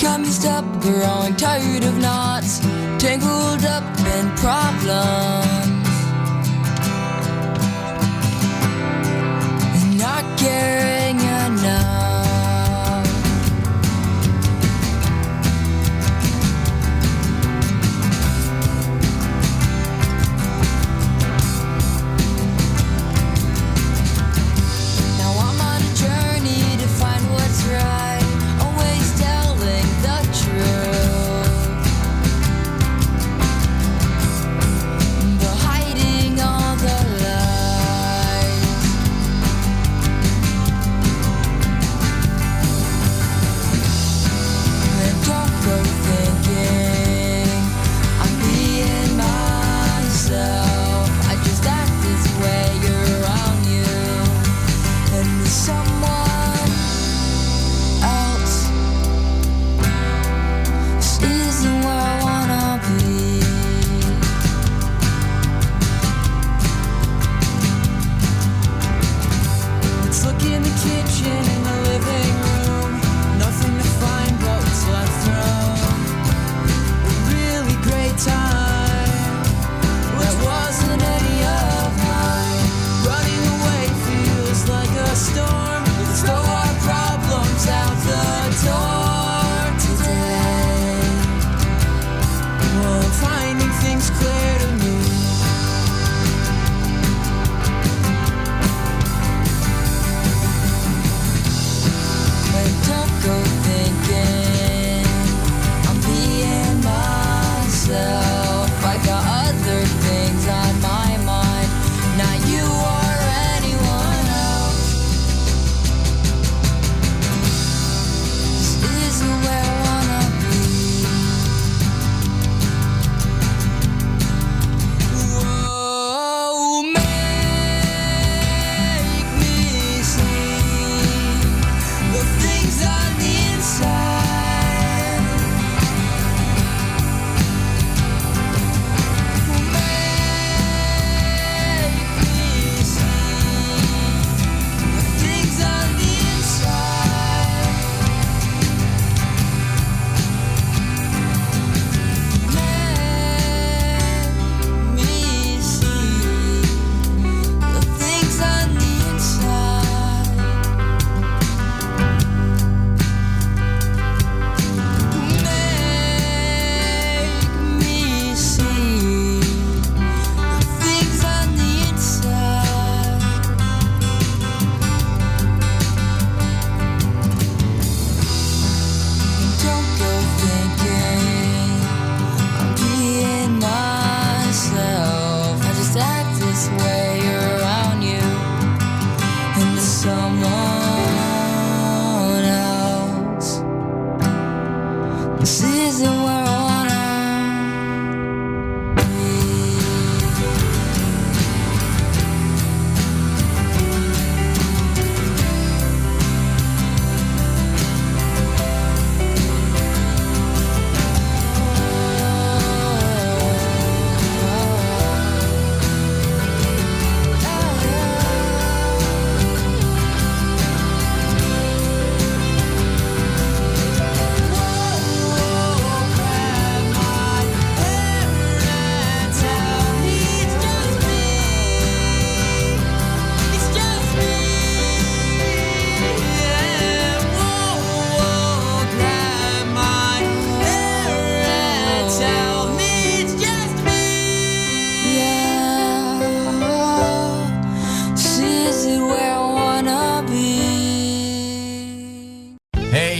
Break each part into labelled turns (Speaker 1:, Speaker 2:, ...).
Speaker 1: got mixed up, growing tired of knots, tangled up in problems, and not caring enough.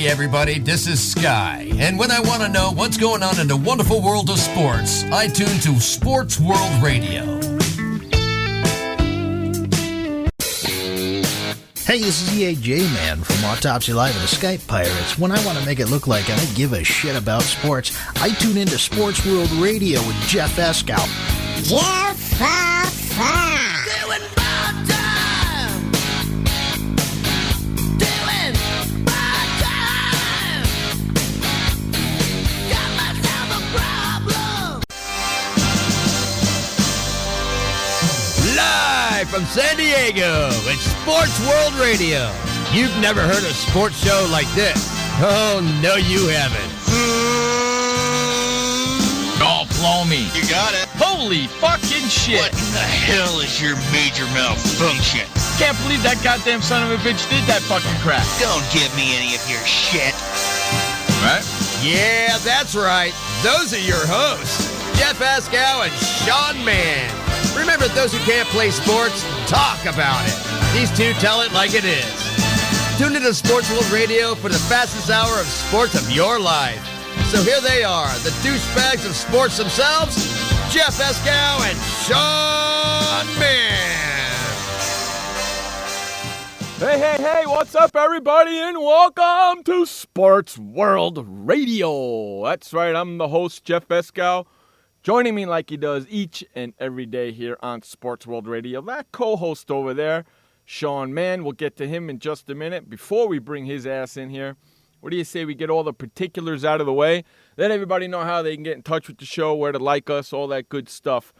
Speaker 2: Everybody, this is Sky, and when I want to know what's going on in the wonderful world of sports, I tune to SportsWorldRadio.
Speaker 3: Hey, this is EAJ-Man from Autopsy Live and the Skype Pirates. When I want to make it look like I give a shit about sports, I tune into Sports World Radio with Jeff Eskow.
Speaker 4: Jeff
Speaker 5: Doing bad time! Doing bad time! Got myself a problem!
Speaker 6: Live from San Diego, it's Sports World Radio. You've never heard a sports show like this.
Speaker 4: Oh, no, you haven't.
Speaker 6: Oh, blow me.
Speaker 7: You got it.
Speaker 6: Holy fucking shit.
Speaker 7: What in the hell is your major malfunction?
Speaker 6: Can't believe that goddamn son of a bitch did that fucking crap.
Speaker 7: Don't give me any of your shit.
Speaker 6: Right?
Speaker 4: Yeah, that's right. Those are your hosts, Jeff Escow and Sean Mann. Remember, those who can't play sports, talk about it. These two tell it like it is. Tune into Sports World Radio for the fastest hour of sports of your life. So here they are, the douchebags of sports themselves, Jeff Escow and Sean Mann.
Speaker 8: Hey, what's up, everybody, and welcome to Sports World Radio. That's right, I'm the host, Jeff Escow. Joining me like he does each and every day here on Sports World Radio, that co-host over there, Sean Mann. We'll get to him in just a minute. Before we bring his ass in here, what do you say we get all the particulars out of the way? Let everybody know how they can get in touch with the show, where to like us, all that good stuff.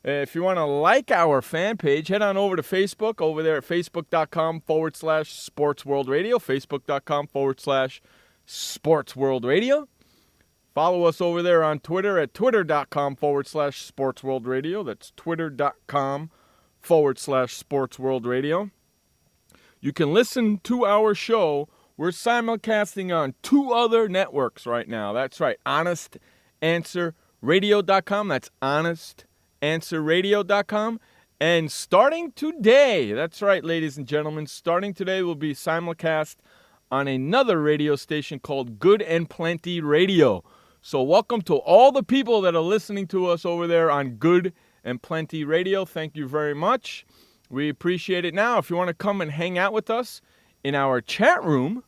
Speaker 8: If you want to like our fan page, head on over to Facebook, over there at facebook.com/SportsWorldRadio, facebook.com/SportsWorldRadio. Follow us over there on Twitter at twitter.com/SportsWorldRadio. That's twitter.com/SportsWorldRadio. You can listen to our show. We're simulcasting on two other networks right now. That's right, HonestAnswerRadio.com. That's HonestAnswerRadio.com. And starting today, that's right, ladies and gentlemen, starting today will be simulcast on another radio station called Good and Plenty Radio. So welcome to all the people that are listening to us over there on Good and Plenty Radio. Thank you very much. We appreciate it. Now, if you want to come and hang out with us in our chat room,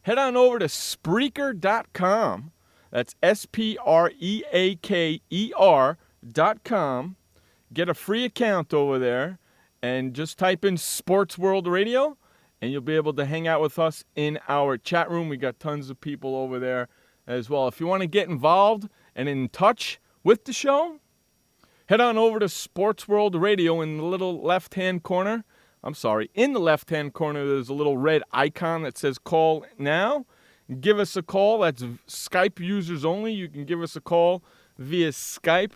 Speaker 8: head on over to Spreaker.com. That's Spreaker.com. Get a free account over there and just type in Sports World Radio, and you'll be able to hang out with us in our chat room. We got tons of people over there as well. If you want to get involved and in touch with the show, head on over to Sports World Radio in the little left-hand corner. In the left-hand corner, there's a little red icon that says Call Now. Give us a call. That's Skype users only. You can give us a call via Skype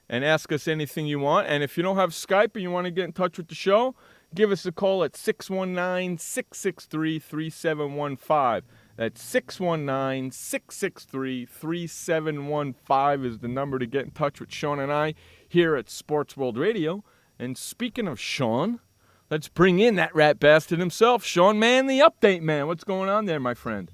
Speaker 8: and ask us anything you want. And if you don't have Skype and you want to get in touch with the show, give us a call at 619-663-3715. That's 619-663-3715 is the number to get in touch with Sean and I here at Sports World Radio. And speaking of Sean, let's bring in that rat bastard himself, Sean Mann, the update man. What's going on there, my friend?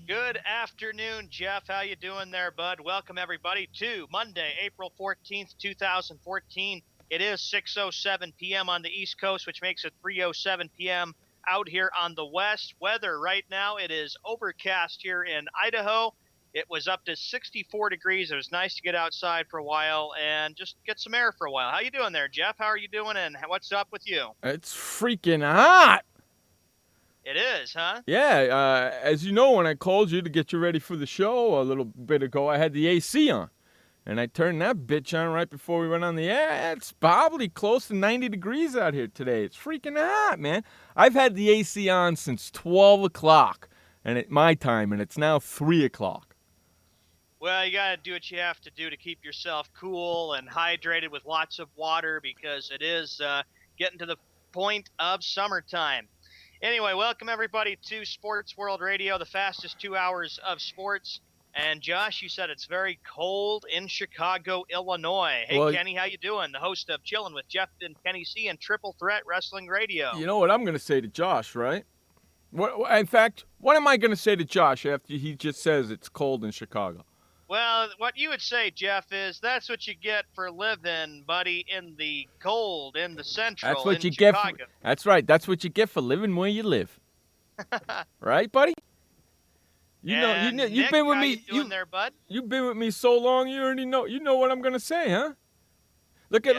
Speaker 9: Good afternoon, Jeff. How you doing there, bud? Welcome, everybody, to Monday, April 14th, 2014. It is 6:07 p.m. on the East Coast, which makes it 3:07 p.m. out here on the West. Weather right now, it is overcast here in Idaho. It was up to 64 degrees. It was nice to get outside for a while and just get some air for a while. How you doing there, Jeff? How are you doing, and what's up with you?
Speaker 8: It's freaking hot.
Speaker 9: It is, huh?
Speaker 8: Yeah, as you know, when I called you to get you ready for the show a little bit ago, I had the AC on. And I turned that bitch on right before we went on the air. It's probably close to 90 degrees out here today. It's freaking hot, man. I've had the AC on since 12 o'clock and at my time, and it's now 3 o'clock.
Speaker 9: Well, you got to do what you have to do to keep yourself cool and hydrated with lots of water because it is getting to the point of summertime. Anyway, welcome everybody to Sports World Radio, the fastest 2 hours of sports. And Josh, you said it's very cold in Chicago, Illinois. Hey, well, Kenny, how you doing? The host of Chillin' with Jeff and Kenny C and Triple Threat Wrestling Radio.
Speaker 8: You know what I'm going to say to Josh, right? In fact, what am I going to say to Josh after he just says it's cold in Chicago?
Speaker 9: Well, what you would say, Jeff, is that's what you get for living, buddy, in the cold, in the central,
Speaker 8: that's what
Speaker 9: in
Speaker 8: you
Speaker 9: Chicago.
Speaker 8: Get that's right. That's what you get for living where you live. Right, buddy? You've been with me. You've been with me so long. You already know. You know what I'm gonna say, huh? Look at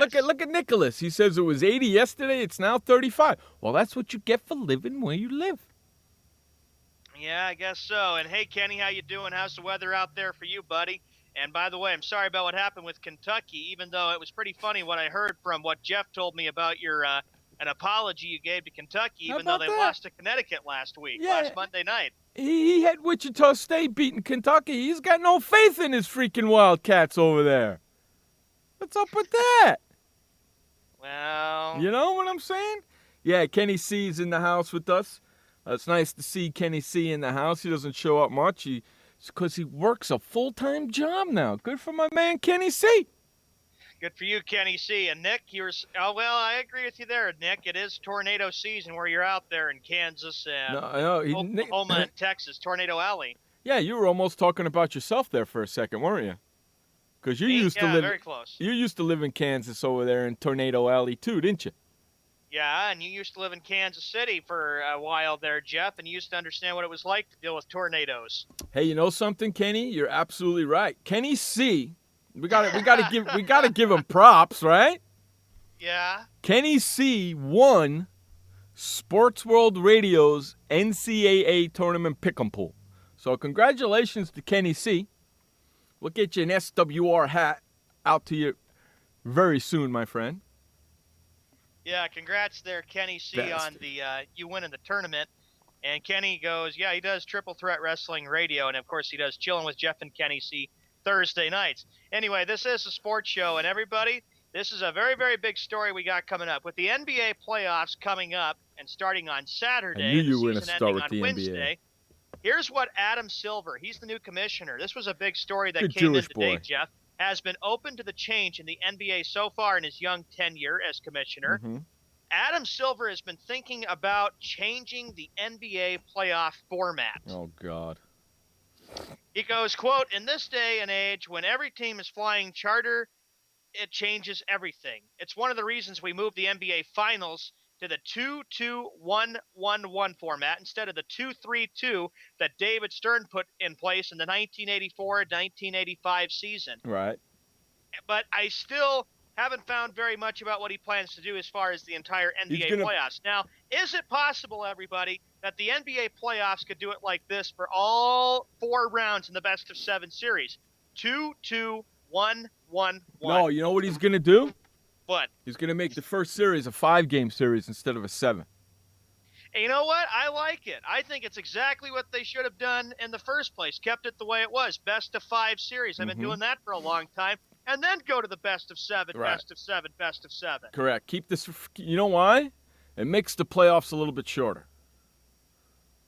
Speaker 8: Nicholas. He says it was 80 yesterday. It's now 35. Well, that's what you get for living where you live.
Speaker 9: Yeah, I guess so. And hey, Kenny, how you doing? How's the weather out there for you, buddy? And by the way, I'm sorry about what happened with Kentucky, even though it was pretty funny what I heard from what Jeff told me about your an apology you gave to Kentucky,
Speaker 8: How
Speaker 9: even though
Speaker 8: about
Speaker 9: they
Speaker 8: that?
Speaker 9: lost to Connecticut last week,
Speaker 8: Yeah.
Speaker 9: last Monday night.
Speaker 8: He had Wichita State beating Kentucky. He's got no faith in his freaking Wildcats over there. What's up with that?
Speaker 9: Well,
Speaker 8: You know what I'm saying? Yeah, Kenny C's in the house with us. It's nice to see Kenny C in the house. He doesn't show up much. It's because he works a full-time job now. Good for my man Kenny C.
Speaker 9: good for you, Kenny C. And Nick, I agree with you there, Nick. It is tornado season where you're out there in Kansas and Oklahoma and Texas, Tornado Alley.
Speaker 8: Yeah, you were almost talking about yourself there for a second, weren't you? Because you used to live.
Speaker 9: very close.
Speaker 8: You used to live in Kansas over there in Tornado Alley too, didn't you?
Speaker 9: Yeah, and you used to live in Kansas City for a while there, Jeff, and you used to understand what it was like to deal with tornadoes.
Speaker 8: Hey, you know something, Kenny? You're absolutely right. Kenny C. We gotta give him props, right?
Speaker 9: Yeah.
Speaker 8: Kenny C won Sports World Radio's NCAA tournament pick'em pool. So congratulations to Kenny C. We'll get you an SWR hat out to you very soon, my friend.
Speaker 9: Yeah, congrats there, Kenny C, on the you winning the tournament. And Kenny goes, yeah, he does Triple Threat Wrestling Radio, and of course he does Chilling with Jeff and Kenny C Thursday nights. Anyway, this is a sports show, and everybody, this is a very, very big story we got coming up. With the NBA playoffs coming up and starting on Saturday,
Speaker 8: I knew you
Speaker 9: the
Speaker 8: were going to
Speaker 9: season
Speaker 8: start
Speaker 9: ending
Speaker 8: with
Speaker 9: on
Speaker 8: the
Speaker 9: Wednesday, here's what Adam Silver, he's the new commissioner. This was a big story that
Speaker 8: Good
Speaker 9: came
Speaker 8: Jewish
Speaker 9: in today,
Speaker 8: boy.
Speaker 9: Jeff. Has been open to the change in the NBA so far in his young tenure as commissioner.
Speaker 8: Mm-hmm.
Speaker 9: Adam Silver has been thinking about changing the NBA playoff format.
Speaker 8: Oh, God.
Speaker 9: He goes, quote, in this day and age when every team is flying charter, it changes everything. It's one of the reasons we moved the NBA Finals to the 2-2-1-1-1 format instead of the 2-3-2 that David Stern put in place in the 1984-1985 season.
Speaker 8: Right.
Speaker 9: But I still haven't found very much about what he plans to do as far as the entire NBA playoffs. Now, is it possible, everybody, that the NBA playoffs could do it like this for all 4 rounds in the best-of-7 series? 2-2-1-1-1.
Speaker 8: No, you know what he's going to do?
Speaker 9: What?
Speaker 8: He's going to make the first series a 5-game series instead of a 7.
Speaker 9: And you know what? I like it. I think it's exactly what they should have done in the first place. Kept it the way it was. Best-of-5 series. I've been doing that for a long time. And then go to the best-of-7,
Speaker 8: Right.
Speaker 9: best-of-7, best-of-7.
Speaker 8: Correct. Keep this. You know why? It makes the playoffs a little bit shorter.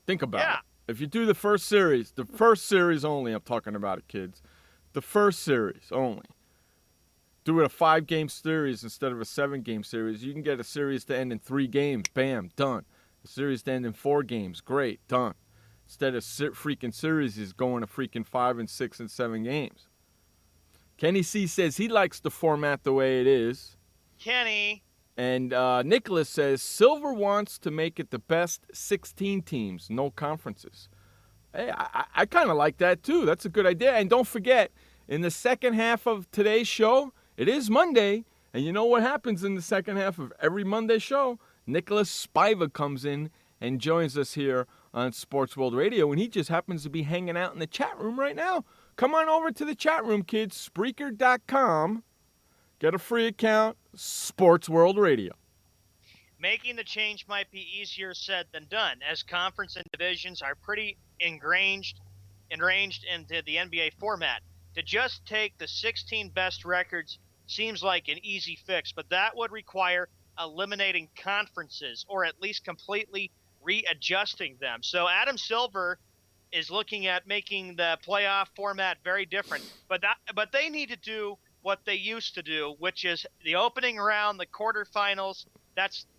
Speaker 8: Think about it. If you do the first series only, I'm talking about it, kids. The first series only. Do it a 5-game series instead of a 7-game series. You can get a series to end in 3 games. Bam, done. A series to end in 4 games. Great, done. Instead of freaking series is going to freaking 5 and 6 and 7 games. Kenny C says he likes the format the way it is.
Speaker 9: Kenny.
Speaker 8: And Nicholas says Silver wants to make it the best 16 teams, no conferences. Hey, I kind of like that too. That's a good idea. And don't forget, in the second half of today's show, it is Monday. And you know what happens in the second half of every Monday show? Nicholas Spiva comes in and joins us here on Sports World Radio. And he just happens to be hanging out in the chat room right now. Come on over to the chat room, kids. Spreaker.com. Get a free account. Sports World Radio.
Speaker 9: Making the change might be easier said than done, as conference and divisions are pretty enraged into the NBA format. To just take the 16 best records seems like an easy fix, but that would require eliminating conferences or at least completely readjusting them. So Adam Silver is looking at making the playoff format very different, but they need to do what they used to do, which is the opening round, the quarterfinals.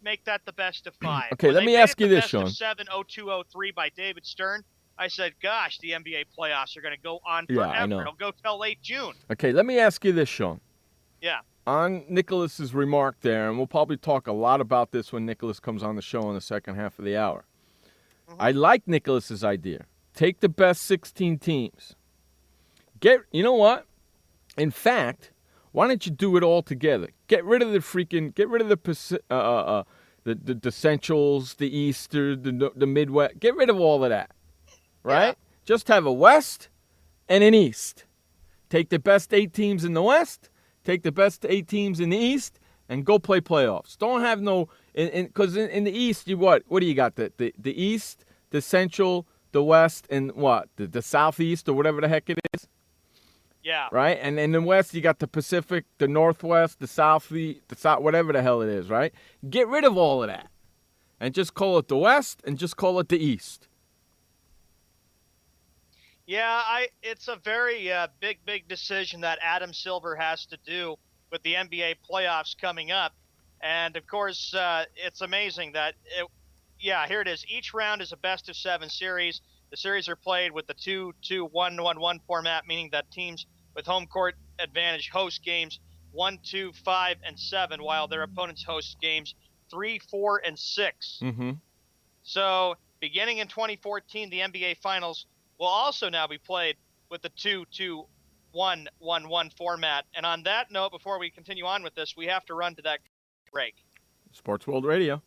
Speaker 9: Make that the best of 5.
Speaker 8: Okay, let me ask you this, Sean.
Speaker 9: Best of 7, 02-03 by David Stern. I said, gosh, the NBA playoffs are going to go on forever.
Speaker 8: I know.
Speaker 9: It'll go till late June.
Speaker 8: Okay, let me ask you this, Sean.
Speaker 9: Yeah.
Speaker 8: On Nicholas's remark there, and we'll probably talk a lot about this when Nicholas comes on the show in the second half of the hour. Mm-hmm. I like Nicholas's idea. Take the best 16 teams. You know what? In fact, why don't you do it all together? Get rid of the Centrals, the Easter, the Midwest. Get rid of all of that, right? Yeah. Just have a West and an East. Take the best 8 teams in the West, take the best 8 teams in the East, and go play playoffs. Don't have no because in the East you what do you got the East, the Central, the West, and what the Southeast or whatever the heck it is.
Speaker 9: Yeah.
Speaker 8: Right, and in the West you got the Pacific, the Northwest, the South, whatever the hell it is. Right, get rid of all of that, and just call it the West, and just call it the East.
Speaker 9: Yeah, it's a very big decision that Adam Silver has to do with the NBA playoffs coming up. And, of course, it's amazing that, here it is. Each round is a best-of-7 series. The series are played with the 2-2-1-1-1 format, meaning that teams with home court advantage host games 1, 2, 5, and 7, while their opponents host games 3, 4, and 6.
Speaker 8: Mm-hmm.
Speaker 9: So, beginning in 2014, the NBA Finals will also now be played with the 2-2-1-1-1 format. And on that note, before we continue on with this, we have to run to that break.
Speaker 8: Sports World Radio.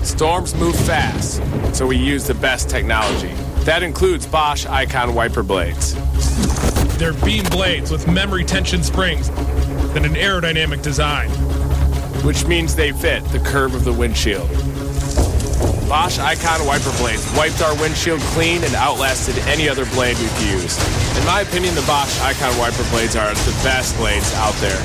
Speaker 10: Storms move fast, so we use the best technology. That includes Bosch Icon wiper blades.
Speaker 11: They're beam blades with memory tension springs and an aerodynamic design,
Speaker 10: which means they fit the curve of the windshield. Bosch Icon wiper blades wiped our windshield clean and outlasted any other blade we've used. In my opinion, the Bosch Icon wiper blades are the best blades out there.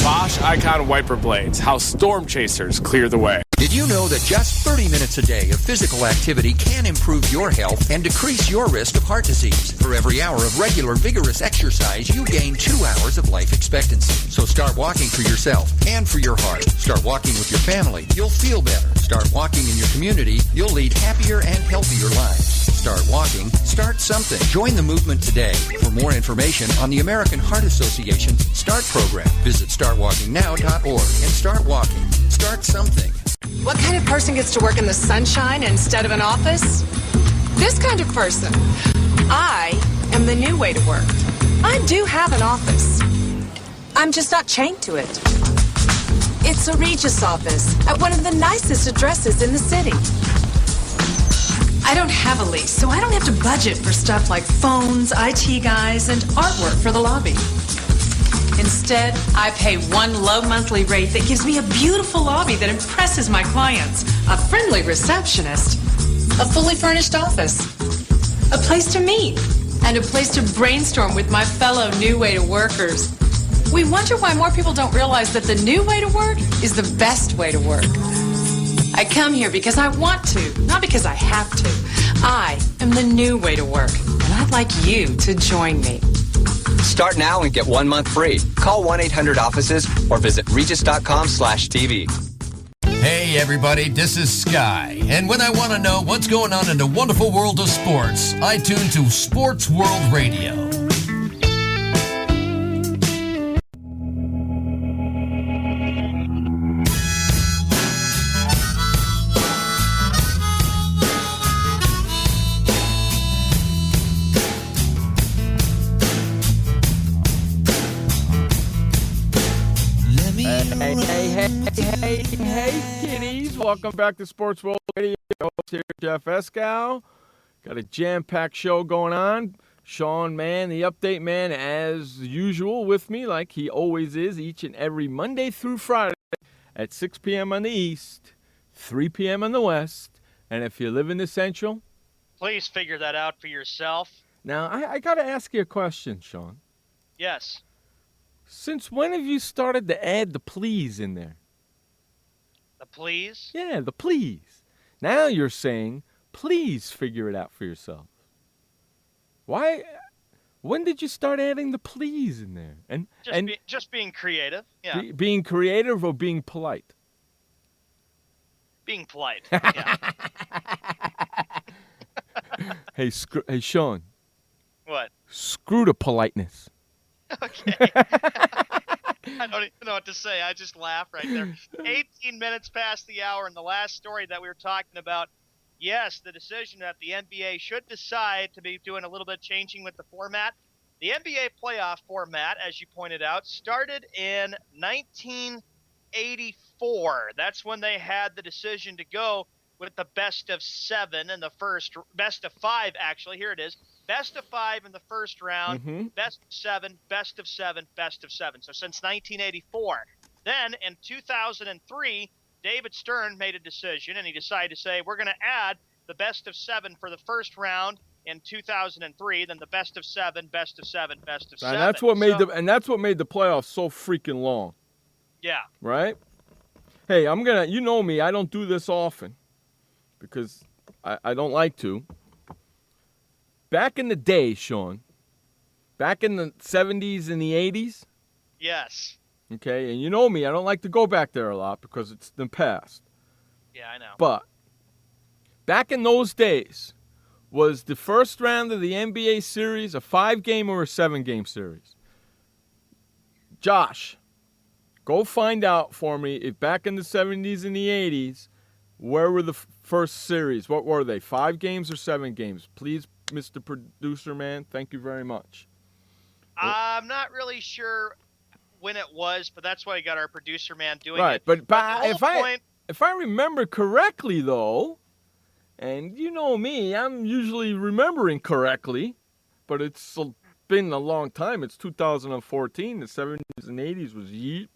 Speaker 10: Bosch Icon wiper blades, how storm chasers clear the way.
Speaker 12: Did you know that just 30 minutes a day of physical activity can improve your health and decrease your risk of heart disease? For every hour of regular, vigorous exercise, you gain 2 hours of life expectancy. So start walking for yourself and for your heart. Start walking with your family. You'll feel better. Start walking in your community. You'll lead happier and healthier lives. Start walking. Start something. Join the movement today. For more information on the American Heart Association's START program, visit startwalkingnow.org and start walking. Start something.
Speaker 13: What kind of person gets to work in the sunshine instead of an office? This kind of person. I am the new way to work. I do have an office. I'm just not chained to it. It's a Regis office at one of the nicest addresses in the city. I don't have a lease, so I don't have to budget for stuff like phones, IT guys, and artwork for the lobby. Instead, I pay one low monthly rate that gives me a beautiful lobby that impresses my clients, a friendly receptionist, a fully furnished office, a place to meet, and a place to brainstorm with my fellow New Way to Workers. We wonder why more people don't realize that the new way to work is the best way to work. I come here because I want to, not because I have to. I am the new way to work, and I'd like you to join me.
Speaker 14: Start now and get 1 month free. Call 1-800-OFFICES or visit regis.com/TV.
Speaker 2: Hey everybody, this is Sky. And when I want to know what's going on in the wonderful world of sports, I tune to Sports World Radio.
Speaker 8: Hey, kiddies. Welcome back to Sports World Radio. Here, Jeff Escow. Got a jam-packed show going on. Sean, man, the update man, as usual with me, like he always is, each and every Monday through Friday at 6 p.m. on the East, 3 p.m. on the West. And if you live in the Central,
Speaker 9: please figure that out for yourself.
Speaker 8: Now, I got to ask you a question, Sean.
Speaker 9: Yes.
Speaker 8: Since when have you started to add the please in there?
Speaker 9: The please?
Speaker 8: Yeah, the please. Now you're saying, please figure it out for yourself. Why? When did you start adding the please in there?
Speaker 9: Just being creative. Yeah.
Speaker 8: Being creative or being polite?
Speaker 9: Being polite. Yeah.
Speaker 8: Hey, Sean.
Speaker 9: What?
Speaker 8: Screw the politeness.
Speaker 9: Okay. I don't even know what to say. I just laugh right there. 18 minutes past the hour, and the last story that we were talking about, yes, the decision that the NBA should decide to be doing a little bit changing with the format. The NBA playoff format, as you pointed out, started in 1984. That's when they had the decision to go with the best of 7 in the first, best of 5, actually. Here it is. Best of 5 in the first round, best of 7, best of 7, best of 7. So since 1984. Then in 2003, David Stern made a decision, and he decided to say, we're going to add the best of 7 for the first round in 2003, then the best of 7, best of 7, best of 7.
Speaker 8: And that's what made the playoffs so freaking long.
Speaker 9: Yeah.
Speaker 8: Right? Hey, you know me, I don't do this often because I don't like to. Back in the day, Sean, back in the 70s and the 80s.
Speaker 9: Yes.
Speaker 8: Okay, and you know me, I don't like to go back there a lot because it's the past.
Speaker 9: Yeah, I know.
Speaker 8: But back in those days, was the first round of the NBA series a 5-game or a 7-game series? Josh, go find out for me if back in the 70s and the 80s, where were the first series? What were they, 5 games or 7 games? Please, Mr. Producer Man, thank you very much.
Speaker 9: I'm not really sure when it was, but that's why I got our producer man doing
Speaker 8: right,
Speaker 9: it.
Speaker 8: But
Speaker 9: But
Speaker 8: if I remember correctly, though, and you know me, I'm usually remembering correctly, but it's been a long time. It's 2014. The 70s and 80s was yeep.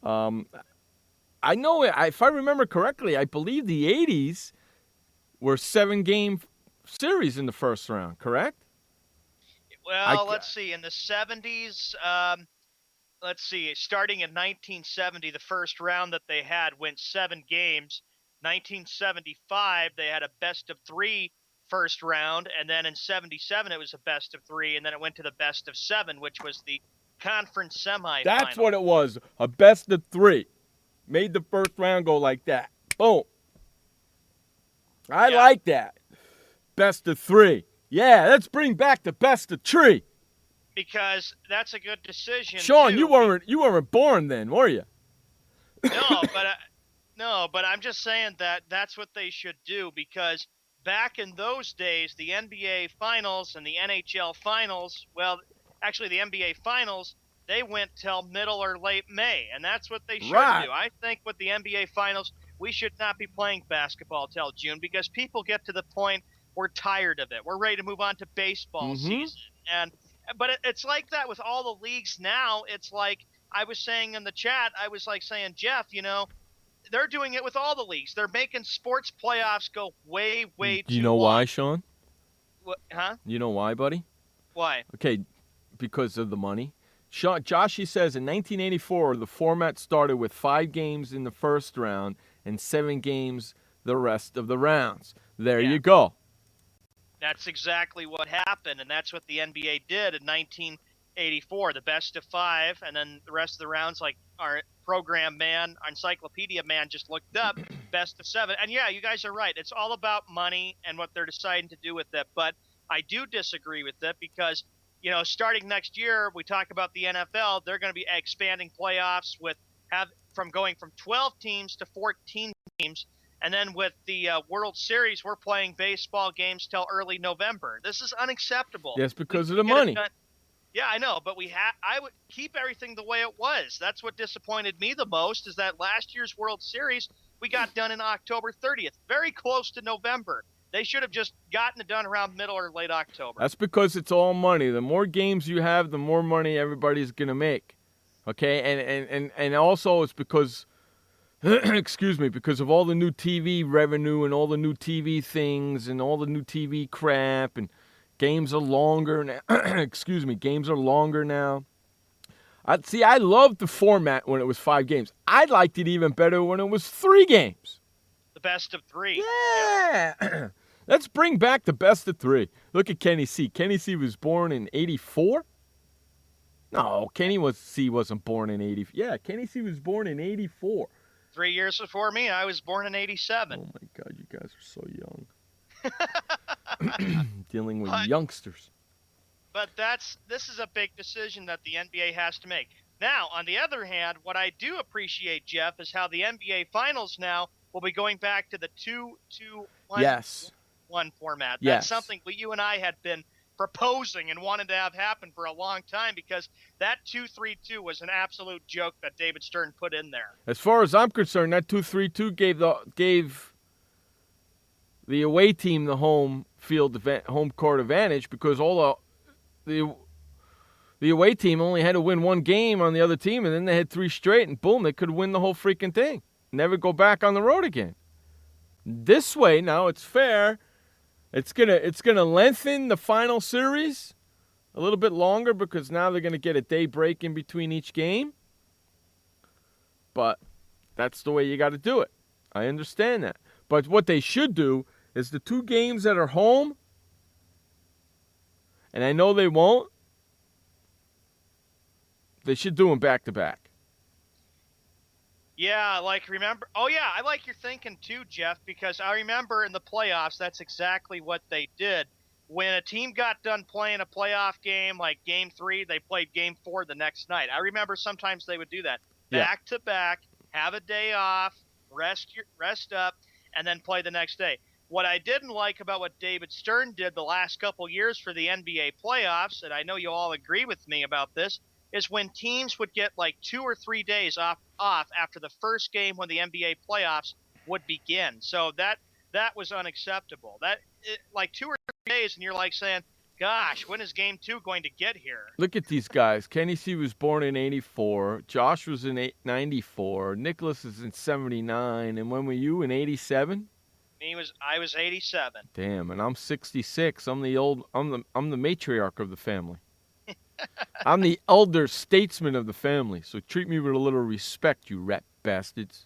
Speaker 8: I know, if I remember correctly, I believe the 80s were 7-game series in the first round, correct?
Speaker 9: Well, let's see. In the 70s, let's see. Starting in 1970, the first round that they had went 7 games. 1975, they had a best-of-3 first round, and then in 77, it was a best-of-3, and then it went to the best-of-7, which was the conference semifinal.
Speaker 8: That's what it was, a best-of-3. Made the first round go like that. Boom. I like that. Best-of-3. Yeah, let's bring back the best-of-3.
Speaker 9: Because that's a good decision.
Speaker 8: Sean,
Speaker 9: too.
Speaker 8: you weren't born then, were you?
Speaker 9: No, but I'm just saying that that's what they should do, because back in those days, the NBA Finals and the NHL Finals, well, actually the NBA Finals, they went till middle or late May, and that's what they should do. I think with the NBA Finals, we should not be playing basketball till June, because people get to the point we're tired of it. We're ready to move on to baseball season. But it's like that with all the leagues now. It's like I was saying in the chat, I was like saying, Jeff, they're doing it with all the leagues. They're making sports playoffs go way, way too long.
Speaker 8: Do you know why, Sean?
Speaker 9: What, huh?
Speaker 8: You know why, buddy?
Speaker 9: Why?
Speaker 8: Okay, because of the money. Joshy says in 1984, the format started with 5 games in the first round and 7 games the rest of the rounds. There you go.
Speaker 9: That's exactly what happened, and that's what the NBA did in 1984. The best of 5, and then the rest of the rounds, like our program man, our encyclopedia man just looked up, best of 7. And yeah, you guys are right. It's all about money and what they're deciding to do with it. But I do disagree with it because, starting next year, we talk about the NFL, they're going to be expanding playoffs from going from 12 teams to 14 teams. And then with the World Series, we're playing baseball games till early November. This is unacceptable.
Speaker 8: Yes, because of the money.
Speaker 9: Yeah, I know, but I would keep everything the way it was. That's what disappointed me the most, is that last year's World Series, we got done in October 30th, very close to November. They should have just gotten it done around middle or late October.
Speaker 8: That's because it's all money. The more games you have, the more money everybody's going to make. Okay? And also it's because... excuse me, because of all the new TV revenue and all the new TV things and all the new TV crap, and games are longer now. Excuse me, games are longer now. I loved the format when it was 5 games. I liked it even better when it was 3 games.
Speaker 9: The best of 3.
Speaker 8: Yeah. Let's bring back the best of 3. Look at Kenny C. Kenny C was born in 84? No, Kenny C wasn't born in 80. Yeah, Kenny C was born in 84.
Speaker 9: 3 years before me. I was born in 87.
Speaker 8: Oh, my God. You guys are so young. Dealing with youngsters.
Speaker 9: But this is a big decision that the NBA has to make. Now, on the other hand, what I do appreciate, Jeff, is how the NBA Finals now will be going back to the 2-2-1 format.
Speaker 8: Yes.
Speaker 9: That's something you and I had been proposing and wanted to have happen for a long time, because that 2-3-2 was an absolute joke that David Stern put in there.
Speaker 8: As far as I'm concerned, that 2-3-2 gave the away team the home court advantage, because all the The away team only had to win one game on the other team, and then they had 3 straight, and boom, they could win the whole freaking thing. Never go back on the road again. This way, now it's fair. It's gonna lengthen the final series a little bit longer because now they're gonna get a day break in between each game. But that's the way you got to do it. I understand that. But what they should do is the 2 games that are home, and I know they won't, they should do them back-to-back.
Speaker 9: Yeah, remember. Oh, yeah, I like your thinking too, Jeff, because I remember in the playoffs, that's exactly what they did. When a team got done playing a playoff game, like Game 3, they played Game 4 the next night. I remember sometimes they would do that.
Speaker 8: Yeah.
Speaker 9: Back-to-back, have a day off, rest up, and then play the next day. What I didn't like about what David Stern did the last couple years for the NBA playoffs, and I know you all agree with me about this, is when teams would get 2 or 3 days off after the first game when the NBA playoffs would begin. So that was unacceptable. 2 or 3 days, and you're saying, gosh, when is Game 2 going to get here?
Speaker 8: Look at these guys. Kenny C was born in 84. Josh was in 94. Nicholas is in 79. And when were you, in 87?
Speaker 9: I was 87.
Speaker 8: Damn, and I'm 66. I'm the matriarch of the family. I'm the elder statesman of the family, so treat me with a little respect, you rat bastards.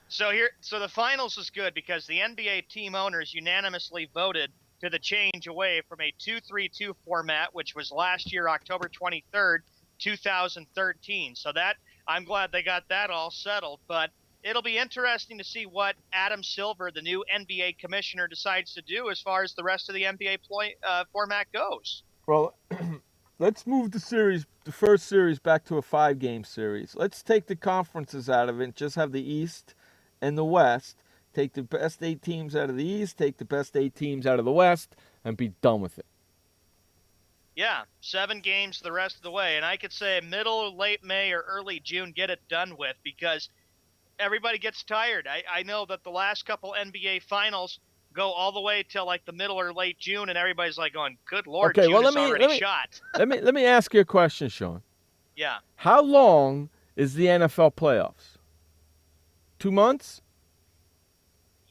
Speaker 9: So the finals is good because the NBA team owners unanimously voted to the change away from a 2-3-2 format, which was last year, October 23rd, 2013. So I'm glad they got that all settled, but it'll be interesting to see what Adam Silver, the new NBA commissioner, decides to do as far as the rest of the NBA format goes.
Speaker 8: Well, let's move the first series back to a 5-game series. Let's take the conferences out of it and just have the East and the West. Take the best 8 teams out of the East, take the best 8 teams out of the West, and be done with it.
Speaker 9: Yeah, 7 games the rest of the way. And I could say middle, late May, or early June, get it done with because everybody gets tired. I know that the last couple NBA finals go all the way till the middle or late June, and everybody's going, good Lord,
Speaker 8: okay,
Speaker 9: June is already shot.
Speaker 8: let me ask you a question, Sean.
Speaker 9: Yeah.
Speaker 8: How long is the NFL playoffs? 2 months?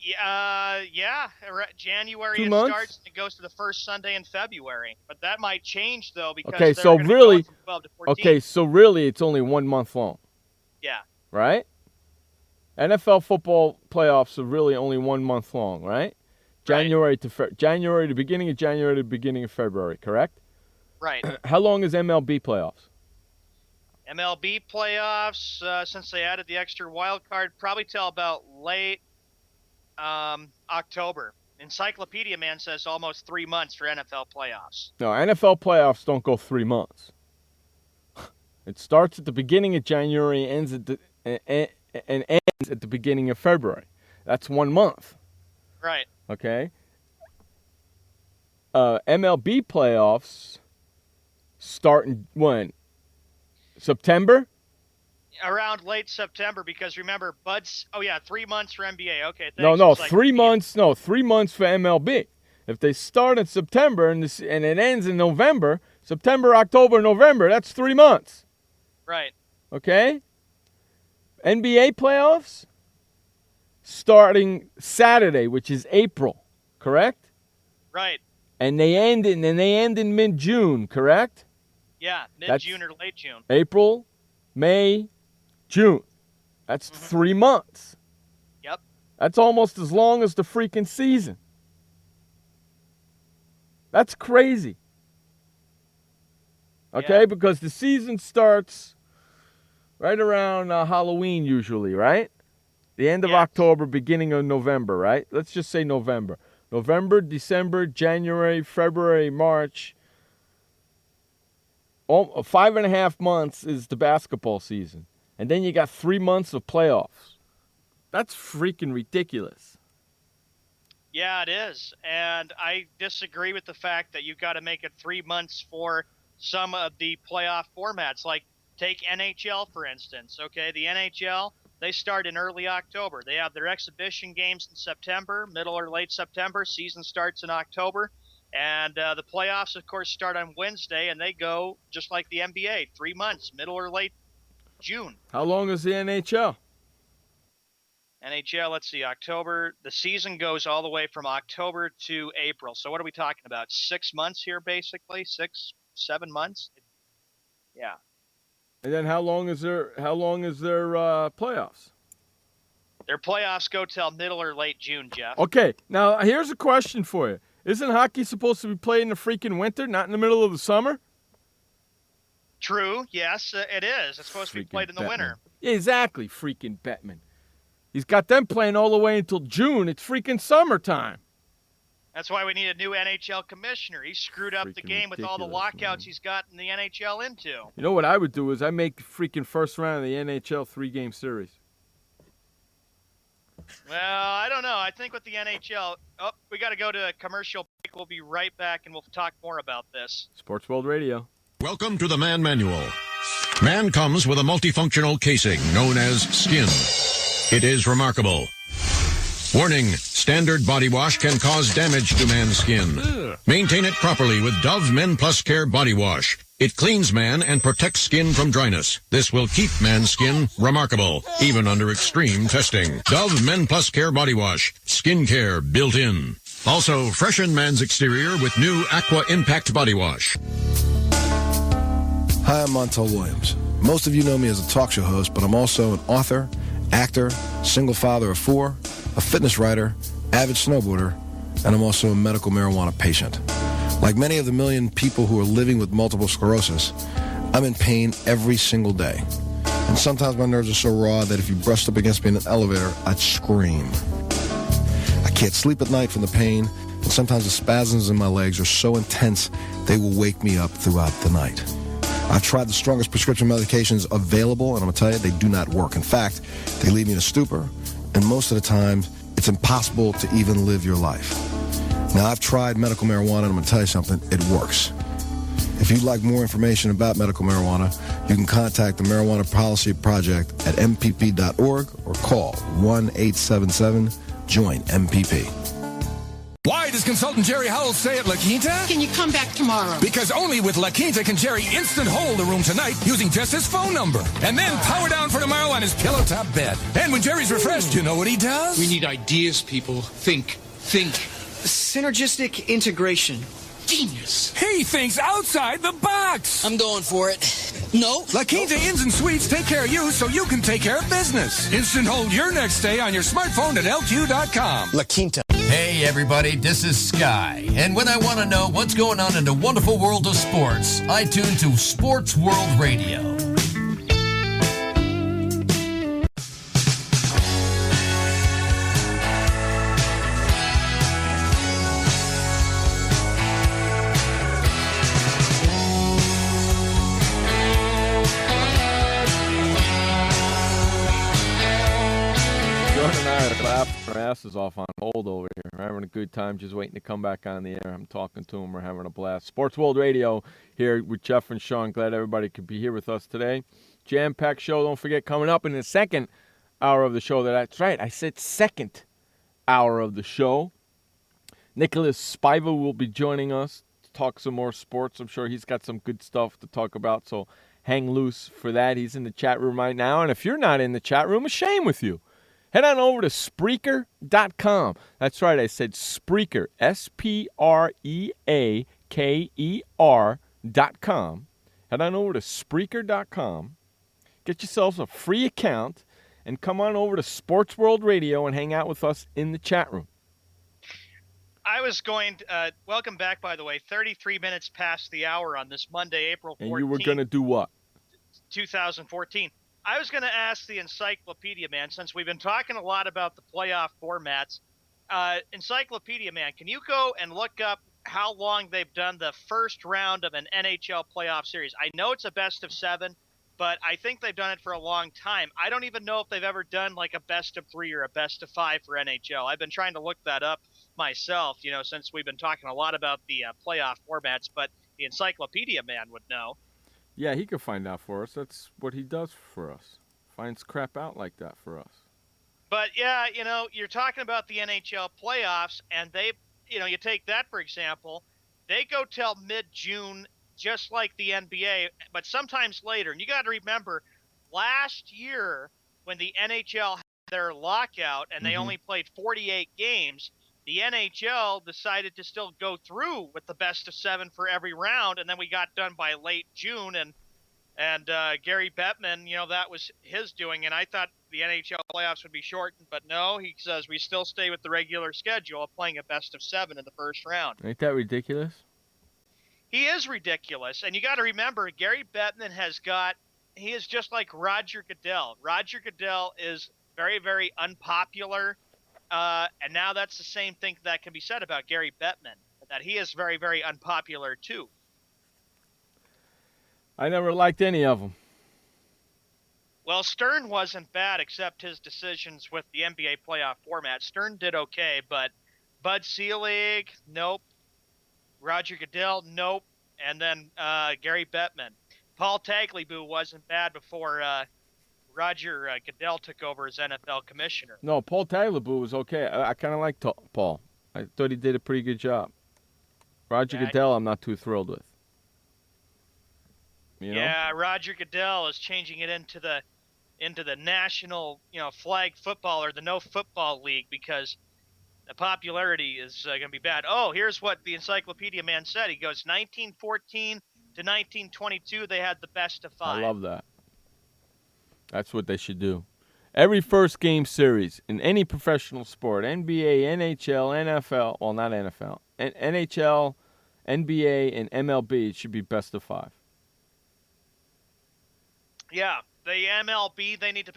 Speaker 9: Yeah. January
Speaker 8: 2
Speaker 9: it
Speaker 8: months?
Speaker 9: starts, and it goes to the first Sunday in February. But that might change, though, because
Speaker 8: Okay,
Speaker 9: they're
Speaker 8: so
Speaker 9: gonna be
Speaker 8: really,
Speaker 9: going from 12 to 14.
Speaker 8: okay, so really it's only 1 month long.
Speaker 9: Yeah.
Speaker 8: Right? NFL football playoffs are really only 1 month long, right? January to beginning of January to beginning of February, correct?
Speaker 9: Right.
Speaker 8: How long is MLB playoffs?
Speaker 9: MLB playoffs, since they added the extra wild card, probably till about late October. Encyclopedia Man says almost 3 months for NFL playoffs.
Speaker 8: No, NFL playoffs don't go 3 months. It starts at the beginning of January and ends at the beginning of February. That's 1 month.
Speaker 9: Right.
Speaker 8: Okay. MLB playoffs start in when? September?
Speaker 9: Around late September, because remember, 3 months for NBA. Okay, thanks.
Speaker 8: No, 3 months. No, 3 months for MLB. If they start in September and it ends in November, September, October, November, that's 3 months.
Speaker 9: Right.
Speaker 8: Okay? NBA playoffs starting Saturday, which is April, correct?
Speaker 9: Right.
Speaker 8: And they end in mid-June, correct?
Speaker 9: Yeah, mid-June or late June.
Speaker 8: April, May, June. That's 3 months.
Speaker 9: Yep.
Speaker 8: That's almost as long as the freaking season. That's crazy. Okay,
Speaker 9: Yeah.
Speaker 8: because the season starts right around Halloween usually, right? The end of October, beginning of November, right? Let's just say November. November, December, January, February, March. 5.5 months is the basketball season. And then you got 3 months of playoffs. That's freaking ridiculous.
Speaker 9: Yeah, it is. And I disagree with the fact that you've got to make it 3 months for some of the playoff formats. Like, take NHL, for instance. Okay, the NHL, they start in early October. They have their exhibition games in September, middle or late September. Season starts in October. And the playoffs, of course, start on Wednesday, and they go just like the NBA, 3 months, middle or late June.
Speaker 8: How long is the NHL?
Speaker 9: NHL, let's see, October. The season goes all the way from October to April. So what are we talking about? 6 months here, basically? 6, 7 months? Yeah.
Speaker 8: And then how long is their playoffs?
Speaker 9: Their playoffs go till middle or late June, Jeff.
Speaker 8: Okay, now here's a question for you. Isn't hockey supposed to be played in the freaking winter, not in the middle of the summer?
Speaker 9: True, yes, it is. It's supposed to be played in the winter.
Speaker 8: Yeah, exactly, freaking Bettman. He's got them playing all the way until June. It's freaking summertime.
Speaker 9: That's why we need a new NHL commissioner. He screwed up the game with all the lockouts he's gotten the NHL into.
Speaker 8: You know what I would do is I make the freaking first round of the NHL 3-game series.
Speaker 9: Well, I don't know. I think with the NHL, we got to go to a commercial break. We'll be right back, and we'll talk more about this.
Speaker 8: Sports World Radio.
Speaker 15: Welcome to the Man Manual. Man comes with a multifunctional casing known as skin. It is remarkable. Warning, standard body wash can cause damage to man's skin. Maintain it properly with Dove Men Plus Care Body Wash. It cleans man and protects skin from dryness. This will keep man's skin remarkable, even under extreme testing. Dove Men Plus Care Body Wash. Skin care built in. Also, freshen man's exterior with new Aqua Impact Body Wash.
Speaker 16: Hi, I'm Montel Williams. Most of you know me as a talk show host, but I'm also an author, actor, single father of 4, a fitness writer, avid snowboarder, and I'm also a medical marijuana patient. Like many of the million people who are living with multiple sclerosis, I'm in pain every single day. And sometimes my nerves are so raw that if you brushed up against me in an elevator, I'd scream. I can't sleep at night from the pain, and sometimes the spasms in my legs are so intense they will wake me up throughout the night. I've tried the strongest prescription medications available, and I'm going to tell you, they do not work. In fact, they leave me in a stupor, and most of the time, it's impossible to even live your life. Now, I've tried medical marijuana, and I'm going to tell you something, it works. If you'd like more information about medical marijuana, you can contact the Marijuana Policy Project at mpp.org or call 1-877-JOIN-MPP.
Speaker 17: Why does consultant Jerry Howell stay at La Quinta?
Speaker 18: Can you come back tomorrow?
Speaker 17: Because only with La Quinta can Jerry instant hold the room tonight using just his phone number. And then power down for tomorrow on his pillow top bed. And when Jerry's refreshed, you know what he does?
Speaker 18: We need ideas, people. Think. Synergistic integration. Genius.
Speaker 17: He thinks outside the box.
Speaker 18: I'm going for it. No.
Speaker 17: La Quinta Inns and Suites take care of you so you can take care of business. Instant hold your next stay on your smartphone at LQ.com.
Speaker 18: La Quinta.
Speaker 2: Hey everybody, this is Sky. And when I want to know what's going on in the wonderful world of sports, I tune to Sports World Radio.
Speaker 8: Our asses off on hold over here. We're having a good time, just waiting to come back on the air. I'm talking to them. We're having a blast. Sports World Radio here with Jeff and Sean. Glad everybody could be here with us today. Jam-packed show. Don't forget, coming up in the second hour of the show. That's right. I said second hour of the show. Nicholas Spiva will be joining us to talk some more sports. I'm sure he's got some good stuff to talk about, so hang loose for that. He's in the chat room right now, and if you're not in the chat room, a shame with you. Head on over to Spreaker.com. That's right, I said Spreaker, Spreaker.com. Head on over to Spreaker.com. Get yourselves a free account and come on over to Sports World Radio and hang out with us in the chat room.
Speaker 9: I was going to, welcome back, by the way, 33 minutes past the hour on this Monday, April 14th.
Speaker 8: And you were going to do what?
Speaker 9: 2014. I was going to ask the Encyclopedia Man, since we've been talking a lot about the playoff formats. Encyclopedia Man, can you go and look up how long they've done the first round of an NHL playoff series? I know it's a best of 7, but I think they've done it for a long time. I don't even know if they've ever done like a best of 3 or a best of 5 for NHL. I've been trying to look that up myself, since we've been talking a lot about the playoff formats, but the Encyclopedia Man would know.
Speaker 8: Yeah, he could find out for us. That's what he does for us. Finds crap out like that for us.
Speaker 9: But, yeah, you're talking about the NHL playoffs, and they, you take that, for example. they go till mid-June, just like the NBA, but sometimes later. And you got to remember, last year when the NHL had their lockout and they only played 48 games, the NHL decided to still go through with the best of 7 for every round, and then we got done by late June. And Gary Bettman, that was his doing, and I thought the NHL playoffs would be shortened, but no, he says we still stay with the regular schedule of playing a best of 7 in the first round.
Speaker 8: Ain't that ridiculous?
Speaker 9: He is ridiculous, and you got to remember, Gary Bettman he is just like Roger Goodell. Roger Goodell is very, very unpopular, and now that's the same thing that can be said about Gary Bettman, that he is very, very unpopular too.
Speaker 8: I never liked any of them.
Speaker 9: Well, Stern wasn't bad except his decisions with the NBA playoff format. Stern did okay, but Bud Selig, nope. Roger Goodell, nope. And then Gary Bettman. Paul Tagliabue wasn't bad before Roger Goodell took over as NFL commissioner.
Speaker 8: No, Paul Tagliabue was okay. I kind of liked Paul. I thought he did a pretty good job. Roger Goodell, I'm not too thrilled with.
Speaker 9: Yeah, Roger Goodell is changing it into the national, flag football or the no football league because the popularity is going to be bad. Oh, here's what the Encyclopedia man said. He goes, 1914 to 1922, they had the best of 5.
Speaker 8: I love that. That's what they should do. Every first game series in any professional sport, NBA, NHL, NFL, well, not NFL, NHL, NBA, and MLB, it should be best of 5.
Speaker 9: Yeah, the MLB, they need to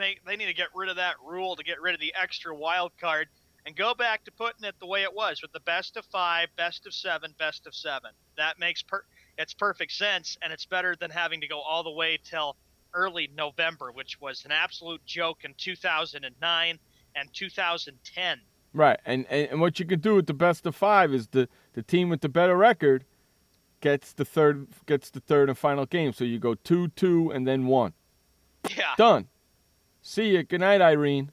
Speaker 9: get rid of that rule to get rid of the extra wild card and go back to putting it the way it was with the best of 5, best of 7, best of 7. That makes it's perfect sense, and it's better than having to go all the way till early November, which was an absolute joke in 2009 and 2010.
Speaker 8: Right, and what you could do with the best of 5 is the team with the better record gets the third and final game. So you go 2-2 and then 1.
Speaker 9: Yeah.
Speaker 8: Done. See ya. Good night, Irene.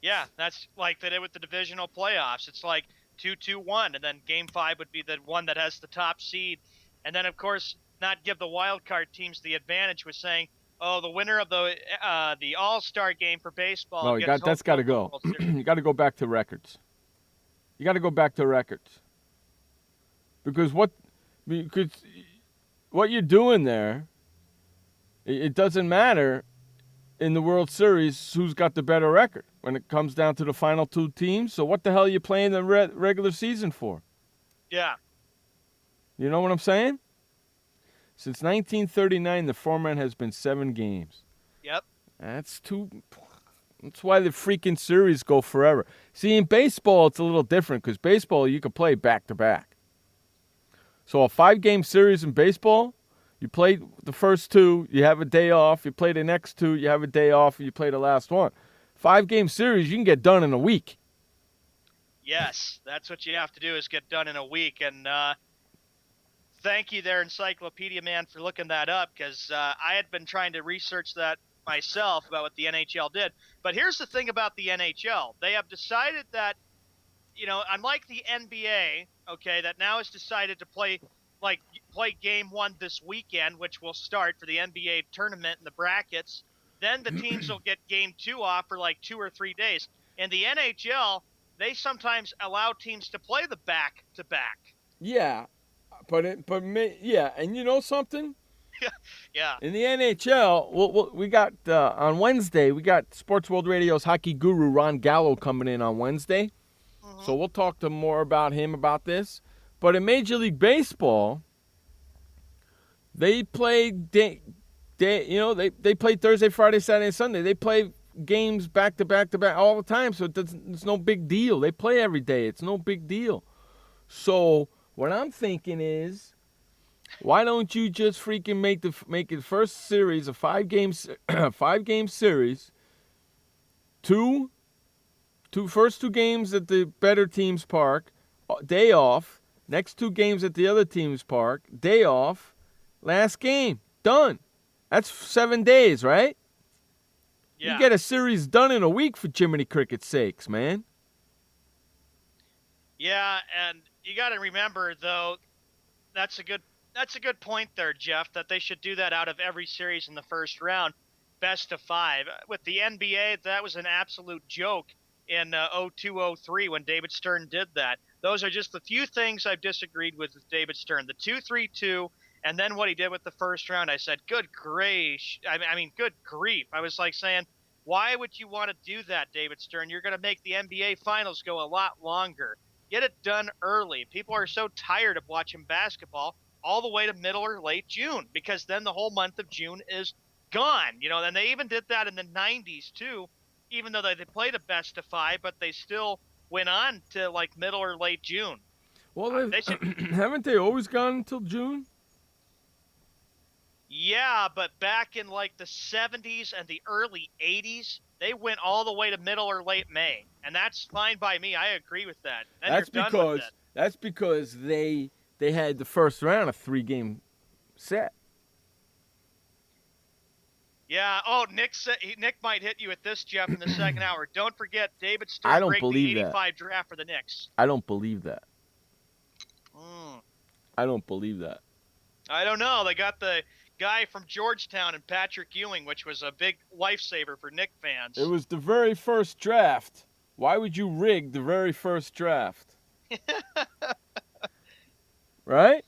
Speaker 9: Yeah, that's like they did with the divisional playoffs. It's like 2-2-1, and then Game 5 would be the one that has the top seed. And then, of course, not give the wild card teams the advantage with saying, oh, the winner of the All-Star game for baseball.
Speaker 8: No, that's got to go. You got to go back to records. You got to go back to records. Because what you're doing there, it doesn't matter in the World Series who's got the better record when it comes down to the final 2 teams. So what the hell are you playing the regular season for?
Speaker 9: Yeah.
Speaker 8: You know what I'm saying? Since 1939, the format has been 7 games.
Speaker 9: Yep.
Speaker 8: That's why the freaking series go forever. See, in baseball, it's a little different because baseball, you can play back-to-back. So a 5-game series in baseball, you play the first 2, you have a day off. You play the next 2, you have a day off, and you play the last one. 5-game series, you can get done in a week.
Speaker 9: Yes, that's what you have to do is get done in a week. And thank you there, Encyclopedia Man, for looking that up because I had been trying to research that myself about what the NHL did. But here's the thing about the NHL. They have decided that, unlike the NBA, okay, that now has decided to play game 1 this weekend, which will start for the NBA tournament in the brackets. Then the teams will get game 2 off for 2 or 3 days. In the NHL, they sometimes allow teams to play the back-to-back.
Speaker 8: Yeah, and you know something?
Speaker 9: Yeah.
Speaker 8: In the NHL, we got on Wednesday, we got Sports World Radio's hockey guru Ron Gallo coming in on Wednesday. Mm-hmm. So we'll talk to more about him about this. But in Major League Baseball, they play they play Thursday, Friday, Saturday, and Sunday. They play games back to back to back all the time, so it's no big deal. They play every day. It's no big deal. So what I'm thinking is, why don't you just freaking make it first series a 5-game series, first 2 games at the better team's park, day off. Next 2 games at the other team's park, day off, last game, done. That's 7 days, right?
Speaker 9: Yeah.
Speaker 8: You get a series done in a week for Jiminy Cricket's sakes, man.
Speaker 9: Yeah, and you got to remember though, that's a good point there, Jeff, that they should do that out of every series in the first round, best of 5. With the NBA, that was an absolute joke in 02-03 when David Stern did that. Those are just the few things I've disagreed with David Stern. The 2-3-2, and then what he did with the first round, I said, good grief. I mean, good grief. I was like saying, why would you want to do that, David Stern? You're going to make the NBA Finals go a lot longer. Get it done early. People are so tired of watching basketball all the way to middle or late June, because then the whole month of June is gone. And they even did that in the 90s too, even though they played a best of 5, but they still went on to like middle or late June.
Speaker 8: Well, haven't they always gone until June?
Speaker 9: Yeah, but back in like the 70s and the early 80s, they went all the way to middle or late May, and that's fine by me. I agree with that. Then
Speaker 8: That's because they had the first round a 3-game set.
Speaker 9: Yeah. Oh, Nick might hit you with this, Jeff, in the second hour. Don't forget, David Stern
Speaker 8: I don't
Speaker 9: rigged
Speaker 8: believe
Speaker 9: the
Speaker 8: that.
Speaker 9: 85 draft for the Knicks.
Speaker 8: I don't believe that.
Speaker 9: Mm.
Speaker 8: I don't believe that.
Speaker 9: I don't know. They got the guy from Georgetown and Patrick Ewing, which was a big lifesaver for Knick fans.
Speaker 8: It was the very first draft. Why would you rig the very first draft? Right?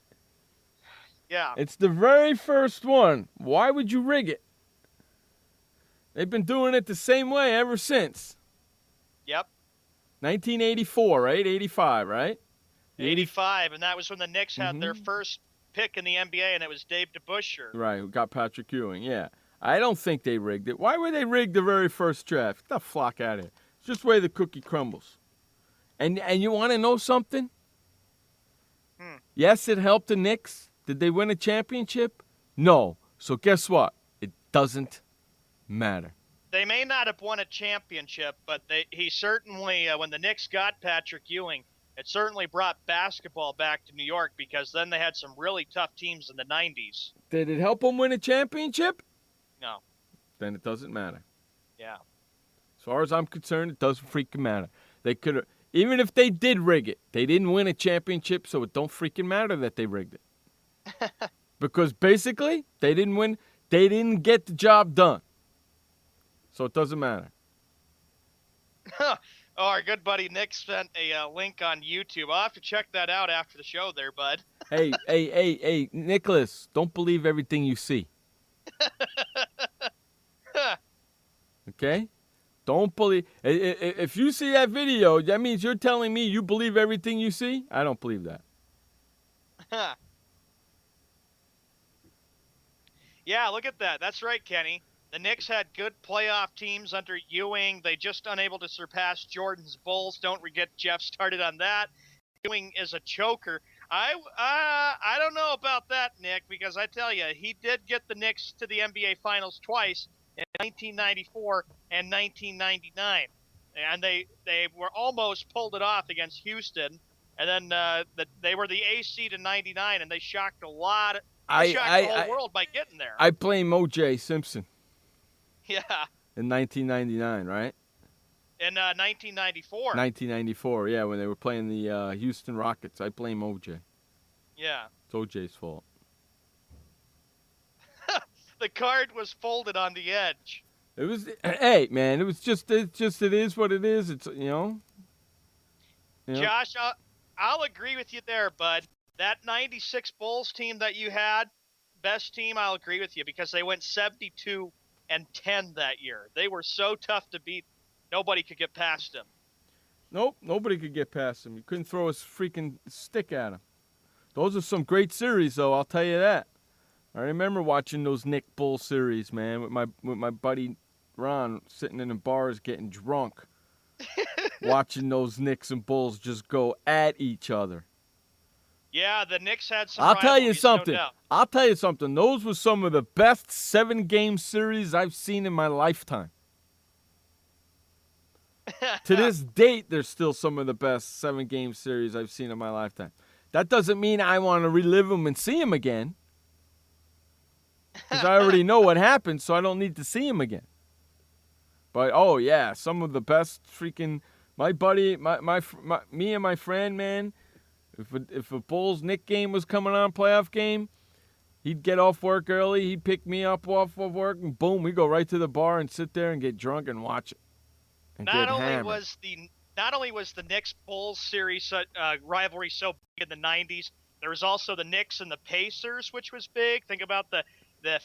Speaker 9: Yeah.
Speaker 8: It's the very first one. Why would you rig it? They've been doing it the same way ever since.
Speaker 9: Yep.
Speaker 8: 1984, right? 85, right?
Speaker 9: 85, and that was when the Knicks had their first pick in the NBA, and it was Dave DeBusschere.
Speaker 8: Right, who got Patrick Ewing, yeah. I don't think they rigged it. Why would they rig the very first draft? Get the flock out of here. It's just the way the cookie crumbles. And you want to know something? Yes, it helped the Knicks. Did they win a championship? No. So guess what? It doesn't matter.
Speaker 9: They may not have won a championship, but he certainly, when the Knicks got Patrick Ewing, it certainly brought basketball back to New York, because then they had some really tough teams in the 90s.
Speaker 8: Did it help them win a championship?
Speaker 9: No.
Speaker 8: Then it doesn't matter.
Speaker 9: Yeah.
Speaker 8: As far as I'm concerned, it doesn't freaking matter. They could have, even if they did rig it, they didn't win a championship, so it don't freaking matter that they rigged it. Because basically, they didn't win, they didn't get the job done. So it doesn't matter.
Speaker 9: Oh, our good buddy Nick sent a link on YouTube. I'll have to check that out after the show there, bud.
Speaker 8: Hey, Nicholas, don't believe everything you see. Okay? Don't believe. If you see that video, that means you're telling me you believe everything you see? I don't believe that.
Speaker 9: Yeah, look at that. That's right, Kenny. The Knicks had good playoff teams under Ewing. They just unable to surpass Jordan's Bulls. Don't get Jeff started on that. Ewing is a choker. I don't know about that, Nick, because I tell you, he did get the Knicks to the NBA Finals twice in 1994 and 1999. And they were almost pulled it off against Houston. And then they were the AC to 99, and they shocked the whole world by getting there.
Speaker 8: I blame O.J. Simpson.
Speaker 9: Yeah.
Speaker 8: In 1999, right?
Speaker 9: In 1994.
Speaker 8: 1994, yeah, when they were playing the Houston Rockets. I blame O.J.
Speaker 9: Yeah.
Speaker 8: It's O.J.'s fault.
Speaker 9: The card was folded on the edge.
Speaker 8: It was, hey, man, it is what it is. It's, you know.
Speaker 9: Josh, I'll agree with you there, bud. That 96 Bulls team that you had, best team, I'll agree with you, because they went 72-10 that year. They were so tough to beat, nobody could get past them.
Speaker 8: Nope, nobody could get past them. You couldn't throw a freaking stick at them. Those are some great series, though, I'll tell you that. I remember watching those Knick Bull series, man, with my buddy Ron sitting in the bars getting drunk, watching those Knicks and Bulls just go at each other.
Speaker 9: Yeah, the Knicks had some
Speaker 8: I'll tell you
Speaker 9: rivalries,
Speaker 8: something.
Speaker 9: no doubt.
Speaker 8: I'll tell you something. Those were some of the best 7-game series I've seen in my lifetime. To this date, there's still some of the best 7-game series I've seen in my lifetime. That doesn't mean I want to relive them and see them again. Because I already know what happened, so I don't need to see them again. But, oh, yeah, some of the best freaking... My buddy, me and my friend, man, If a Bulls-Knicks game was coming on, playoff game, he'd get off work early. He'd pick me up off of work, and boom, we go right to the bar and sit there and get drunk and watch it. And
Speaker 9: Not only was the Knicks Bulls series rivalry so big in the 90s, there was also the Knicks and the Pacers, which was big. Think about the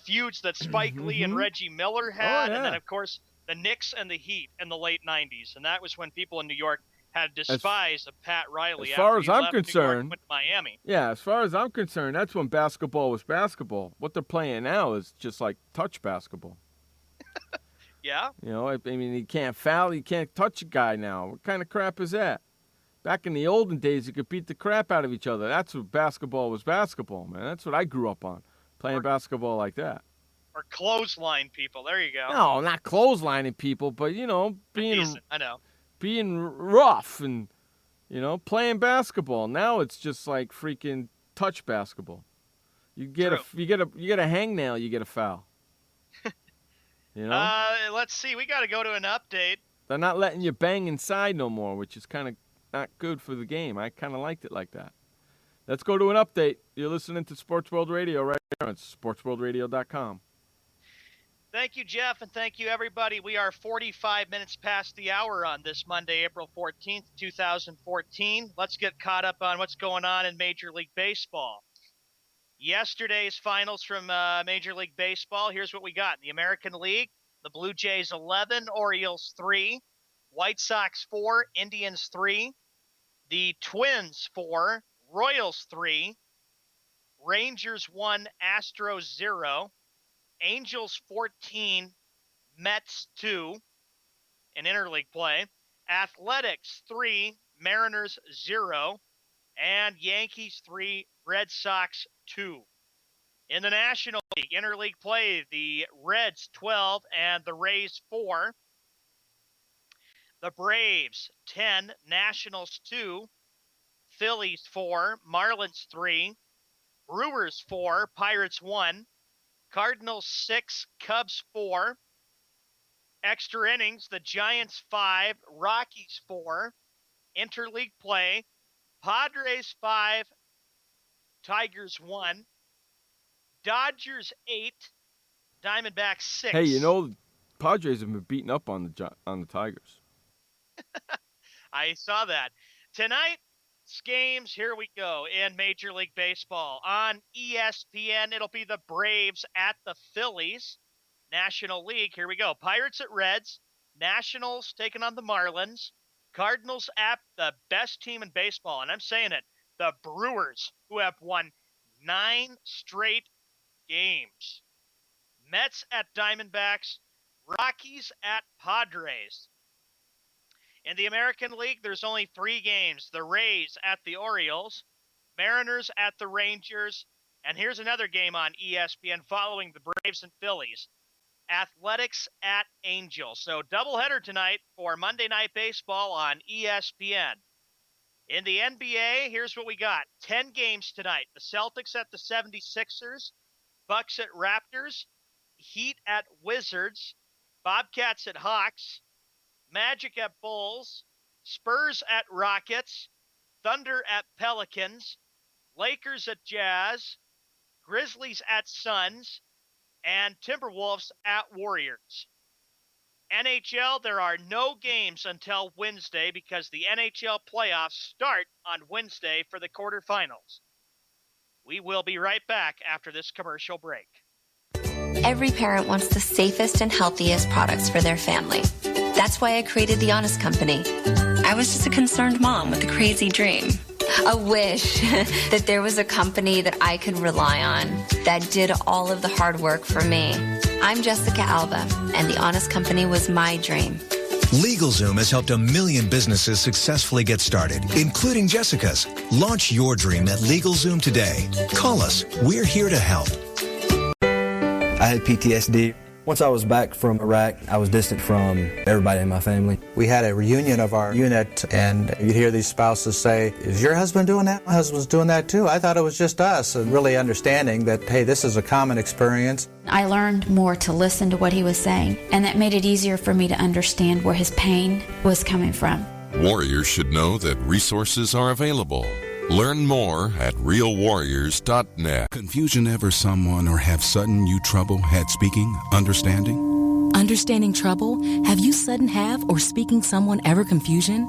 Speaker 9: feuds that Spike Lee and Reggie Miller had, and then of course the Knicks and the Heat in the late 90s, and that was when people in New York had despised of Pat Riley.
Speaker 8: As far as I'm
Speaker 9: left
Speaker 8: concerned,
Speaker 9: New York and went to Miami.
Speaker 8: Yeah, as far as I'm concerned, that's when basketball was basketball. What they're playing now is just like touch basketball.
Speaker 9: Yeah.
Speaker 8: You know, I mean, you can't foul, you can't touch a guy now. What kind of crap is that? Back in the olden days, you could beat the crap out of each other. That's what basketball was basketball, man. That's what I grew up on, playing basketball like that.
Speaker 9: Or clothesline people. There you go.
Speaker 8: No, not clotheslining people, but, you know, being rough and, you know, playing basketball. Now it's just like freaking touch basketball. You get a hangnail, you get a foul. You know?
Speaker 9: Let's see. We got to go to an update.
Speaker 8: They're not letting you bang inside no more, which is kind of not good for the game. I kind of liked it like that. Let's go to an update. You're listening to Sports World Radio right here on SportsWorldRadio.com.
Speaker 9: Thank you, Jeff, and thank you, everybody. We are 45 minutes past the hour on this Monday, April 14th, 2014. Let's get caught up on what's going on in Major League Baseball. Yesterday's finals from Major League Baseball, here's what we got. In the American League, the Blue Jays 11, Orioles 3, White Sox 4, Indians 3, the Twins 4, Royals 3, Rangers 1, Astros 0, Angels 14, Mets 2 in interleague play, Athletics 3, Mariners 0, and Yankees 3, Red Sox 2. In the National League interleague play, the Reds 12 and the Rays 4. The Braves 10, Nationals 2, Phillies 4, Marlins 3, Brewers 4, Pirates 1, Cardinals 6, Cubs 4. Extra innings, the Giants 5, Rockies 4. Interleague play, Padres 5, Tigers 1. Dodgers 8, Diamondbacks 6.
Speaker 8: Hey, you know, Padres have been beaten up on the Tigers.
Speaker 9: I saw that. Tonight's games, here we go, in Major League Baseball. On ESPN, it'll be the Braves at the Phillies. National League, here we go. Pirates at Reds. Nationals taking on the Marlins. Cardinals at the best team in baseball, and I'm saying it, the Brewers, who have won 9 straight games. Mets at Diamondbacks. Rockies at Padres. In the American League, there's only 3 games. The Rays at the Orioles, Mariners at the Rangers, and here's another game on ESPN following the Braves and Phillies. Athletics at Angels. So doubleheader tonight for Monday Night Baseball on ESPN. In the NBA, here's what we got. 10 games tonight. The Celtics at the 76ers, Bucks at Raptors, Heat at Wizards, Bobcats at Hawks, Magic at Bulls, Spurs at Rockets, Thunder at Pelicans, Lakers at Jazz, Grizzlies at Suns, and Timberwolves at Warriors. NHL, there are no games until Wednesday because the NHL playoffs start on Wednesday for the quarterfinals. We will be right back after this commercial break.
Speaker 19: Every parent wants the safest and healthiest products for their family. That's why I created The Honest Company. I was just a concerned mom with a crazy dream. A wish that there was a company that I could rely on that did all of the hard work for me. I'm Jessica Alba, and The Honest Company was my dream.
Speaker 20: LegalZoom has helped 1 million businesses successfully get started, including Jessica's. Launch your dream at LegalZoom today. Call us. We're here to help.
Speaker 21: I had PTSD. Once I was back from Iraq, I was distant from everybody in my family.
Speaker 22: We had a reunion of our unit, and you'd hear these spouses say, "Is your husband doing that? My husband's doing that too. I thought it was just us," and really understanding that, hey, this is a common experience.
Speaker 23: I learned more to listen to what he was saying, and that made it easier for me to understand where his pain was coming from.
Speaker 24: Warriors should know that resources are available.
Speaker 1: Learn more at realwarriors.net.
Speaker 3: Confusion ever someone or have sudden you trouble had speaking, understanding?
Speaker 5: Understanding trouble? Have you sudden have or speaking someone ever confusion?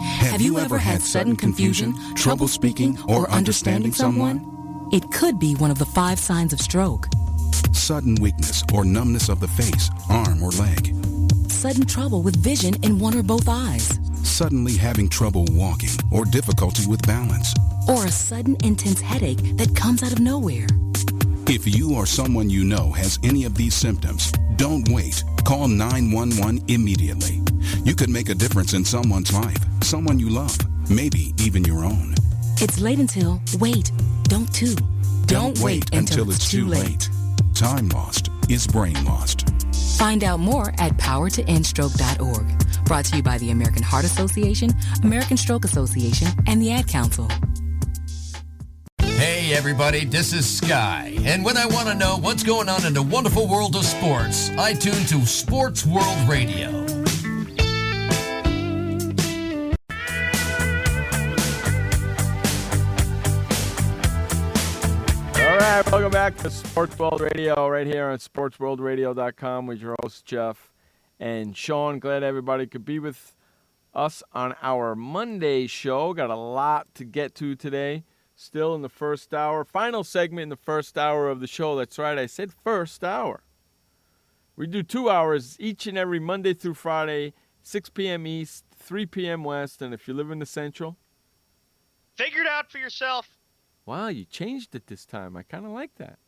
Speaker 3: Have you ever had sudden confusion, trouble speaking, or understanding someone?
Speaker 5: It could be one of the 5 signs of stroke.
Speaker 3: Sudden weakness or numbness of the face, arm, or leg.
Speaker 5: Sudden trouble with vision in one or both eyes.
Speaker 3: Suddenly having trouble walking or difficulty with balance.
Speaker 5: Or a sudden intense headache that comes out of nowhere.
Speaker 3: If you or someone you know has any of these symptoms, don't wait. Call 911 immediately. You could make a difference in someone's life, someone you love, maybe even your own.
Speaker 5: It's late until, wait, don't too. Don't wait until it's too late.
Speaker 3: Time lost is brain lost.
Speaker 5: Find out more at powertoendstroke.org. Brought to you by the American Heart Association, American Stroke Association, and the Ad Council.
Speaker 2: Hey everybody, this is Sky. And when I want to know what's going on in the wonderful world of sports, I tune to Sports World Radio.
Speaker 8: All right, welcome back to Sports World Radio right here on SportsWorldRadio.com with your host, Jeff and Sean. Glad everybody could be with us on our Monday show. Got a lot to get to today. Still in the first hour. Final segment in the first hour of the show. That's right, I said first hour. We do 2 hours each and every Monday through Friday, 6 p.m. East, 3 p.m. West. And if you live in the Central,
Speaker 9: figure it out for yourself.
Speaker 8: Wow, you changed it this time. I kind of like that.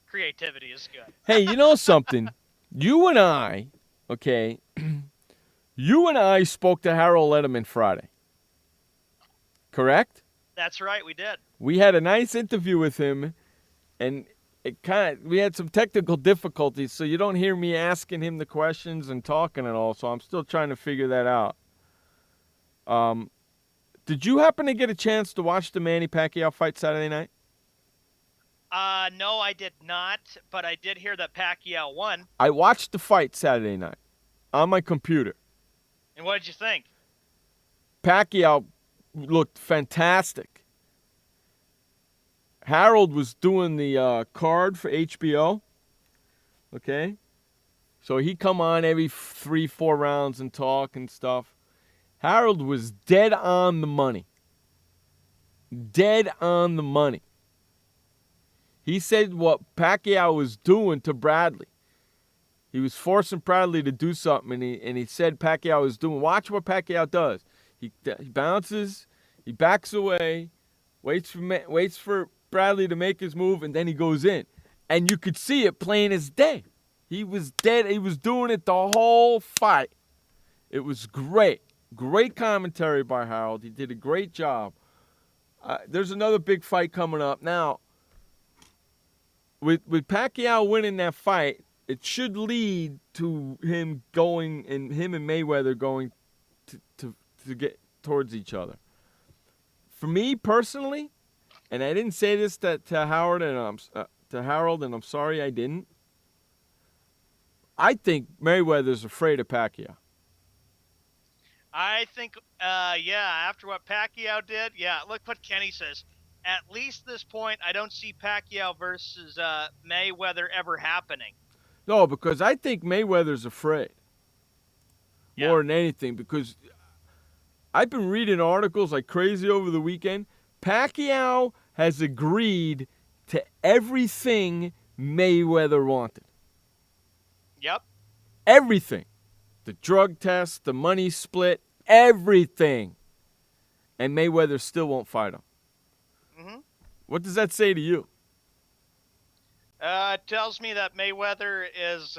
Speaker 9: Creativity is good.
Speaker 8: Hey, you know something? You and I, okay, you and I spoke to Harold Letterman Friday. Correct?
Speaker 9: That's right, we did.
Speaker 8: We had a nice interview with him, and we had some technical difficulties, so you don't hear me asking him the questions and talking and all, so I'm still trying to figure that out. Did you happen to get a chance to watch the Manny Pacquiao fight Saturday night?
Speaker 9: No, I did not, but I did hear that Pacquiao won.
Speaker 8: I watched the fight Saturday night on my computer.
Speaker 9: And what did you think?
Speaker 8: Pacquiao looked fantastic. Harold was doing the card for HBO. Okay? So he come on every 3-4 rounds and talk and stuff. Harold was dead on the money. Dead on the money. He said what Pacquiao was doing to Bradley. He was forcing Bradley to do something, and he said Pacquiao was doing. Watch what Pacquiao does. He bounces, he backs away, waits for Bradley to make his move, and then he goes in. And you could see it plain as day. He was dead. He was doing it the whole fight. It was great. Great commentary by Harold. He did a great job. There's another big fight coming up. Now, with Pacquiao winning that fight, it should lead to him and Mayweather going to get towards each other. For me personally, and I didn't say this to Harold, and I'm sorry I didn't. I think Mayweather's afraid of Pacquiao.
Speaker 9: I think, after what Pacquiao did, look what Kenny says. At least this point, I don't see Pacquiao versus Mayweather ever happening.
Speaker 8: No, because I think Mayweather's afraid more than anything, because I've been reading articles like crazy over the weekend. Pacquiao has agreed to everything Mayweather wanted.
Speaker 9: Yep.
Speaker 8: Everything. The drug test, the money split, everything. And Mayweather still won't fight him.
Speaker 9: Mm-hmm.
Speaker 8: What does that say to you?
Speaker 9: It tells me that Mayweather is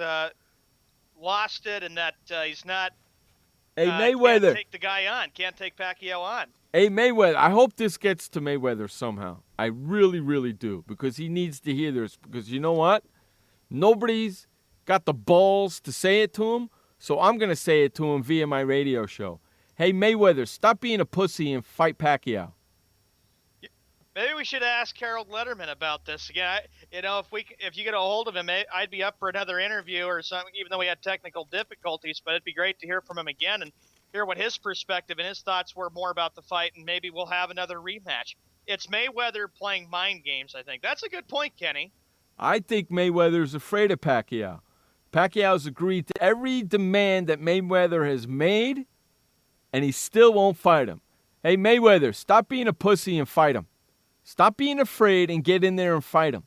Speaker 9: lost it, and that he's not.
Speaker 8: Mayweather,
Speaker 9: can't take the guy on. Can't take Pacquiao on.
Speaker 8: Hey, Mayweather, I hope this gets to Mayweather somehow. I really, really do, because he needs to hear this. Because you know what? Nobody's got the balls to say it to him, so I'm going to say it to him via my radio show. Hey, Mayweather, stop being a pussy and fight Pacquiao.
Speaker 9: Maybe we should ask Harold Letterman about this again. If you get a hold of him, I'd be up for another interview or something, even though we had technical difficulties. But it'd be great to hear from him again and hear what his perspective and his thoughts were more about the fight, and maybe we'll have another rematch. It's Mayweather playing mind games, I think. That's a good point, Kenny.
Speaker 8: I think Mayweather's afraid of Pacquiao. Pacquiao's agreed to every demand that Mayweather has made, and he still won't fight him. Hey, Mayweather, stop being a pussy and fight him. Stop being afraid and get in there and fight him.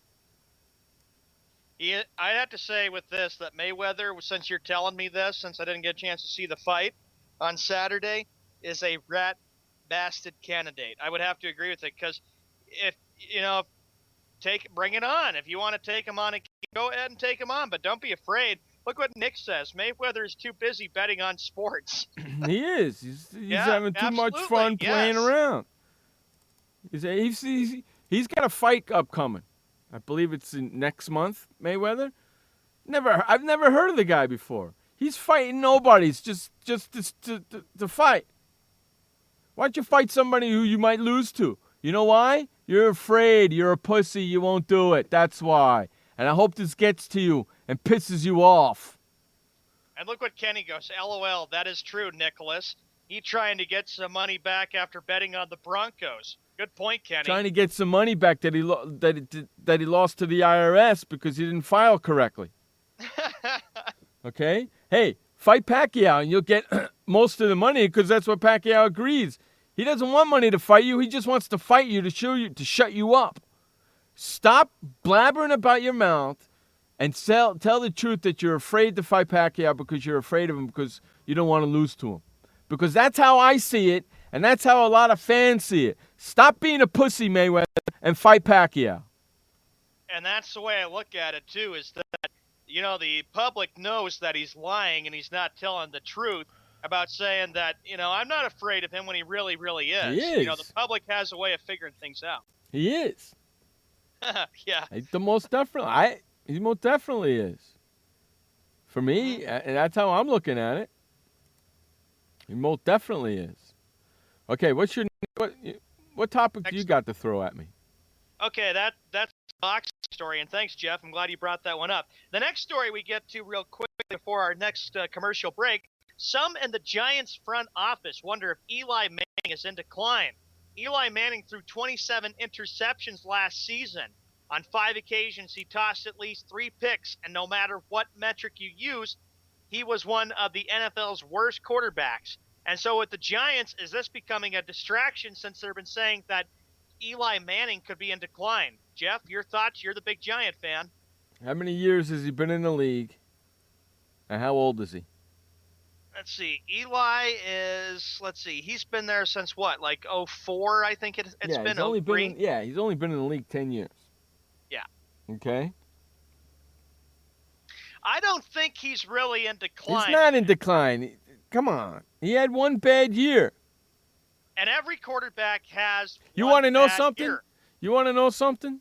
Speaker 9: I have to say with this that Mayweather, since you're telling me this, since I didn't get a chance to see the fight on Saturday, is a rat bastard candidate. I would have to agree with it because if, bring it on. If you want to take him on, go ahead and take him on, but don't be afraid. Look what Nick says. Mayweather is too busy betting on sports.
Speaker 8: He is. He's having too much fun playing around. He's got a fight upcoming. I believe it's next month, Mayweather. I've never heard of the guy before. He's fighting nobodies just to fight. Why don't you fight somebody who you might lose to? You know why? You're afraid. You're a pussy. You won't do it. That's why. And I hope this gets to you and pisses you off.
Speaker 9: And look what Kenny goes. LOL, that is true, Nicholas. He trying to get some money back after betting on the Broncos. Good point, Kenny.
Speaker 8: Trying to get some money back that he lost to the IRS because he didn't file correctly. Okay? Hey, fight Pacquiao and you'll get most of the money because that's what Pacquiao agrees. He doesn't want money to fight you. He just wants to fight you to shut you up. Stop blabbering about your mouth and tell the truth that you're afraid to fight Pacquiao because you're afraid of him because you don't want to lose to him. Because that's how I see it, and that's how a lot of fans see it. Stop being a pussy, Mayweather, and fight Pacquiao.
Speaker 9: And that's the way I look at it, too, is that, the public knows that he's lying and he's not telling the truth about saying that, I'm not afraid of him when he really, really is.
Speaker 8: He is.
Speaker 9: The public has a way of figuring things out.
Speaker 8: He is.
Speaker 9: Yeah.
Speaker 8: He most definitely is. For me, and that's how I'm looking at it. He most definitely is. Okay, what topic do you got to throw at me?
Speaker 9: Okay, that's the boxing story, and thanks, Jeff. I'm glad you brought that one up. The next story we get to real quick before our next commercial break, some in the Giants front office wonder if Eli Manning is in decline. Eli Manning threw 27 interceptions last season. On 5 occasions, he tossed at least 3 picks, and no matter what metric you use, he was one of the NFL's worst quarterbacks. And so with the Giants, is this becoming a distraction since they've been saying that Eli Manning could be in decline? Jeff, your thoughts? You're the big Giant fan.
Speaker 8: How many years has he been in the league? And how old is he?
Speaker 9: Let's see. Eli is, he's been there since what, like 04, I think it's been.
Speaker 8: He's only been in the league 10 years.
Speaker 9: Yeah.
Speaker 8: Okay.
Speaker 9: I don't think he's really in decline.
Speaker 8: He's not in decline. Come on. He had one bad year.
Speaker 9: And every quarterback has
Speaker 8: You want to know something?
Speaker 9: Year.
Speaker 8: You want to know something?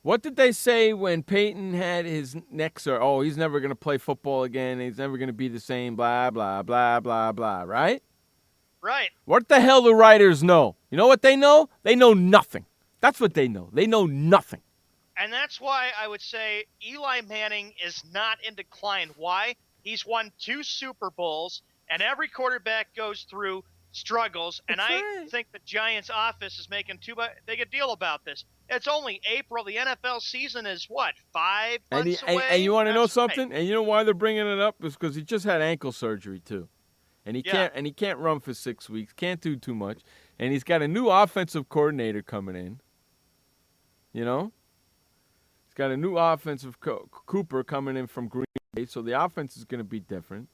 Speaker 8: What did they say when Peyton had his neck surgery? Oh, he's never going to play football again. He's never going to be the same, blah, blah, blah, blah, blah, right?
Speaker 9: Right.
Speaker 8: What the hell do writers know? You know what they know? They know nothing. That's what they know. They know nothing.
Speaker 9: And that's why I would say Eli Manning is not in decline. Why? He's won 2 Super Bowls, and every quarterback goes through struggles. And I think the Giants' office is making too big a deal about this. It's only April. The NFL season is, 5 months away?
Speaker 8: And you want to know something? And you know why they're bringing it up? Is because he just had ankle surgery, too. And he can't run for 6 weeks, can't do too much. And he's got a new offensive coordinator coming in. You know? He's got a new offensive Cooper coming in from Green Bay, so the offense is going to be different.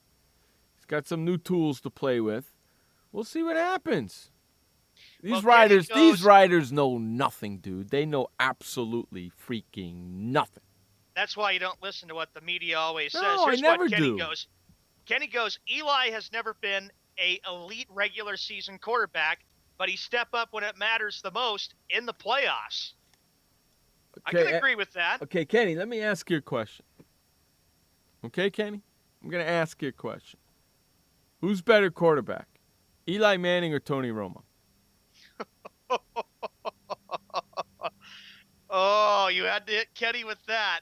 Speaker 8: He's got some new tools to play with. We'll see what happens. These writers know nothing, dude. They know absolutely freaking nothing.
Speaker 9: That's why you don't listen to what the media always says.
Speaker 8: No,
Speaker 9: Here's
Speaker 8: I never
Speaker 9: what Kenny
Speaker 8: do.
Speaker 9: goes. Kenny goes, Eli has never been an elite regular season quarterback, but he step up when it matters the most in the playoffs.
Speaker 8: Okay,
Speaker 9: I can agree with that.
Speaker 8: Okay, Kenny, let me ask you a question. Okay, Kenny? I'm going to ask you a question. Who's better quarterback, Eli Manning or Tony Romo?
Speaker 9: Oh, you had to hit Kenny with that.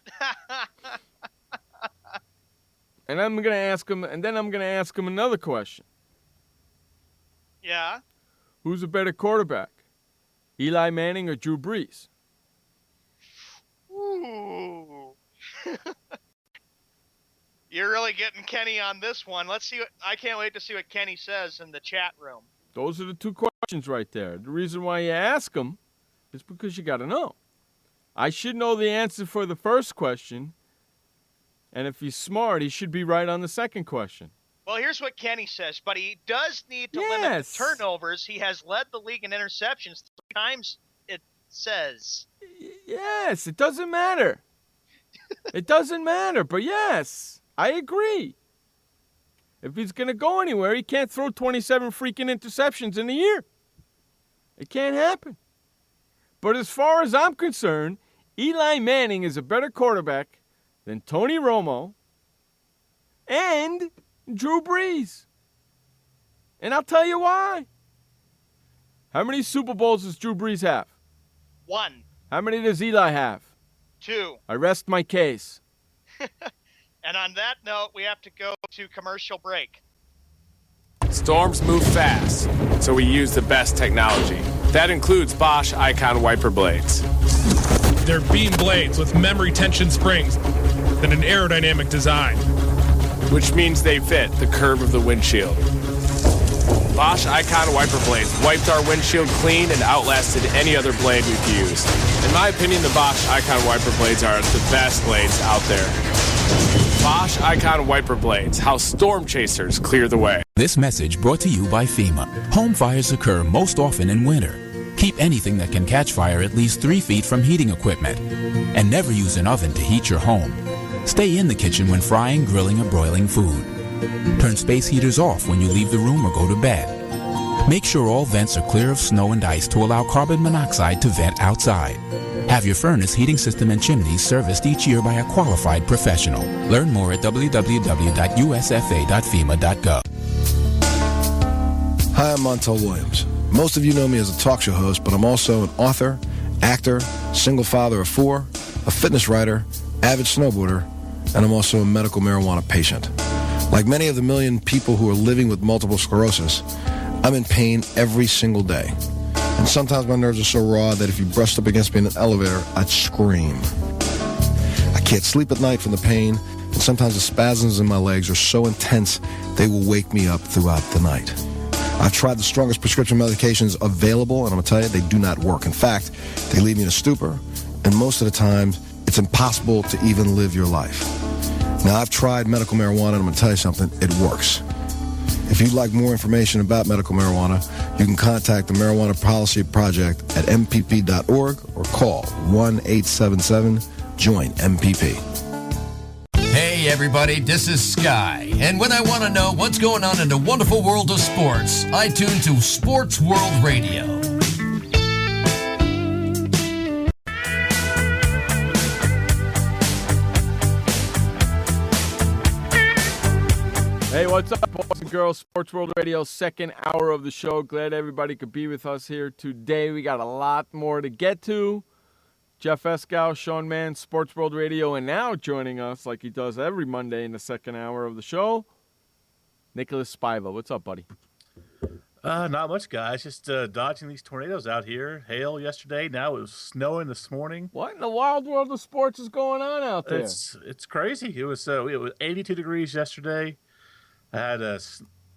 Speaker 8: And I'm going to ask him, and then I'm going to ask him another question.
Speaker 9: Yeah?
Speaker 8: Who's a better quarterback, Eli Manning or Drew Brees?
Speaker 9: Ooh. You're really getting Kenny on this one. I can't wait to see what Kenny says in the chat room.
Speaker 8: Those are the two questions right there. The reason why you ask them is because you got to know. I should know the answer for the first question, and if he's smart, he should be right on the second question.
Speaker 9: Well, here's what Kenny says, but he does need to limit the turnovers. He has led the league in interceptions 3 times, it says.
Speaker 8: Yes, it doesn't matter. It doesn't matter, but yes, I agree. If he's going to go anywhere, he can't throw 27 freaking interceptions in a year. It can't happen. But as far as I'm concerned, Eli Manning is a better quarterback than Tony Romo and Drew Brees. And I'll tell you why. How many Super Bowls does Drew Brees have?
Speaker 9: 1.
Speaker 8: How many does Eli have?
Speaker 9: 2.
Speaker 8: I rest my case.
Speaker 9: And on that note, we have to go to commercial break.
Speaker 10: Storms move fast, so we use the best technology. That includes Bosch Icon wiper blades.
Speaker 11: They're beam blades with memory tension springs and an aerodynamic design,
Speaker 10: which means they fit the curve of the windshield. Bosch Icon wiper blades wiped our windshield clean and outlasted any other blade we've used. In my opinion, the Bosch Icon wiper blades are the best blades out there. Bosch Icon wiper blades, how storm chasers clear the way.
Speaker 4: This message brought to you by FEMA. Home fires occur most often in winter. Keep anything that can catch fire at least 3 feet from heating equipment. And never use an oven to heat your home. Stay in the kitchen when frying, grilling, or broiling food. Turn space heaters off when you leave the room or go to bed. Make sure all vents are clear of snow and ice to allow carbon monoxide to vent outside. Have your furnace, heating system, and chimneys serviced each year by a qualified professional. Learn more at www.usfa.fema.gov.
Speaker 16: Hi, I'm Montel Williams. Most of you know me as a talk show host, but I'm also an author, actor, single father of 4, a fitness writer, avid snowboarder, and I'm also a medical marijuana patient. Like many of the million people who are living with multiple sclerosis, I'm in pain every single day. And sometimes my nerves are so raw that if you brushed up against me in an elevator, I'd scream. I can't sleep at night from the pain, and sometimes the spasms in my legs are so intense they will wake me up throughout the night. I've tried the strongest prescription medications available, and I'm going to tell you, they do not work. In fact, they leave me in a stupor, and most of the time, it's impossible to even live your life. Now, I've tried medical marijuana, and I'm going to tell you something, it works. If you'd like more information about medical marijuana, you can contact the Marijuana Policy Project at mpp.org or call 1-877-JOIN-MPP.
Speaker 2: Hey everybody, this is Sky, and when I want to know what's going on in the wonderful world of sports, I tune to Sports World Radio.
Speaker 8: Hey, what's up, boys and girls? Sports World Radio, second hour of the show. Glad everybody could be with us here today. We got a lot more to get to. Jeff Eskow, Sean Mann, Sports World Radio, and now joining us like he does every Monday in the second hour of the show, Nicholas Spiva. What's up, buddy?
Speaker 6: Not much, guys. Just dodging these tornadoes out here. Hail yesterday. Now it was snowing this morning.
Speaker 8: What in the wild world of sports is going on out there?
Speaker 6: It's crazy. It was 82 degrees yesterday. Had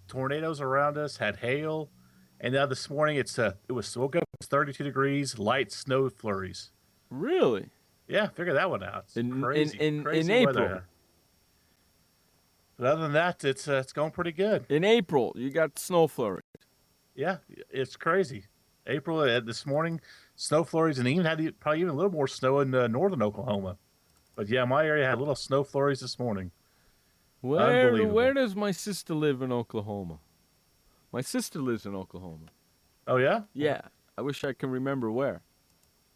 Speaker 6: tornadoes around us. Had hail, and now this morning woke up. It was 32 degrees. Light snow flurries.
Speaker 8: Really?
Speaker 6: Yeah, figure that one out. It's crazy.
Speaker 8: In
Speaker 6: crazy weather.
Speaker 8: April.
Speaker 6: But other than that, it's going pretty good.
Speaker 8: In April, you got snow flurries.
Speaker 6: Yeah, it's crazy. April this morning, snow flurries, and even had probably even a little more snow in northern Oklahoma. But yeah, my area had little snow flurries this morning.
Speaker 8: Where does my sister live in Oklahoma? My sister lives in Oklahoma.
Speaker 6: Oh yeah?
Speaker 8: Yeah. I wish I can remember where.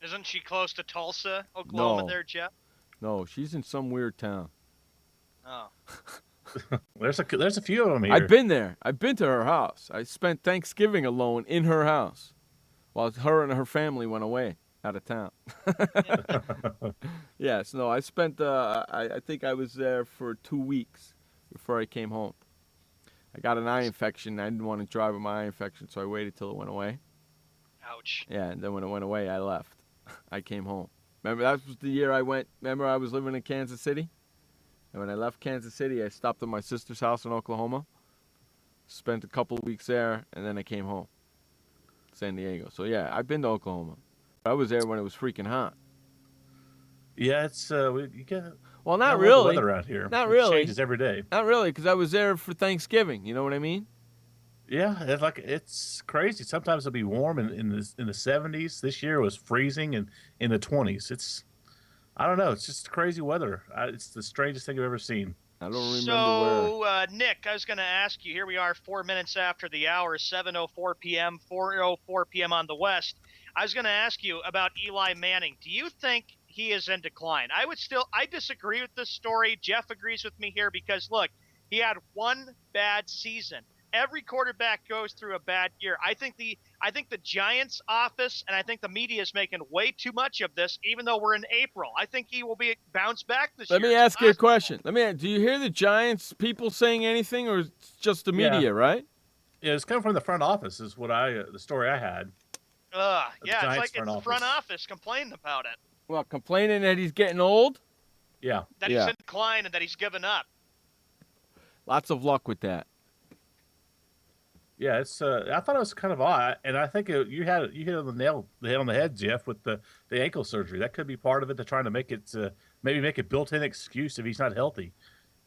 Speaker 9: Isn't she close to Tulsa, Oklahoma?
Speaker 8: No.
Speaker 9: There, Jeff?
Speaker 8: No, she's in some weird town.
Speaker 9: Oh.
Speaker 6: There's a few of them here.
Speaker 8: I've been there. I've been to her house. I spent Thanksgiving alone in her house while her and her family went away out of town. Yes, no, I spent, I think I was there for 2 weeks before I came home. I got an eye infection. I didn't want to drive with my eye infection, so I waited till it went away.
Speaker 9: Ouch.
Speaker 8: Yeah, and then when it went away, I left. I came home. Remember, that was the year I went. Remember, I was living in Kansas City? And when I left Kansas City, I stopped at my sister's house in Oklahoma, spent a couple of weeks there, and then I came home, San Diego. So, yeah, I've been to Oklahoma. I was there when it was freaking hot.
Speaker 6: Yeah, it's you get.
Speaker 8: Well, not
Speaker 6: the
Speaker 8: really.
Speaker 6: Weather out here.
Speaker 8: Not
Speaker 6: It
Speaker 8: really.
Speaker 6: changes every day.
Speaker 8: Not really, because I was there for Thanksgiving. You know what I mean?
Speaker 6: Yeah, it's crazy. Sometimes it'll be warm in the 70s. This year it was freezing and in the 20s. I don't know. It's just crazy weather. It's the strangest thing I've ever seen.
Speaker 8: I don't remember
Speaker 9: So, Nick, I was going to ask you, here we are 4 minutes after the hour, 7:04 p.m., 4:04 p.m. on the West. I was going to ask you about Eli Manning. Do you think he is in decline? I disagree with this story. Jeff agrees with me here because, look, he had one bad season. Every quarterback goes through a bad year. I think the Giants office and I think the media is making way too much of this, even though we're in April. I think he will be bounced back this year.
Speaker 8: Let me ask you a question. Do you hear the Giants people saying anything, or it's just the media, right?
Speaker 6: Yeah, it's coming from the front office is what the story I had.
Speaker 9: Yeah, it's like it's the front office complaining about it.
Speaker 8: Well, complaining that he's getting old?
Speaker 6: Yeah.
Speaker 9: That he's in decline and that he's given up.
Speaker 8: Lots of luck with that.
Speaker 6: Yeah, it's. I thought it was kind of odd, and I think you hit on the head on the head, Jeff, with the ankle surgery. That could be part of it. They're trying to make it maybe make a built-in excuse if he's not healthy.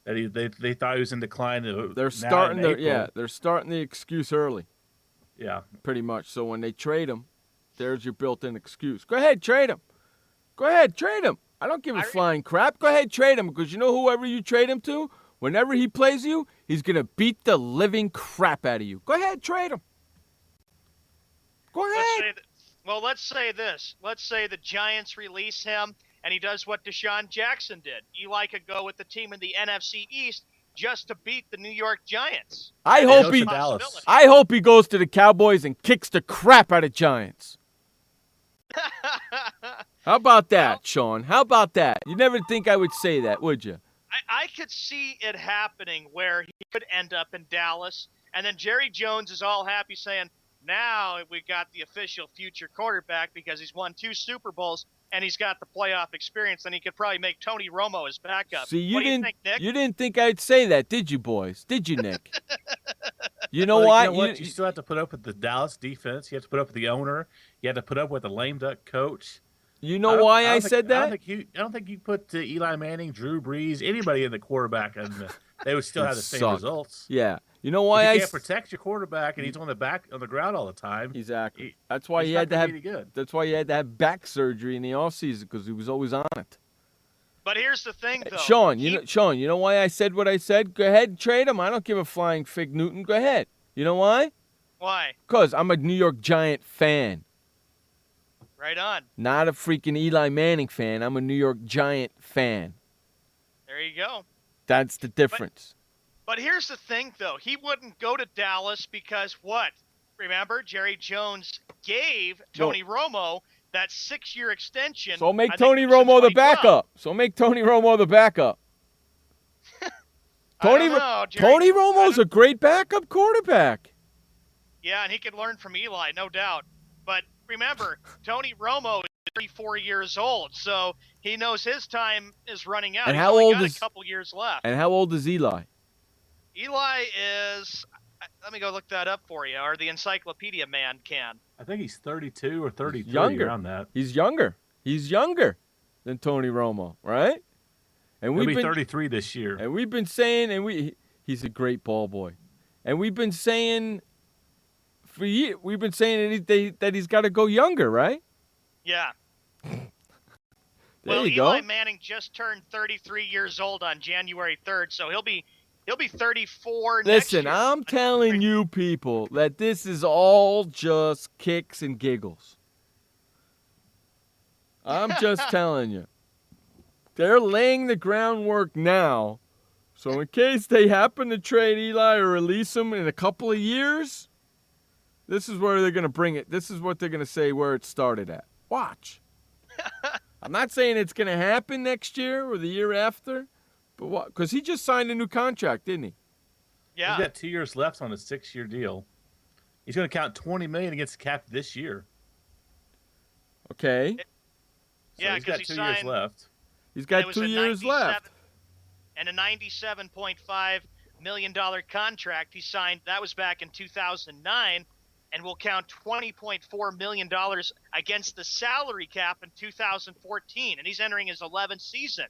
Speaker 6: That they thought he was in decline.
Speaker 8: They're starting the excuse early.
Speaker 6: Yeah,
Speaker 8: pretty much. So when they trade him, there's your built-in excuse. Go ahead, trade him. Go ahead, trade him. I don't give a flying crap. Go ahead, trade him, because you know whoever you trade him to, whenever he plays you, he's going to beat the living crap out of you. Go ahead, trade him. Go ahead.
Speaker 9: Let's say this. Let's say the Giants release him, and he does what Deshaun Jackson did. Eli could go with the team in the NFC East just to beat the New York Giants.
Speaker 8: I hope he goes to the Cowboys and kicks the crap out of Giants. How about that, Sean? How about that? You never think I would say that, would you?
Speaker 9: I could see it happening where he could end up in Dallas, and then Jerry Jones is all happy saying, now we got the official future quarterback because he's won 2 Super Bowls and he's got the playoff experience, and he could probably make Tony Romo his backup.
Speaker 8: See,
Speaker 9: what do you think, Nick?
Speaker 8: You didn't think I'd say that, did you, boys? Did you, Nick? You know
Speaker 6: well,
Speaker 8: why?
Speaker 6: You know what? You still have to put up with the Dallas defense. You have to put up with the owner. You have to put up with the lame duck coach.
Speaker 8: You know why I said that?
Speaker 6: I don't think you put Eli Manning, Drew Brees, anybody in the quarterback, and they would still have the same results.
Speaker 8: Yeah. You know why
Speaker 6: you can't protect your quarterback, and he's on the ground all the time.
Speaker 8: Exactly. That's why he had to have. That's why he had to have back surgery in the offseason, because he was always on it.
Speaker 9: But here's the thing, though.
Speaker 8: Sean, you know why I said what I said? Go ahead and trade him. I don't give a flying fig Newton. Go ahead. You know why?
Speaker 9: Why?
Speaker 8: Because I'm a New York Giant fan.
Speaker 9: Right on.
Speaker 8: Not a freaking Eli Manning fan. I'm a New York Giant fan.
Speaker 9: There you go.
Speaker 8: That's the difference.
Speaker 9: But here's the thing, though. He wouldn't go to Dallas because what? Remember, Jerry Jones gave Tony Romo that 6-year extension.
Speaker 8: So make Tony Romo the backup. Tony Romo's a great backup quarterback.
Speaker 9: Yeah, and he could learn from Eli, no doubt. But remember, Tony Romo is 34 years old, so he knows his time is running out.
Speaker 8: And
Speaker 9: He's
Speaker 8: how
Speaker 9: only
Speaker 8: old
Speaker 9: got
Speaker 8: is
Speaker 9: a couple years left?
Speaker 8: And how old is Eli?
Speaker 9: Eli is, let me go look that up for you, or the encyclopedia man can.
Speaker 6: I think he's 32 or 33.
Speaker 8: He's younger.
Speaker 6: Around that.
Speaker 8: He's younger. He's younger than Tony Romo, right? And
Speaker 6: He'll be 33 this year.
Speaker 8: And we've been saying, he's a great ball boy. And we've been saying for years, that he's got to go younger, right?
Speaker 9: Yeah.
Speaker 8: There you
Speaker 9: Eli
Speaker 8: go.
Speaker 9: Manning just turned 33 years old on January 3rd, so he'll be 34 next year.
Speaker 8: Listen, I'm telling you people that this is all just kicks and giggles. I'm just telling you. They're laying the groundwork now, so in case they happen to trade Eli or release him in a couple of years, this is where they're going to bring it. This is what they're going to say where it started at. Watch. I'm not saying it's going to happen next year or the year after, but what? Because he just signed a new contract, didn't he?
Speaker 9: Yeah.
Speaker 6: He's got 2 years left on a 6-year deal. He's going to count $20 million against the cap this year.
Speaker 8: Okay.
Speaker 6: So he's got 2 years left.
Speaker 8: He's got 2 years left.
Speaker 9: And a $97.5 million contract he signed. That was back in 2009. And will count $20.4 million against the salary cap in 2014. And he's entering his 11th season.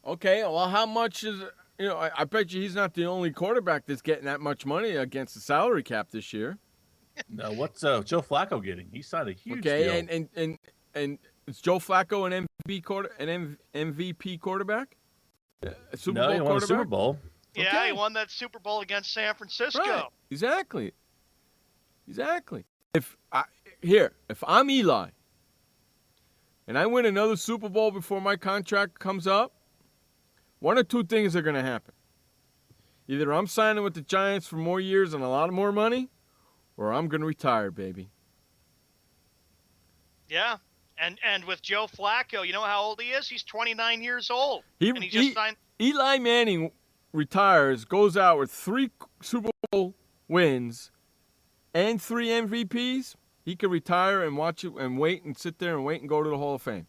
Speaker 8: Okay, well, how much is, I bet you he's not the only quarterback that's getting that much money against the salary cap this year.
Speaker 6: No, what's Joe Flacco getting? He signed a huge deal.
Speaker 8: Okay, and is Joe Flacco an MVP quarterback? A Super Bowl
Speaker 6: he won
Speaker 8: quarterback?
Speaker 6: a Super Bowl.
Speaker 9: Yeah,
Speaker 8: Okay.
Speaker 9: he won that Super Bowl against San Francisco.
Speaker 8: Right. Exactly. If I'm Eli and I win another Super Bowl before my contract comes up, one or two things are going to happen. Either I'm signing with the Giants for more years and a lot more money, or I'm going to retire, baby.
Speaker 9: Yeah. And with Joe Flacco, you know how old he is? He's 29 years old. And he just signed.
Speaker 8: Eli Manning retires, goes out with 3 Super Bowl wins and 3 MVPs. He could retire and watch it and wait and sit there and wait and go to the Hall of Fame.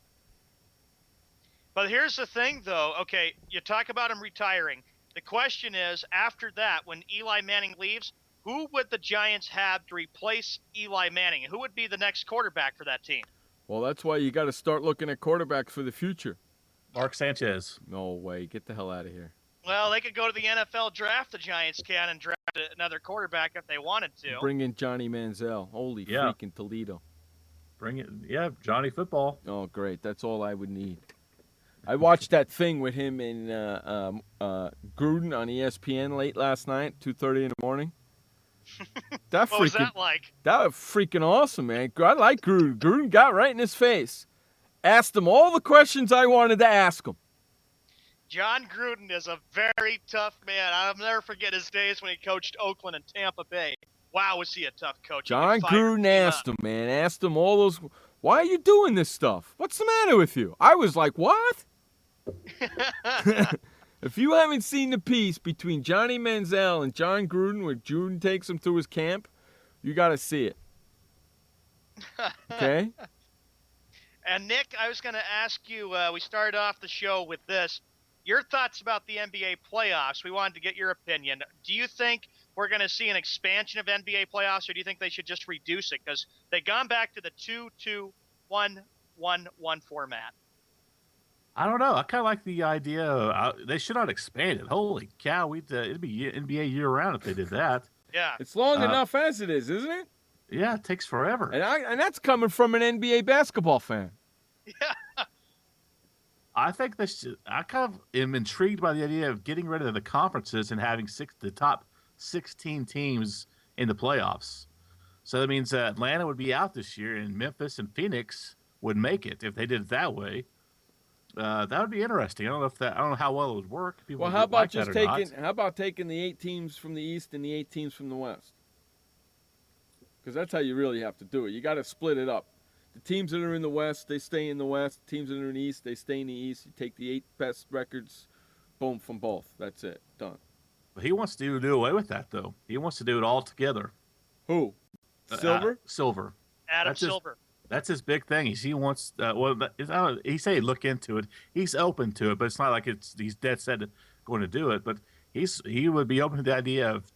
Speaker 9: But here's the thing, though. Okay, you talk about him retiring. The question is, after that, when Eli Manning leaves, who would the Giants have to replace Eli Manning? Who would be the next quarterback for that team?
Speaker 8: Well, that's why you got to start looking at quarterbacks for the future.
Speaker 6: Mark Sanchez.
Speaker 8: No way. Get the hell out of here.
Speaker 9: Well, they could go to the NFL draft, the Giants can, and draft another quarterback if they wanted to.
Speaker 8: Bring in Johnny Manziel. Holy freaking Toledo.
Speaker 6: Bring it. Yeah, Johnny Football.
Speaker 8: Oh, great. That's all I would need. I watched that thing with him and Gruden on ESPN late last night, 2:30 in the morning.
Speaker 9: What was that like?
Speaker 8: That was freaking awesome, man. I like Gruden. Gruden got right in his face. Asked him all the questions I wanted to ask him.
Speaker 9: John Gruden is a very tough man. I'll never forget his days when he coached Oakland and Tampa Bay. Wow, was he a tough coach.
Speaker 8: John Gruden asked him, man. Asked him all those, why are you doing this stuff? What's the matter with you? I was like, what? If you haven't seen the piece between Johnny Manziel and John Gruden where Gruden takes him through his camp, you got to see it. Okay?
Speaker 9: And, Nick, I was going to ask you, we started off the show with this. Your thoughts about the NBA playoffs. We wanted to get your opinion. Do you think we're going to see an expansion of NBA playoffs, or do you think they should just reduce it? Because they've gone back to the 2-2-1-1-1 format.
Speaker 6: I don't know. I kind of like the idea. They should not expand it. Holy cow. It'd be NBA year-round if they did that.
Speaker 9: Yeah.
Speaker 8: It's long enough as it is, isn't it?
Speaker 6: Yeah, it takes forever.
Speaker 8: And that's coming from an NBA basketball fan.
Speaker 9: Yeah.
Speaker 6: I think I kind of am intrigued by the idea of getting rid of the conferences and having the top 16 teams in the playoffs. So that means Atlanta would be out this year, and Memphis and Phoenix would make it if they did it that way. That would be interesting. I don't know how well it would work. People
Speaker 8: Well, how about
Speaker 6: like
Speaker 8: taking the 8 teams from the East and the 8 teams from the West? Because that's how you really have to do it. You got to split it up. The teams that are in the West, they stay in the West. The teams that are in the East, they stay in the East. You take the 8 best records, boom, from both. That's it. Done.
Speaker 6: But he wants to do away with that, though. He wants to do it all together.
Speaker 8: Who? Silver?
Speaker 6: Silver.
Speaker 9: Adam Silver.
Speaker 6: That's his big thing. He wants. He say look into it. He's open to it, but it's not like he's dead set going to do it. But he would be open to the idea of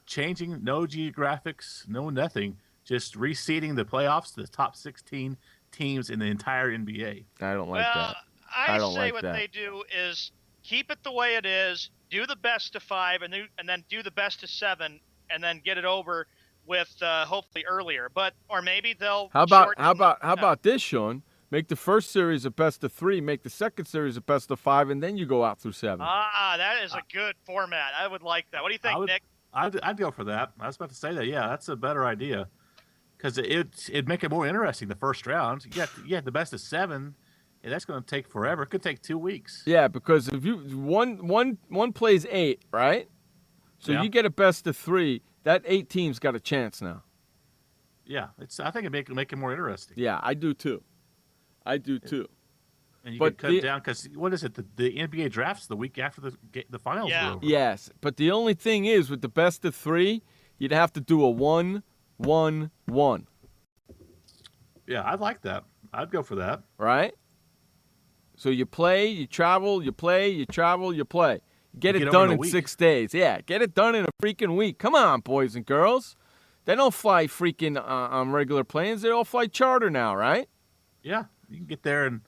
Speaker 6: changing. No geographics, no nothing. Just reseeding the playoffs to the top 16 teams in the entire NBA.
Speaker 8: I don't like that.
Speaker 9: I say what they do is keep it the way it is. Do the best of 5, and then do the best of 7, and then get it over with hopefully earlier. Or maybe they'll.
Speaker 8: How about this, Sean? Make the first series a best of 3, make the second series a best of 5, and then you go out through 7.
Speaker 9: That is a good format. I would like that. What do you think, Nick?
Speaker 6: I'd go for that. I was about to say that. Yeah, that's a better idea. Because it'd make it more interesting the first round. You have the best of 7, and that's going to take forever. It could take 2 weeks.
Speaker 8: Yeah, because if you one plays 8, right? So you get a best of 3. That 8 teams got a chance now.
Speaker 6: Yeah, I think it'd make it more interesting.
Speaker 8: Yeah, I do too.
Speaker 6: And you
Speaker 8: But
Speaker 6: can cut it down because what is it? The NBA draft's the week after the finals are over.
Speaker 8: Yes, but the only thing is with the best of 3, you'd have to do a 1-1-1.
Speaker 6: Yeah, I'd like that. I'd go for that.
Speaker 8: Right? So you play, you travel, you play, you travel, you play. Get it done in 6 days. Yeah, get it done in a freaking week. Come on, boys and girls. They don't fly freaking on regular planes. They all fly charter now, right?
Speaker 6: Yeah, you can get there and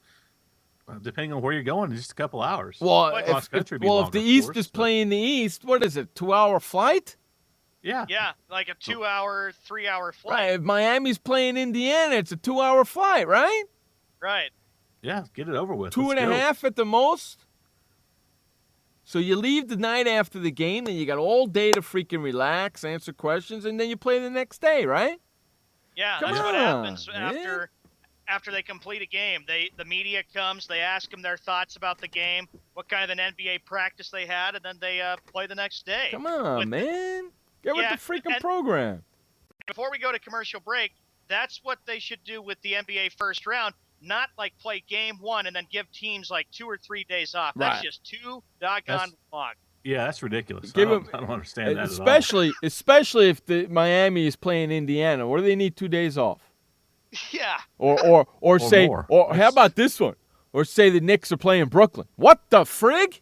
Speaker 6: depending on where you're going, in just a couple hours.
Speaker 8: Well, if the East is playing the East, what is it, 2-hour flight?
Speaker 6: Yeah.
Speaker 9: Yeah, like a 2-hour, 3-hour flight.
Speaker 8: Right. If Miami's playing Indiana, it's a 2-hour flight, right?
Speaker 9: Right.
Speaker 6: Yeah, get it over with.
Speaker 8: 2.5 at the most. So you leave the night after the game, then you got all day to freaking relax, answer questions, and then you play the next day, right?
Speaker 9: Yeah,
Speaker 8: Come
Speaker 9: that's what
Speaker 8: on,
Speaker 9: happens
Speaker 8: man.
Speaker 9: after they complete a game. The media comes, they ask them their thoughts about the game, what kind of an NBA practice they had, and then they play the next day.
Speaker 8: Come on, man. Get with the freaking program.
Speaker 9: Before we go to commercial break, that's what they should do with the NBA first round. Not like play game 1 and then give teams like 2 or 3 days off. That's
Speaker 8: Right.
Speaker 9: just too doggone long.
Speaker 6: Yeah, that's ridiculous.
Speaker 8: Give
Speaker 6: I don't understand that
Speaker 8: especially if the Miami is playing Indiana. What do they need 2 days off?
Speaker 9: Yeah.
Speaker 8: Or say
Speaker 6: more.
Speaker 8: how about this one? Or say the Knicks are playing Brooklyn. What the frig?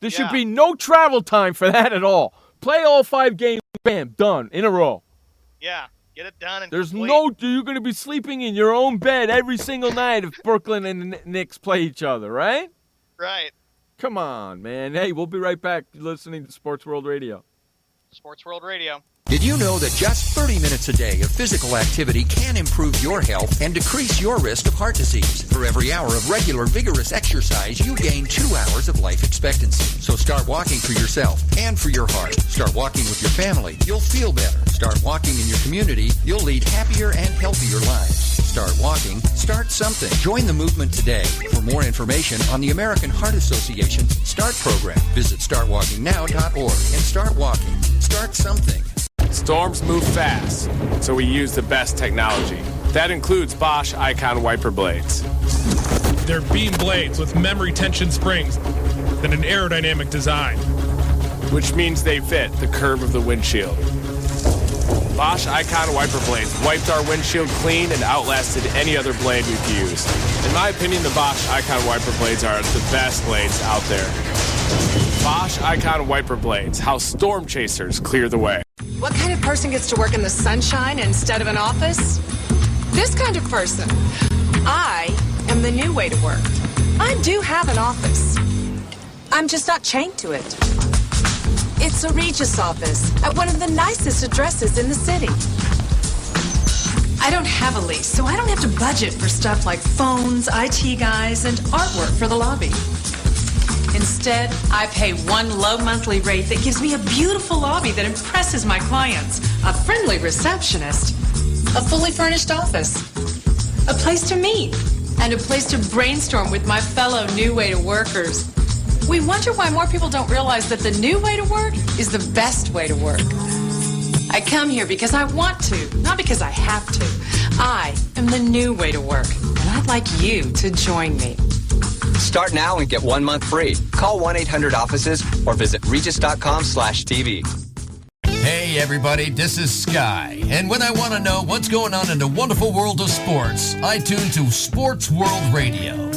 Speaker 8: There should be no travel time for that at all. Play all 5 games, bam, done in a row.
Speaker 9: Yeah. Get it done.
Speaker 8: There's
Speaker 9: complete.
Speaker 8: you're going to be sleeping in your own bed every single night if Brooklyn and the Knicks play each other, right?
Speaker 9: Right.
Speaker 8: Come on, man. Hey, we'll be right back listening to Sports World Radio.
Speaker 9: Sports World Radio.
Speaker 7: Did you know that just 30 minutes a day of physical activity can improve your health and decrease your risk of heart disease? For every hour of regular, vigorous exercise, you gain 2 hours of life expectancy. So start walking for yourself and for your heart. Start walking with your family. You'll feel better. Start walking in your community. You'll lead happier and healthier lives. Start walking. Start something. Join the movement today. For more information on the American Heart Association START program, visit startwalkingnow.org and start walking. Start something.
Speaker 10: Storms move fast, so we use the best technology. That includes Bosch Icon wiper blades.
Speaker 11: They're beam blades with memory tension springs and an aerodynamic design,
Speaker 10: which means they fit the curve of the windshield. Bosch Icon wiper blades wiped our windshield clean and outlasted any other blade we've used. In my opinion, the Bosch Icon wiper blades are the best blades out there. Bosch Icon wiper blades, how storm chasers clear the way.
Speaker 12: What kind of person gets to work in the sunshine instead of an office? This kind of person. I am the new way to work. I do have an office. I'm just not chained to it. It's a Regis office at one of the nicest addresses in the city. I don't have a lease, so I don't have to budget for stuff like phones, IT guys, and artwork for the lobby. Instead, I pay one low monthly rate that gives me a beautiful lobby that impresses my clients, a friendly receptionist, a fully furnished office, a place to meet, and a place to brainstorm with my fellow new way to workers. We wonder why more people don't realize that the new way to work is the best way to work. I come here because I want to, not because I have to. I am the new way to work, and I'd like you to join me.
Speaker 14: Start now and get 1 month free. Call 1-800-OFFICES or visit regis.com/TV.
Speaker 2: Hey everybody, this is Sky, and when I want to know what's going on in the wonderful world of sports, I tune to Sports World Radio.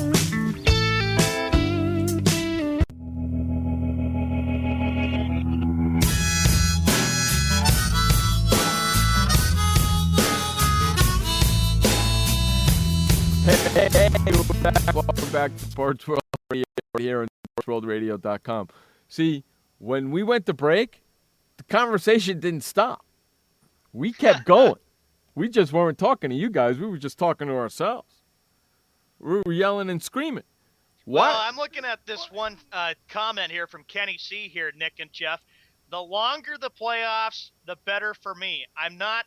Speaker 8: Hey, we're back. Welcome back to Sports World Radio here on SportsWorldRadio.com. See, when we went to break, the conversation didn't stop. We kept going. We just weren't talking to you guys. We were just talking to ourselves. We were yelling and screaming. What?
Speaker 9: Well, I'm looking at this one comment here from Kenny C. here, Nick and Jeff. The longer the playoffs, the better for me. I'm not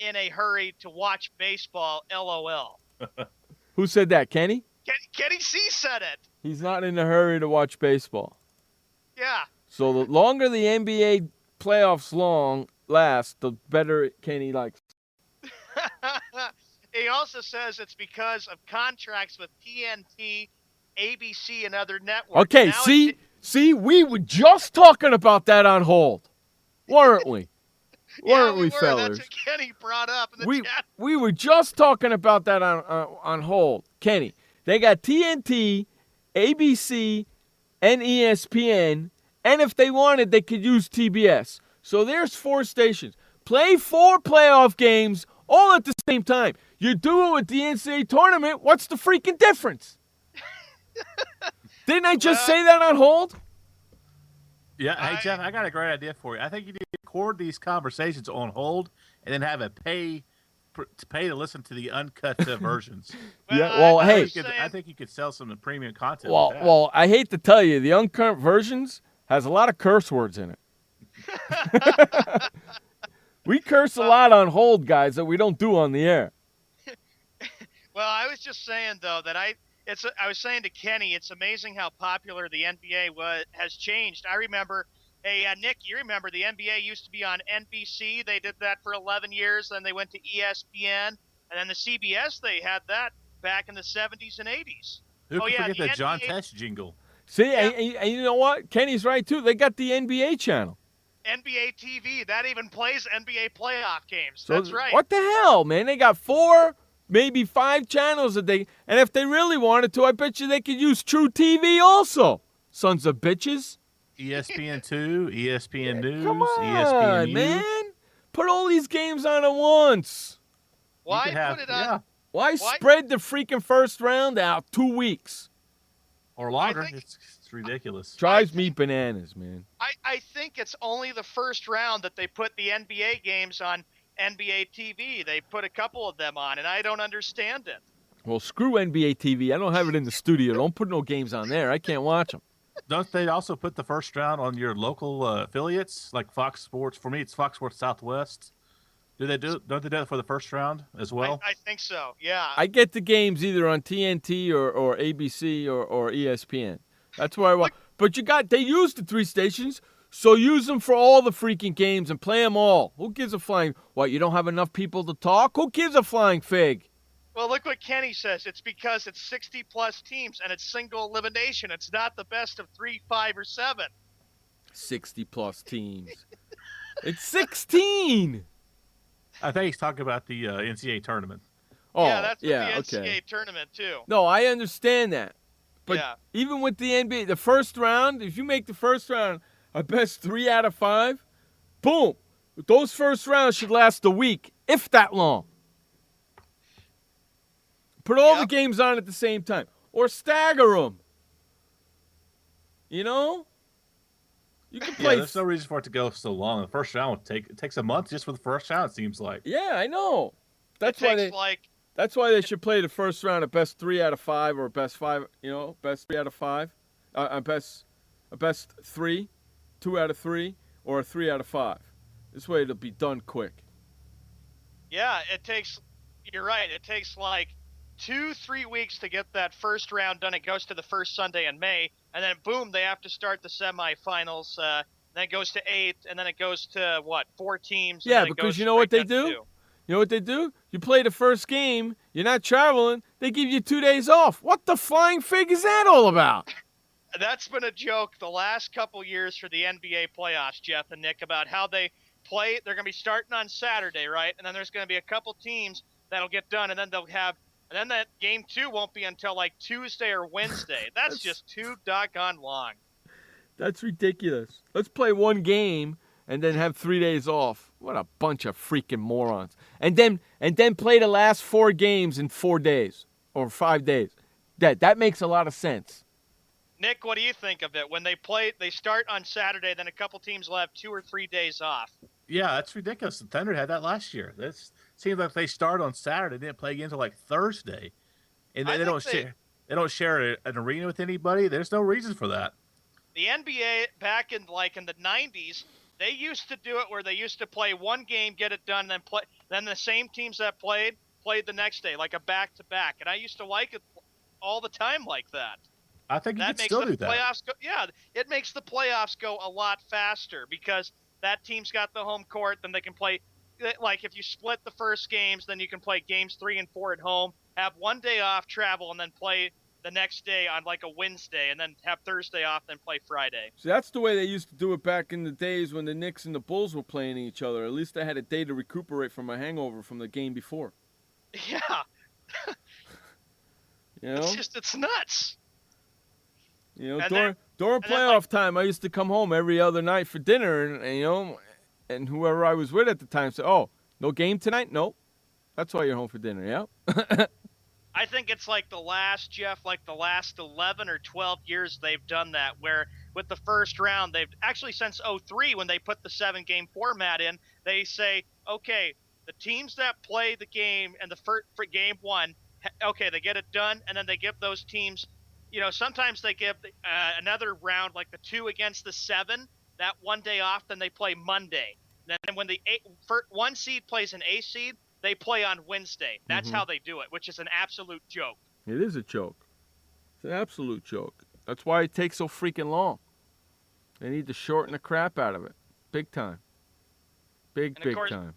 Speaker 9: in a hurry to watch baseball, LOL.
Speaker 8: Who said that, Kenny?
Speaker 9: Kenny C. said it.
Speaker 8: He's not in a hurry to watch baseball.
Speaker 9: Yeah.
Speaker 8: So the longer the NBA playoffs last, the better Kenny likes.
Speaker 9: He also says it's because of contracts with TNT ABC and other networks.
Speaker 8: Okay,
Speaker 9: Now
Speaker 8: see, we were just talking about that on hold, weren't we? Weren't we, fellas?
Speaker 9: That's what Kenny brought up in the chat.
Speaker 8: We were just talking about that on hold, Kenny. They got TNT, ABC, and ESPN, and if they wanted, they could use TBS. So there's 4 stations. Play 4 playoff games all at the same time. You do it with the NCAA tournament. What's the freaking difference? Didn't I just say that on hold?
Speaker 6: Yeah, hey, Jeff, I got a great idea for you. I think you need to record these conversations on hold and then have it pay to listen to the uncut versions.
Speaker 8: I
Speaker 6: think you could sell some premium content.
Speaker 8: Well, I hate to tell you, the uncut versions has a lot of curse words in it. We curse a lot on hold, guys, that we don't do on the air.
Speaker 9: Well, I was just saying though that I was saying to Kenny, it's amazing how popular the NBA has changed. I remember, Nick, you remember the NBA used to be on NBC. They did that for 11 years. Then they went to ESPN, and then the CBS. They had that back in the 70s and 80s.
Speaker 6: Who can forget the John Tesh jingle?
Speaker 8: See, and you know what? Kenny's right too. They got the NBA channel.
Speaker 9: NBA TV, that even plays NBA playoff games.
Speaker 8: So
Speaker 9: that's right.
Speaker 8: What the hell, man? They got 4, maybe 5 channels a day. And if they really wanted to, I bet you they could use True TV also. Sons of bitches.
Speaker 6: ESPN2, ESPN News,
Speaker 8: come on,
Speaker 6: ESPN
Speaker 8: man. Put all these games on at once.
Speaker 9: Why put it on?
Speaker 6: Yeah.
Speaker 8: Why spread the freaking first round out 2 weeks?
Speaker 6: Or longer. It's ridiculous.
Speaker 8: Drives me bananas, man.
Speaker 9: I think it's only the first round that they put the NBA games on NBA TV. They put a couple of them on, and I don't understand it.
Speaker 8: Well, screw NBA TV. I don't have it in the studio. Don't put no games on there. I can't watch them.
Speaker 6: Don't they also put the first round on your local affiliates, like Fox Sports? For me, it's Fox Sports Southwest. Don't they do that for the first round as well?
Speaker 9: I think so, yeah.
Speaker 8: I get the games either on TNT or ABC or ESPN. That's where I watch. But they use the 3 stations, so use them for all the freaking games and play them all. Who gives a flying? What, you don't have enough people to talk? Who gives a flying fig?
Speaker 9: Well, look what Kenny says. It's because it's 60-plus teams, and it's single elimination. It's not the best of 3, 5, or 7.
Speaker 8: 60-plus teams. It's 16.
Speaker 6: I think he's talking about the NCAA tournament.
Speaker 8: Oh,
Speaker 9: yeah, that's the NCAA
Speaker 8: okay.
Speaker 9: tournament, too.
Speaker 8: No, I understand that. But even with the NBA, the first round, if you make the first round a best 3 out of 5, boom. Those first rounds should last a week, if that long. Put all the games on at the same time. Or stagger them. You know? You can play.
Speaker 6: There's no reason for it to go so long. The first round it takes a month just for the first round, it seems like.
Speaker 8: Yeah, I know. That's why they should play the first round at best 3 out of 5 or best 5, best 3 out of 5. A best 3, 2 out of 3, or a 3 out of 5. This way it'll be done quick.
Speaker 9: Yeah, you're right. It takes like 2-3 weeks to get that first round done. It goes to the first Sunday in May, and then boom, they have to start the semifinals. Then it goes to 8, and then it goes to 4 teams?
Speaker 8: Yeah, because you know what they do? You know what they do? You play the first game, you're not traveling, they give you 2 days off. What the flying fig is that all about?
Speaker 9: That's been a joke the last couple years for the NBA playoffs, Jeff and Nick, about how they play. They're going to be starting on Saturday, right? And then there's going to be a couple teams that'll get done, and then and then that game 2 won't be until like Tuesday or Wednesday. That's just too doggone long.
Speaker 8: That's ridiculous. Let's play one game and then have 3 days off. What a bunch of freaking morons. And then play the last 4 games in 4 days or 5 days. That makes a lot of sense.
Speaker 9: Nick, what do you think of it? When they start on Saturday, then a couple teams will have 2 or 3 days off.
Speaker 6: Yeah, that's ridiculous. The Thunder had that last year. It seems like they start on Saturday, didn't play again until like Thursday, and they don't share an arena with anybody. There's no reason for that.
Speaker 9: The NBA back in the 90s, they used to do it where they used to play one game, get it done, then the same teams that played the next day, like a back-to-back. And I used to like it all the time like that.
Speaker 6: I think you could still do that.
Speaker 9: It makes the playoffs go a lot faster because that team's got the home court, then they can play. Like if you split the first games, then you can play games 3 and 4 at home, have 1 day off, travel, and then play the next day on like a Wednesday, and then have Thursday off, then play Friday.
Speaker 8: See, that's the way they used to do it back in the days when the Knicks and the Bulls were playing each other. At least I had a day to recuperate from my hangover from the game before.
Speaker 9: Yeah.
Speaker 8: You know?
Speaker 9: It's nuts.
Speaker 8: You know,
Speaker 9: And
Speaker 8: during playoff time, I used to come home every other night for dinner, and you know, and whoever I was with at the time said, "Oh, no game tonight? No, that's why you're home for dinner." Yeah.
Speaker 9: I think it's like the last 11 or 12 years they've done that, where with the first round, they've actually since 2003 when they put the 7-game format in, they say, okay, the teams that play the game and the first for game one, okay, they get it done, and then they give those teams, you know, sometimes they give another round, like the 2 against the 7, that one day off, then they play Monday. Then when the 1 seed plays an A seed, they play on Wednesday. That's how they do it, which is an absolute joke.
Speaker 8: It is a joke. It's an absolute joke. That's why it takes so freaking long. They need to shorten the crap out of it. Big time. Big time.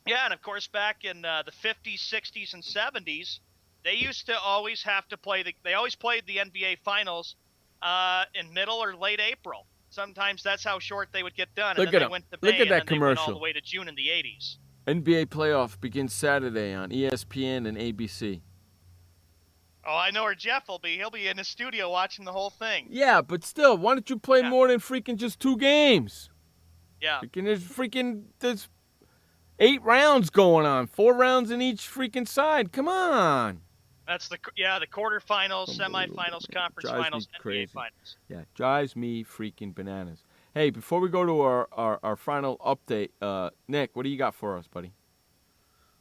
Speaker 9: Yeah, and of course, back in the 50s, 60s, and 70s, they used to always have to play they always played the NBA Finals in middle or late April. Sometimes that's how short they would get done. And then they went to May,
Speaker 8: Look at that
Speaker 9: and then they went all
Speaker 8: commercial.
Speaker 9: the way to June in the 80s.
Speaker 8: NBA playoff begins Saturday on ESPN and ABC.
Speaker 9: Oh, I know where Jeff will be. He'll be in the studio watching the whole thing.
Speaker 8: Yeah, but still, why don't you play more than freaking just 2 games?
Speaker 9: Yeah.
Speaker 8: There's 8 rounds going on, 4 rounds in each freaking side. Come on.
Speaker 9: That's the quarterfinals, semifinals, conference finals, NBA
Speaker 8: crazy.
Speaker 9: finals.
Speaker 8: Yeah, drives me freaking bananas. Hey, before we go to our final update, Nick, what do you got for us, buddy?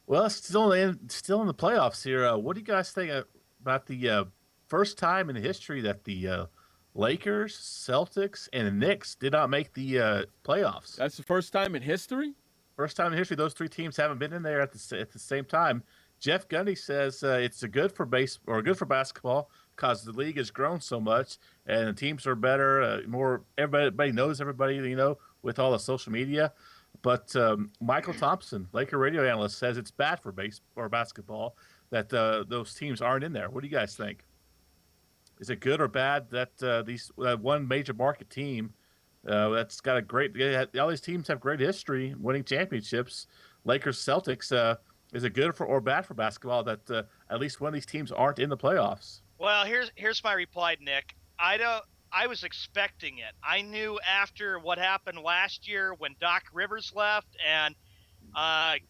Speaker 6: Well, still in the playoffs here. What do you guys think about the first time in history that the Lakers, Celtics, and the Knicks did not make the playoffs?
Speaker 8: That's the first time in history?
Speaker 6: First time in history. Those 3 teams haven't been in there at the same time. Jeff Gundy says it's good for basketball because the league has grown so much and the teams are better. Everybody knows everybody, you know, with all the social media. But Michael Thompson, Laker radio analyst, says it's bad for basketball that those teams aren't in there. What do you guys think? Is it good or bad that one major market team that's got all these teams have great history winning championships? Lakers, Celtics. Is it good or bad for basketball that at least one of these teams aren't in the playoffs?
Speaker 9: Well, here's my reply, Nick. I was expecting it. I knew after what happened last year when Doc Rivers left and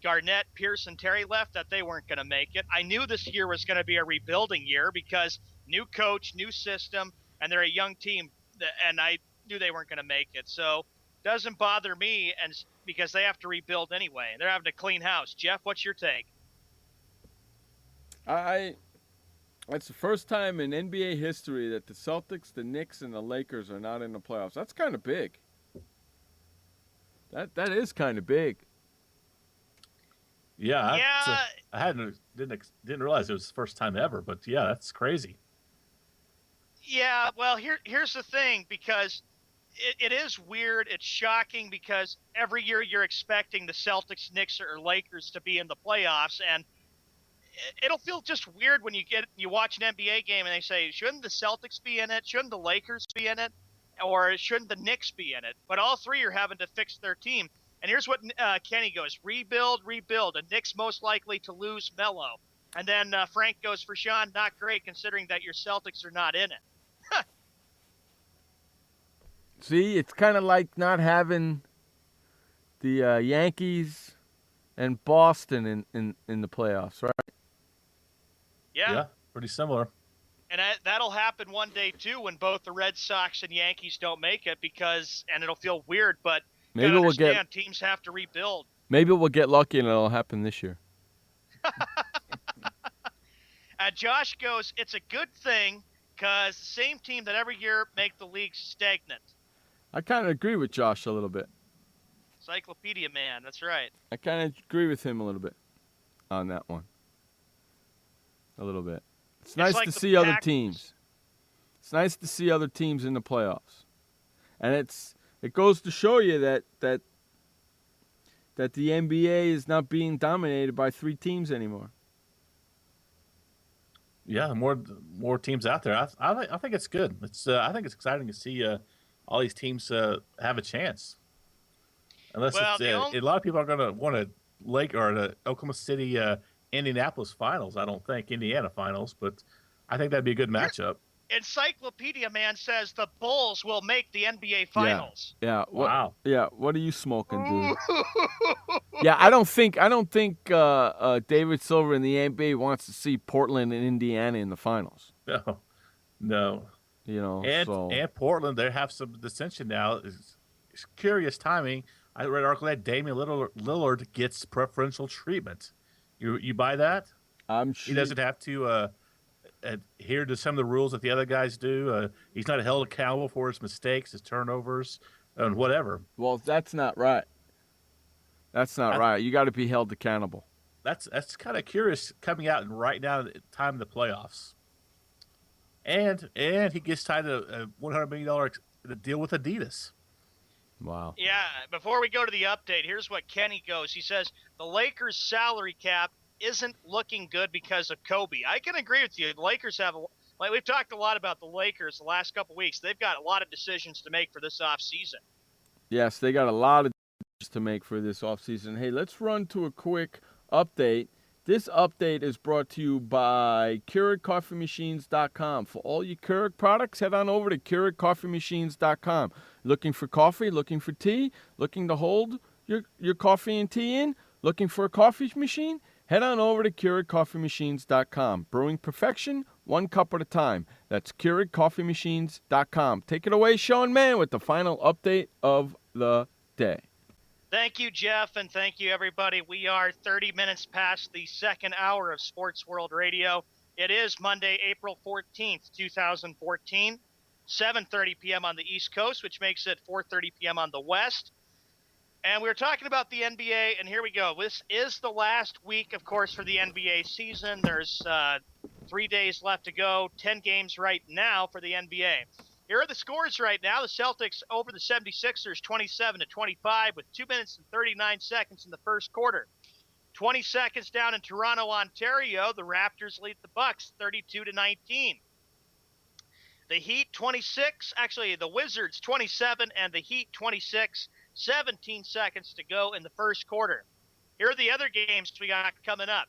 Speaker 9: Garnett, Pierce, and Terry left that they weren't going to make it. I knew this year was going to be a rebuilding year because new coach, new system, and they're a young team, and I knew they weren't going to make it. So it doesn't bother me because they have to rebuild anyway. They're having to clean house. Jeff, what's your take?
Speaker 8: That's the first time in NBA history that the Celtics, the Knicks, and the Lakers are not in the playoffs. That's kind of big. That is kind of big.
Speaker 6: Yeah. I didn't realize it was the first time ever, but yeah, that's crazy.
Speaker 9: Yeah, well, here's the thing, because it is weird. It's shocking because every year you're expecting the Celtics, Knicks, or Lakers to be in the playoffs, and it'll feel just weird when you watch an NBA game and they say, shouldn't the Celtics be in it? Shouldn't the Lakers be in it? Or shouldn't the Knicks be in it? But all 3 are having to fix their team. And here's what Kenny goes, rebuild. And Knicks most likely to lose Melo. And then Frank goes, for Sean, not great considering that your Celtics are not in it.
Speaker 8: See, it's kind of like not having the Yankees and Boston in the playoffs, right?
Speaker 9: Yeah,
Speaker 6: pretty similar.
Speaker 9: And that'll happen one day, too, when both the Red Sox and Yankees don't make it and it'll feel weird, but
Speaker 8: maybe
Speaker 9: you gotta understand, teams have to rebuild.
Speaker 8: Maybe we'll get lucky and it'll happen this year.
Speaker 9: Josh goes, it's a good thing because the same team that every year make the league stagnant.
Speaker 8: I kind of agree with Josh a little bit.
Speaker 9: Encyclopedia man, that's right.
Speaker 8: I kind of agree with him a little bit on that one. A little bit. It's nice to see other teams. It's nice to see other teams in the playoffs. And it goes to show you that the NBA is not being dominated by 3 teams anymore.
Speaker 6: Yeah, more teams out there. I think it's good. I think it's exciting to see all these teams have a chance. Unless a lot of people are going to want to the Oklahoma City Indianapolis finals. I don't think Indiana finals, but I think that'd be a good matchup.
Speaker 9: Encyclopedia Man says the Bulls will make the NBA finals.
Speaker 8: Yeah.
Speaker 6: Wow.
Speaker 8: Yeah. What are you smoking, dude? Yeah, I don't think David Silver in the NBA wants to see Portland and Indiana in the finals.
Speaker 6: No. And Portland, they have some dissension now. It's curious timing. I read an article that Damian Lillard gets preferential treatment. You buy that?
Speaker 8: I'm sure
Speaker 6: he doesn't have to adhere to some of the rules that the other guys do. He's not held accountable for his mistakes, his turnovers, and whatever.
Speaker 8: Well, that's not right. That's not right. You got to be held accountable.
Speaker 6: That's kind of curious coming out and right now at the time of the playoffs. And he gets tied to a $100 million deal with Adidas.
Speaker 8: Wow.
Speaker 9: Yeah, before we go to the update, here's what Kenny goes. He says, the Lakers' salary cap isn't looking good because of Kobe. I can agree with you. The Lakers we've talked a lot about the Lakers the last couple of weeks. They've got a lot of decisions to make for this offseason.
Speaker 8: Yes, they got a lot of decisions to make for this offseason. Hey, let's run to a quick update. This update is brought to you by Keurig.coffeemachines.com. For all your Keurig products, head on over to Keurig.coffeemachines.com. Looking for coffee, looking for tea, looking to hold your coffee and tea in, looking for a coffee machine? Head on over to KeurigCoffeeMachines.com. Brewing perfection, one cup at a time. That's KeurigCoffeeMachines.com. Take it away, Sean Mann, with the final update of the day.
Speaker 9: Thank you, Jeff, and thank you, everybody. We are 30 minutes past the second hour of Sports World Radio. It is Monday, April 14th, 2014, 7:30 p.m. on the East Coast, which makes it 4:30 p.m. on the West. And we were talking about the NBA, and here we go. This is the last week, of course, for the NBA season. There's 3 days left to go, 10 games right now for the NBA. Here are the scores right now. The Celtics over the 76ers, 27-25, with 2 minutes and 39 seconds in the first quarter. 20 seconds down in Toronto, Ontario. The Raptors lead the Bucks, 32-19. The Heat, 26. Actually, the Wizards, 27, and the Heat, 26. 17 seconds to go in the first quarter. Here are the other games we got coming up.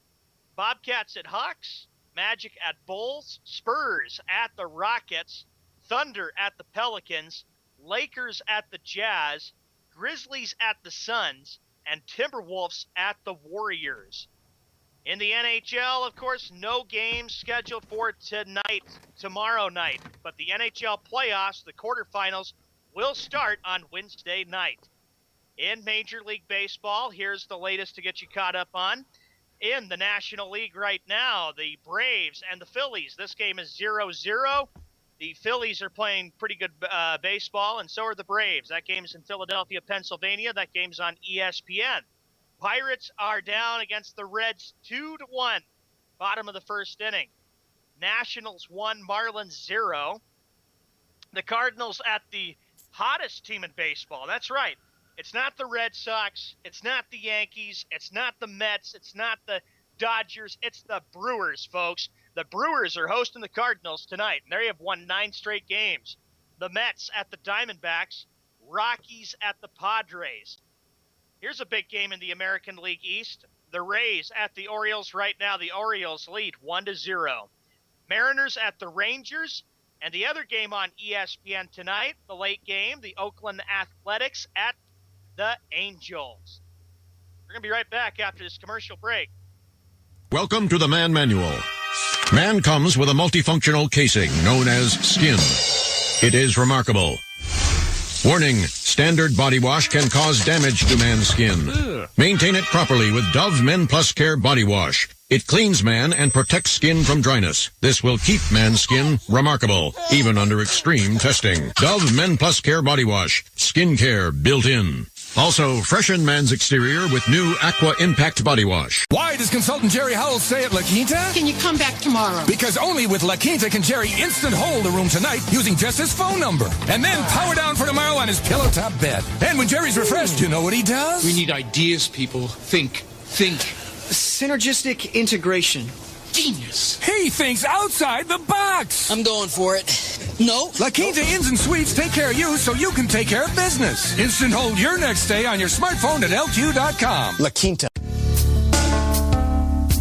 Speaker 9: Bobcats at Hawks, Magic at Bulls, Spurs at the Rockets, Thunder at the Pelicans, Lakers at the Jazz, Grizzlies at the Suns, and Timberwolves at the Warriors. In the NHL, of course, no games scheduled for tomorrow night. But the NHL playoffs, the quarterfinals, will start on Wednesday night. In Major League Baseball, here's the latest to get you caught up on. In the National League right now, the Braves and the Phillies. This game is 0-0. The Phillies are playing pretty good baseball, and so are the Braves. That game's in Philadelphia, Pennsylvania. That game's on ESPN. Pirates are down against the Reds 2-1, bottom of the first inning. Nationals 1, Marlins 0. The Cardinals at the hottest team in baseball. That's right. It's not the Red Sox. It's not the Yankees. It's not the Mets. It's not the Dodgers. It's the Brewers, folks. The Brewers are hosting the Cardinals tonight, and they have won 9 straight games. The Mets at the Diamondbacks. Rockies at the Padres. Here's a big game in the American League East. The Rays at the Orioles. Right now, the Orioles lead 1-0. Mariners at the Rangers. And the other game on ESPN tonight, the late game, the Oakland Athletics at the Angels. We're going to be right back after this commercial break.
Speaker 13: Welcome to the Man Manual. Man comes with a multifunctional casing known as skin. It is remarkable. Warning, standard body wash can cause damage to man's skin. Maintain it properly with Dove Men Plus Care Body Wash. It cleans man and protects skin from dryness. This will keep man's skin remarkable, even under extreme testing. Dove Men Plus Care Body Wash. Skin care built in. Also, freshen man's exterior with new Aqua Impact Body Wash.
Speaker 15: Why does consultant Jerry Howell stay at La Quinta?
Speaker 18: Can you come back tomorrow?
Speaker 15: Because only with La Quinta can Jerry instant hold the room tonight using just his phone number. And then power down for tomorrow on his pillow top bed. And when Jerry's refreshed, you know what he does?
Speaker 18: We need ideas, people. Think.
Speaker 17: Synergistic integration.
Speaker 18: Genius.
Speaker 15: He thinks outside the box.
Speaker 18: I'm going for it. No.
Speaker 15: La Quinta Inns and Suites take care of you so you can take care of business. Instant hold your next stay on your smartphone at LQ.com.
Speaker 18: La Quinta.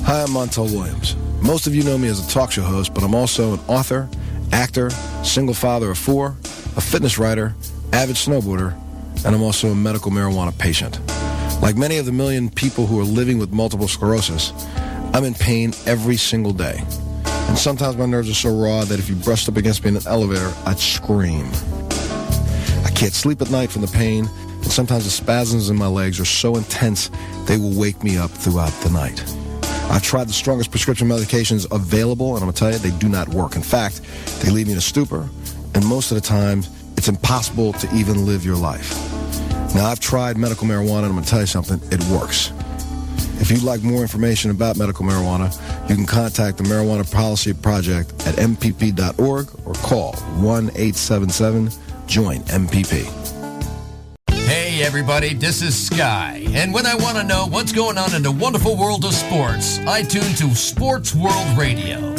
Speaker 16: Hi, I'm Montel Williams. Most of you know me as a talk show host, but I'm also an author, actor, single father of 4, a fitness writer, avid snowboarder, and I'm also a medical marijuana patient. Like many of the million people who are living with multiple sclerosis, I'm in pain every single day. And sometimes my nerves are so raw that if you brushed up against me in an elevator, I'd scream. I can't sleep at night from the pain, and sometimes the spasms in my legs are so intense they will wake me up throughout the night. I've tried the strongest prescription medications available, and I'm going to tell you, they do not work. In fact, they leave me in a stupor, and most of the time, it's impossible to even live your life. Now, I've tried medical marijuana, and I'm going to tell you something, it works. If you'd like more information about medical marijuana, you can contact the Marijuana Policy Project at mpp.org or call 1-877-JOIN-MPP.
Speaker 2: Hey everybody, this is Sky, and when I want to know what's going on in the wonderful world of sports, I tune to Sports World Radio.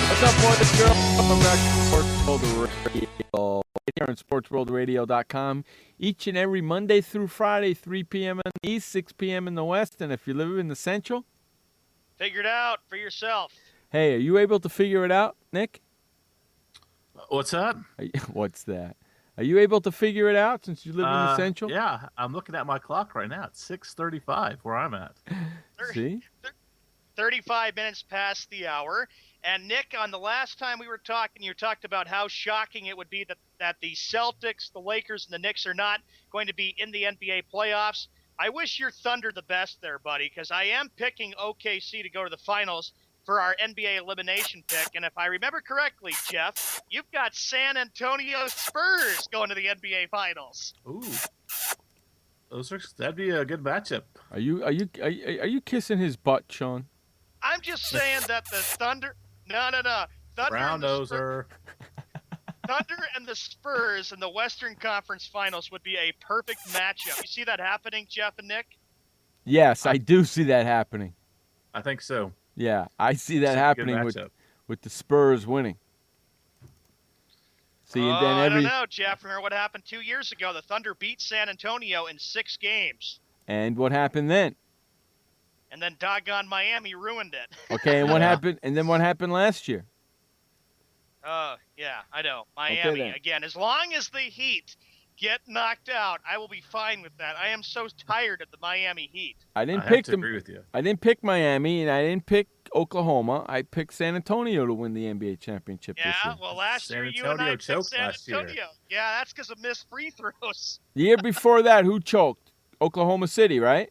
Speaker 8: What's up, boys and girls? Welcome back to Sports World Radio. Right here on SportsWorldRadio.com. Each and every Monday through Friday, 3 p.m. in the East, 6 p.m. in the West. And if you live in the Central,
Speaker 9: figure it out for yourself.
Speaker 8: Hey, are you able to figure it out, Nick?
Speaker 6: What's that?
Speaker 8: What's that? Are you able to figure it out since you live in the Central?
Speaker 6: Yeah, I'm looking at my clock right now. It's 6:35 where I'm at.
Speaker 8: See?
Speaker 9: 35 minutes past the hour. And Nick, on the last time we were talking, you talked about how shocking it would be that the Celtics, the Lakers, and the Knicks are not going to be in the NBA playoffs. I wish your Thunder the best there, buddy, because I am picking OKC to go to the finals for our NBA elimination pick. And if I remember correctly, Jeff, you've got San Antonio Spurs going to the NBA finals.
Speaker 6: Ooh. That'd be a good matchup.
Speaker 8: Are you kissing his butt, Sean?
Speaker 9: I'm just saying that the Thunder. No.
Speaker 6: Brown noser.
Speaker 9: Thunder and the Spurs in the Western Conference Finals would be a perfect matchup. You see that happening, Jeff and Nick?
Speaker 8: Yes, I do see that happening.
Speaker 6: I think so.
Speaker 8: Yeah, I see that happening with the Spurs winning.
Speaker 9: I don't know, Jeff. Remember what happened 2 years ago? The Thunder beat San Antonio in 6 games.
Speaker 8: And what happened then?
Speaker 9: And then doggone Miami ruined it.
Speaker 8: Okay, and what happened? And then what happened last year?
Speaker 9: Yeah, I know. Miami, again, as long as the Heat get knocked out, I will be fine with that. I am so tired of the Miami Heat.
Speaker 8: I have to agree with you. I didn't pick Miami, and I didn't pick Oklahoma. I picked San Antonio to win the NBA championship this year.
Speaker 9: Yeah, well, last year you and I picked San Antonio. Yeah, that's because of missed free throws.
Speaker 8: The year before that, who choked? Oklahoma City, right?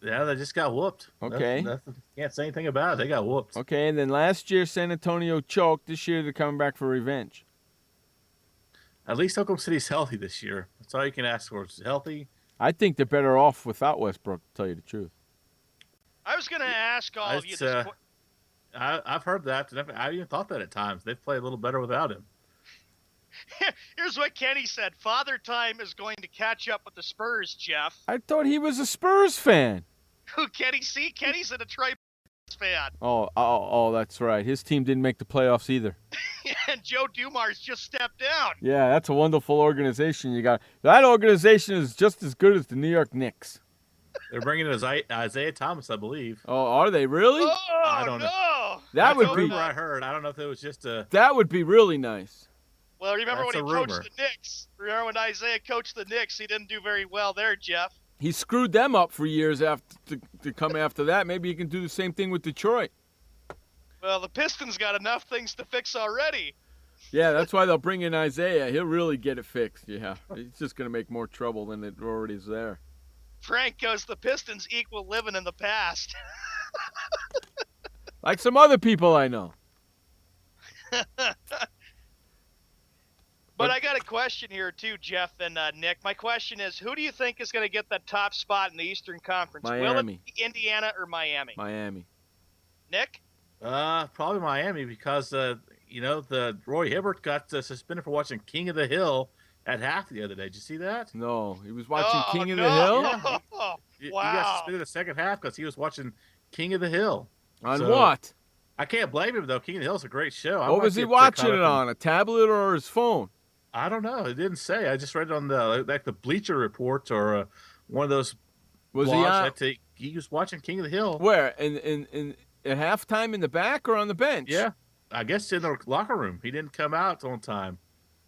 Speaker 6: Yeah, they just got whooped.
Speaker 8: Okay.
Speaker 6: Can't say anything about it. They got whooped.
Speaker 8: Okay, and then last year San Antonio choked. This year they're coming back for revenge.
Speaker 6: At least Oklahoma City's healthy this year. That's all you can ask for. It's healthy.
Speaker 8: I think they're better off without Westbrook, to tell you the truth.
Speaker 9: I was going to ask all of you this.
Speaker 6: I've heard that. I even thought that at times. They've played a little better without him.
Speaker 9: Here's what Kenny said. Father Time is going to catch up with the Spurs, Jeff.
Speaker 8: I thought he was a Spurs fan.
Speaker 9: Who, Kenny? See, Kenny's a Detroit fan.
Speaker 8: Oh, that's right. His team didn't make the playoffs either.
Speaker 9: And Joe Dumars just stepped down.
Speaker 8: Yeah, that's a wonderful organization you got. That organization is just as good as the New York Knicks.
Speaker 6: They're bringing in Isaiah Thomas, I believe.
Speaker 8: Oh, are they really?
Speaker 9: Oh,
Speaker 6: I don't know.
Speaker 8: That would be.
Speaker 6: I heard. I don't know if it was just a.
Speaker 8: That would be really nice.
Speaker 9: Well, remember when he coached the Knicks? Remember when Isaiah coached the Knicks? He didn't do very well there, Jeff.
Speaker 8: He screwed them up for years to come after that. Maybe he can do the same thing with Detroit.
Speaker 9: Well, the Pistons got enough things to fix already.
Speaker 8: Yeah, that's why they'll bring in Isaiah. He'll really get it fixed. Yeah, he's just going to make more trouble than it already is there.
Speaker 9: Frank goes, the Pistons equal living in the past.
Speaker 8: Like some other people I know.
Speaker 9: But I got a question here, too, Jeff and Nick. My question is, who do you think is going to get that top spot in the Eastern Conference?
Speaker 8: Miami.
Speaker 9: Will it be Indiana or Miami?
Speaker 8: Miami.
Speaker 9: Nick?
Speaker 6: Probably Miami because, the Roy Hibbert got suspended for watching King of the Hill at half the other day. Did you see that?
Speaker 8: No, he was watching King of the Hill?
Speaker 6: Yeah, he got suspended the second half because he was watching King of the Hill.
Speaker 8: On what?
Speaker 6: I can't blame him, though. King of the Hill is a great show.
Speaker 8: What was he watching it on, a tablet or his phone?
Speaker 6: I don't know. It didn't say. I just read it on the Bleacher Report or one of those
Speaker 8: Was he
Speaker 6: blogs.
Speaker 8: on?
Speaker 6: He was watching King of the Hill.
Speaker 8: Where? In at halftime in the back or on the bench?
Speaker 6: Yeah. I guess in the locker room. He didn't come out on time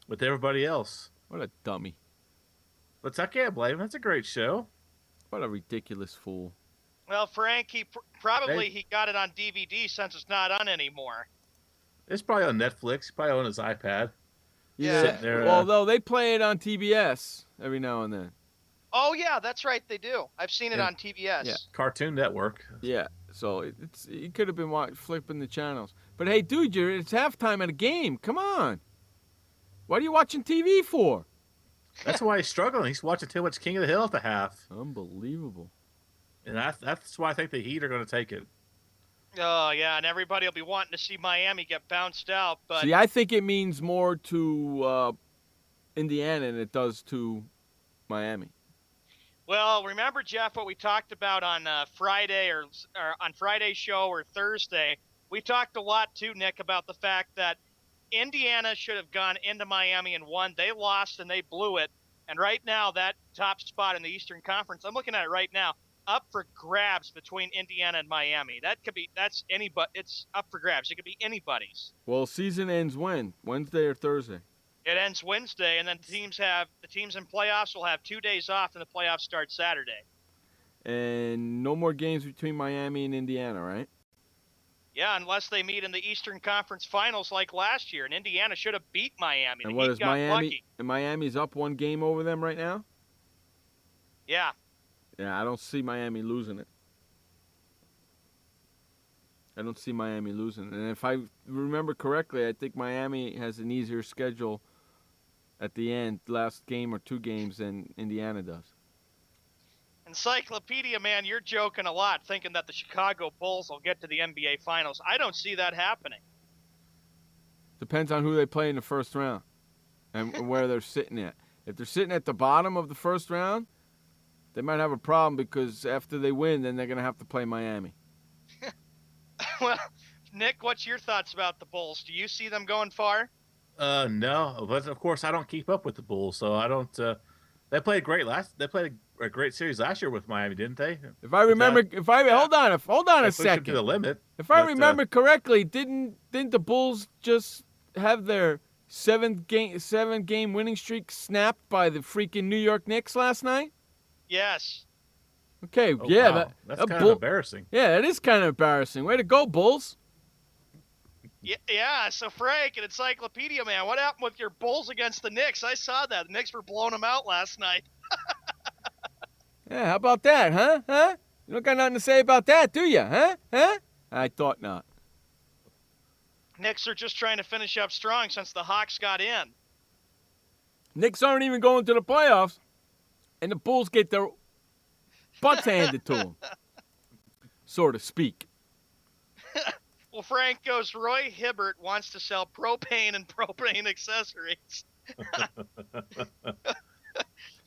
Speaker 6: with everybody else.
Speaker 8: What a dummy.
Speaker 6: But I can't blame him. That's a great show.
Speaker 8: What a ridiculous fool.
Speaker 9: Well, Frank, he got it on DVD since it's not on anymore.
Speaker 6: It's probably on Netflix. Probably on his iPad.
Speaker 8: Yeah.
Speaker 6: There,
Speaker 8: although they play it on TBS every now and then.
Speaker 9: Oh, yeah, that's right. They do. I've seen it on TBS.
Speaker 8: Yeah.
Speaker 6: Cartoon Network.
Speaker 8: Yeah. So he could have been flipping the channels. But hey, dude, it's halftime at a game. Come on. What are you watching TV for?
Speaker 6: That's why he's struggling. He's watching too much King of the Hill at the half.
Speaker 8: Unbelievable.
Speaker 6: And that's why I think the Heat are going to take it.
Speaker 9: Oh, yeah, and everybody will be wanting to see Miami get bounced out. But
Speaker 8: See, I think it means more to Indiana than it does to Miami.
Speaker 9: Well, remember, Jeff, what we talked about on Friday or on Friday's show or Thursday? We talked a lot, too, Nick, about the fact that Indiana should have gone into Miami and won. They lost and they blew it. And right now, that top spot in the Eastern Conference, I'm looking at it right now, up for grabs between Indiana and Miami. It's up for grabs. It could be anybody's.
Speaker 8: Well, season ends when? Wednesday or Thursday?
Speaker 9: It ends Wednesday, and then the teams in playoffs will have 2 days off, and the playoffs start Saturday.
Speaker 8: And no more games between Miami and Indiana, right?
Speaker 9: Yeah, unless they meet in the Eastern Conference Finals like last year, and Indiana should have beat Miami.
Speaker 8: And what is Miami? And Miami's up one game over them right now?
Speaker 9: Yeah.
Speaker 8: Yeah, I don't see Miami losing it. I don't see Miami losing it. And if I remember correctly, I think Miami has an easier schedule at the end, last game or two games, than Indiana does.
Speaker 9: Encyclopedia, man, you're joking a lot, thinking that the Chicago Bulls will get to the NBA Finals. I don't see that happening.
Speaker 8: Depends on who they play in the first round and where they're sitting at. If they're sitting at the bottom of the first round, they might have a problem because after they win, then they're going to have to play Miami.
Speaker 9: Well, Nick, what's your thoughts about the Bulls? Do you see them going far?
Speaker 6: No, but of course I don't keep up with the Bulls, so I don't. They played a great series last year with Miami, didn't they?
Speaker 8: If I remember, hold on a second.
Speaker 6: To the limit.
Speaker 8: If I remember correctly, didn't the Bulls just have their seven game winning streak snapped by the freaking New York Knicks last night?
Speaker 9: Yes.
Speaker 8: Okay,
Speaker 6: oh,
Speaker 8: yeah,
Speaker 6: wow. That's kind of embarrassing.
Speaker 8: Yeah, it is kind of embarrassing. Way to go, Bulls.
Speaker 9: Yeah, so Frank and Encyclopedia, man, what happened with your Bulls against the Knicks? I saw that. The Knicks were blowing them out last night.
Speaker 8: Yeah, how about that, huh? You don't got nothing to say about that, do you, huh? I thought not.
Speaker 9: Knicks are just trying to finish up strong since the Hawks got in.
Speaker 8: Knicks aren't even going to the playoffs, and the Bulls get their butts handed to them, so to speak.
Speaker 9: Well, Frank goes, Roy Hibbert wants to sell propane and propane accessories.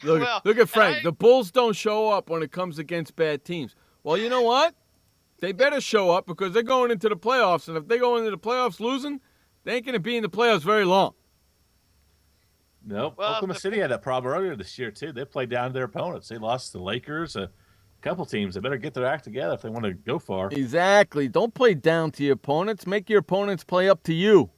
Speaker 8: Look at Frank. The Bulls don't show up when it comes against bad teams. Well, you know what? They better show up because they're going into the playoffs, and if they go into the playoffs losing, they ain't going to be in the playoffs very long.
Speaker 6: No, Oklahoma City had that problem earlier this year, too. They played down to their opponents. They lost to the Lakers, a couple teams. They better get their act together if they want to go far.
Speaker 8: Exactly. Don't play down to your opponents. Make your opponents play up to you.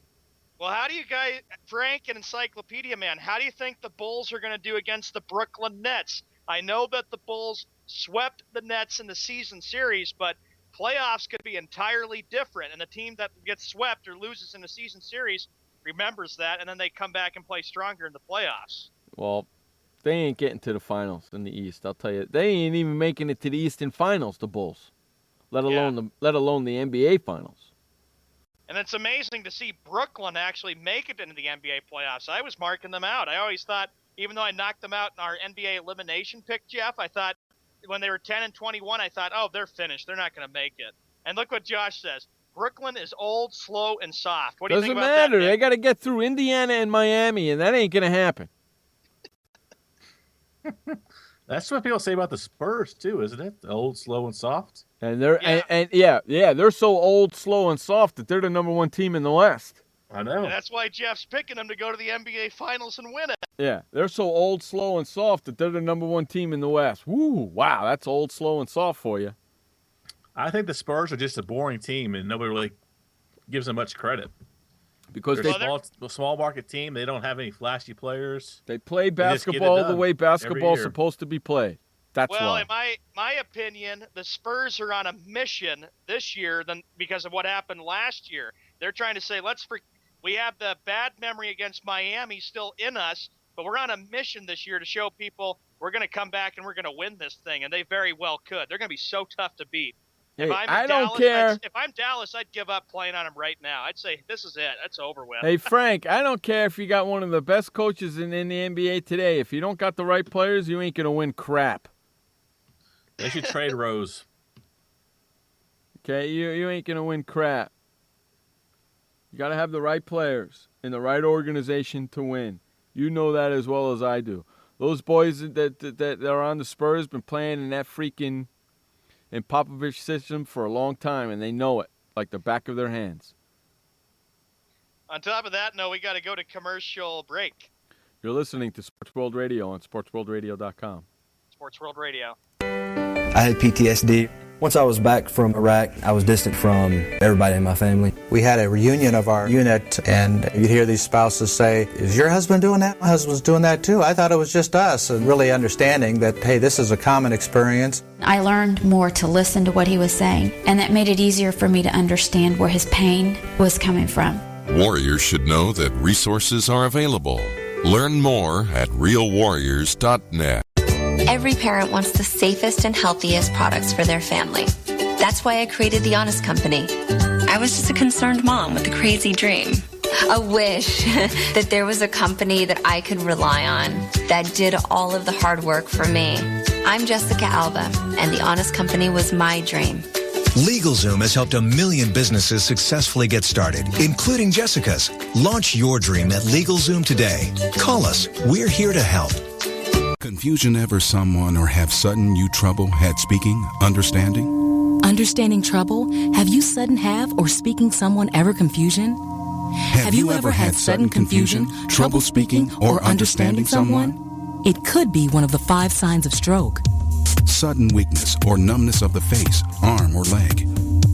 Speaker 9: Well, how do you guys, Frank and Encyclopedia Man, how do you think the Bulls are going to do against the Brooklyn Nets? I know that the Bulls swept the Nets in the season series, but playoffs could be entirely different. And the team that gets swept or loses in the season series remembers that, and then they come back and play stronger in the playoffs.
Speaker 8: Well, they ain't getting to the finals in the East. I'll tell you, they ain't even making it to the Eastern Finals. The Bulls, let alone the NBA Finals.
Speaker 9: And it's amazing to see Brooklyn actually make it into the NBA playoffs. I was marking them out. I always thought, even though I knocked them out in our NBA elimination pick, Jeff, I thought when they were 10-21, I thought, oh, they're finished. They're not going to make it. And look what Josh says. Brooklyn is old, slow, and soft. What do you
Speaker 8: Doesn't
Speaker 9: think about
Speaker 8: matter.
Speaker 9: that,
Speaker 8: They
Speaker 9: Nick?
Speaker 8: got to get through Indiana and Miami, and that ain't going to happen.
Speaker 6: That's what people say about the Spurs too, isn't it? The old, slow, and soft.
Speaker 8: And they're so old, slow, and soft that they're the number one team in the West.
Speaker 6: I know.
Speaker 9: And that's why Jeff's picking them to go to the NBA Finals and win it.
Speaker 8: Yeah, they're so old, slow, and soft that they're the number one team in the West. Woo, wow, that's old, slow, and soft for you.
Speaker 6: I think the Spurs are just a boring team, and nobody really gives them much credit.
Speaker 8: Because
Speaker 6: they're a small market team. They don't have any flashy players.
Speaker 8: They play basketball the way basketball's supposed to be played. That's why.
Speaker 9: In my opinion, the Spurs are on a mission this year because of what happened last year. They're trying to say, we have the bad memory against Miami still in us, but we're on a mission this year to show people we're going to come back and we're going to win this thing, and they very well could. They're going to be so tough to beat.
Speaker 8: Hey, I don't care.
Speaker 9: If I'm Dallas, I'd give up playing on them right now. I'd say, this is it. That's over with.
Speaker 8: Hey, Frank, I don't care if you got one of the best coaches in the NBA today. If you don't got the right players, you ain't going to win crap.
Speaker 6: They should trade Rose.
Speaker 8: Okay, you ain't going to win crap. You got to have the right players in the right organization to win. You know that as well as I do. Those boys that are on the Spurs been playing in that freaking in Popovich system for a long time, and they know it like the back of their hands.
Speaker 9: On top of that, we got to go to commercial break.
Speaker 8: You're listening to Sports World Radio on SportsWorldRadio.com.
Speaker 9: Sports World Radio.
Speaker 21: I had PTSD. Once I was back from Iraq, I was distant from everybody in my family.
Speaker 22: We had a reunion of our unit, and you'd hear these spouses say, is your husband doing that? My husband's doing that too. I thought it was just us. And really understanding that, hey, this is a common experience.
Speaker 23: I learned more to listen to what he was saying, and that made it easier for me to understand where his pain was coming from.
Speaker 1: Warriors should know that resources are available. Learn more at realwarriors.net.
Speaker 17: Every parent wants the safest and healthiest products for their family. That's why I created The Honest Company. I was just a concerned mom with a crazy dream. A wish that there was a company that I could rely on that did all of the hard work for me. I'm Jessica Alba, and The Honest Company was my dream.
Speaker 19: LegalZoom has helped 1 million businesses successfully get started, including Jessica's. Launch your dream at LegalZoom today. Call us. We're here to help.
Speaker 3: Confusion ever someone or have sudden you trouble had speaking, understanding?
Speaker 5: Understanding trouble? Have you sudden have or speaking someone ever confusion?
Speaker 3: Have you ever had sudden confusion, trouble speaking, or understanding someone?
Speaker 5: It could be one of the 5 signs of stroke.
Speaker 3: Sudden weakness or numbness of the face, arm, or leg.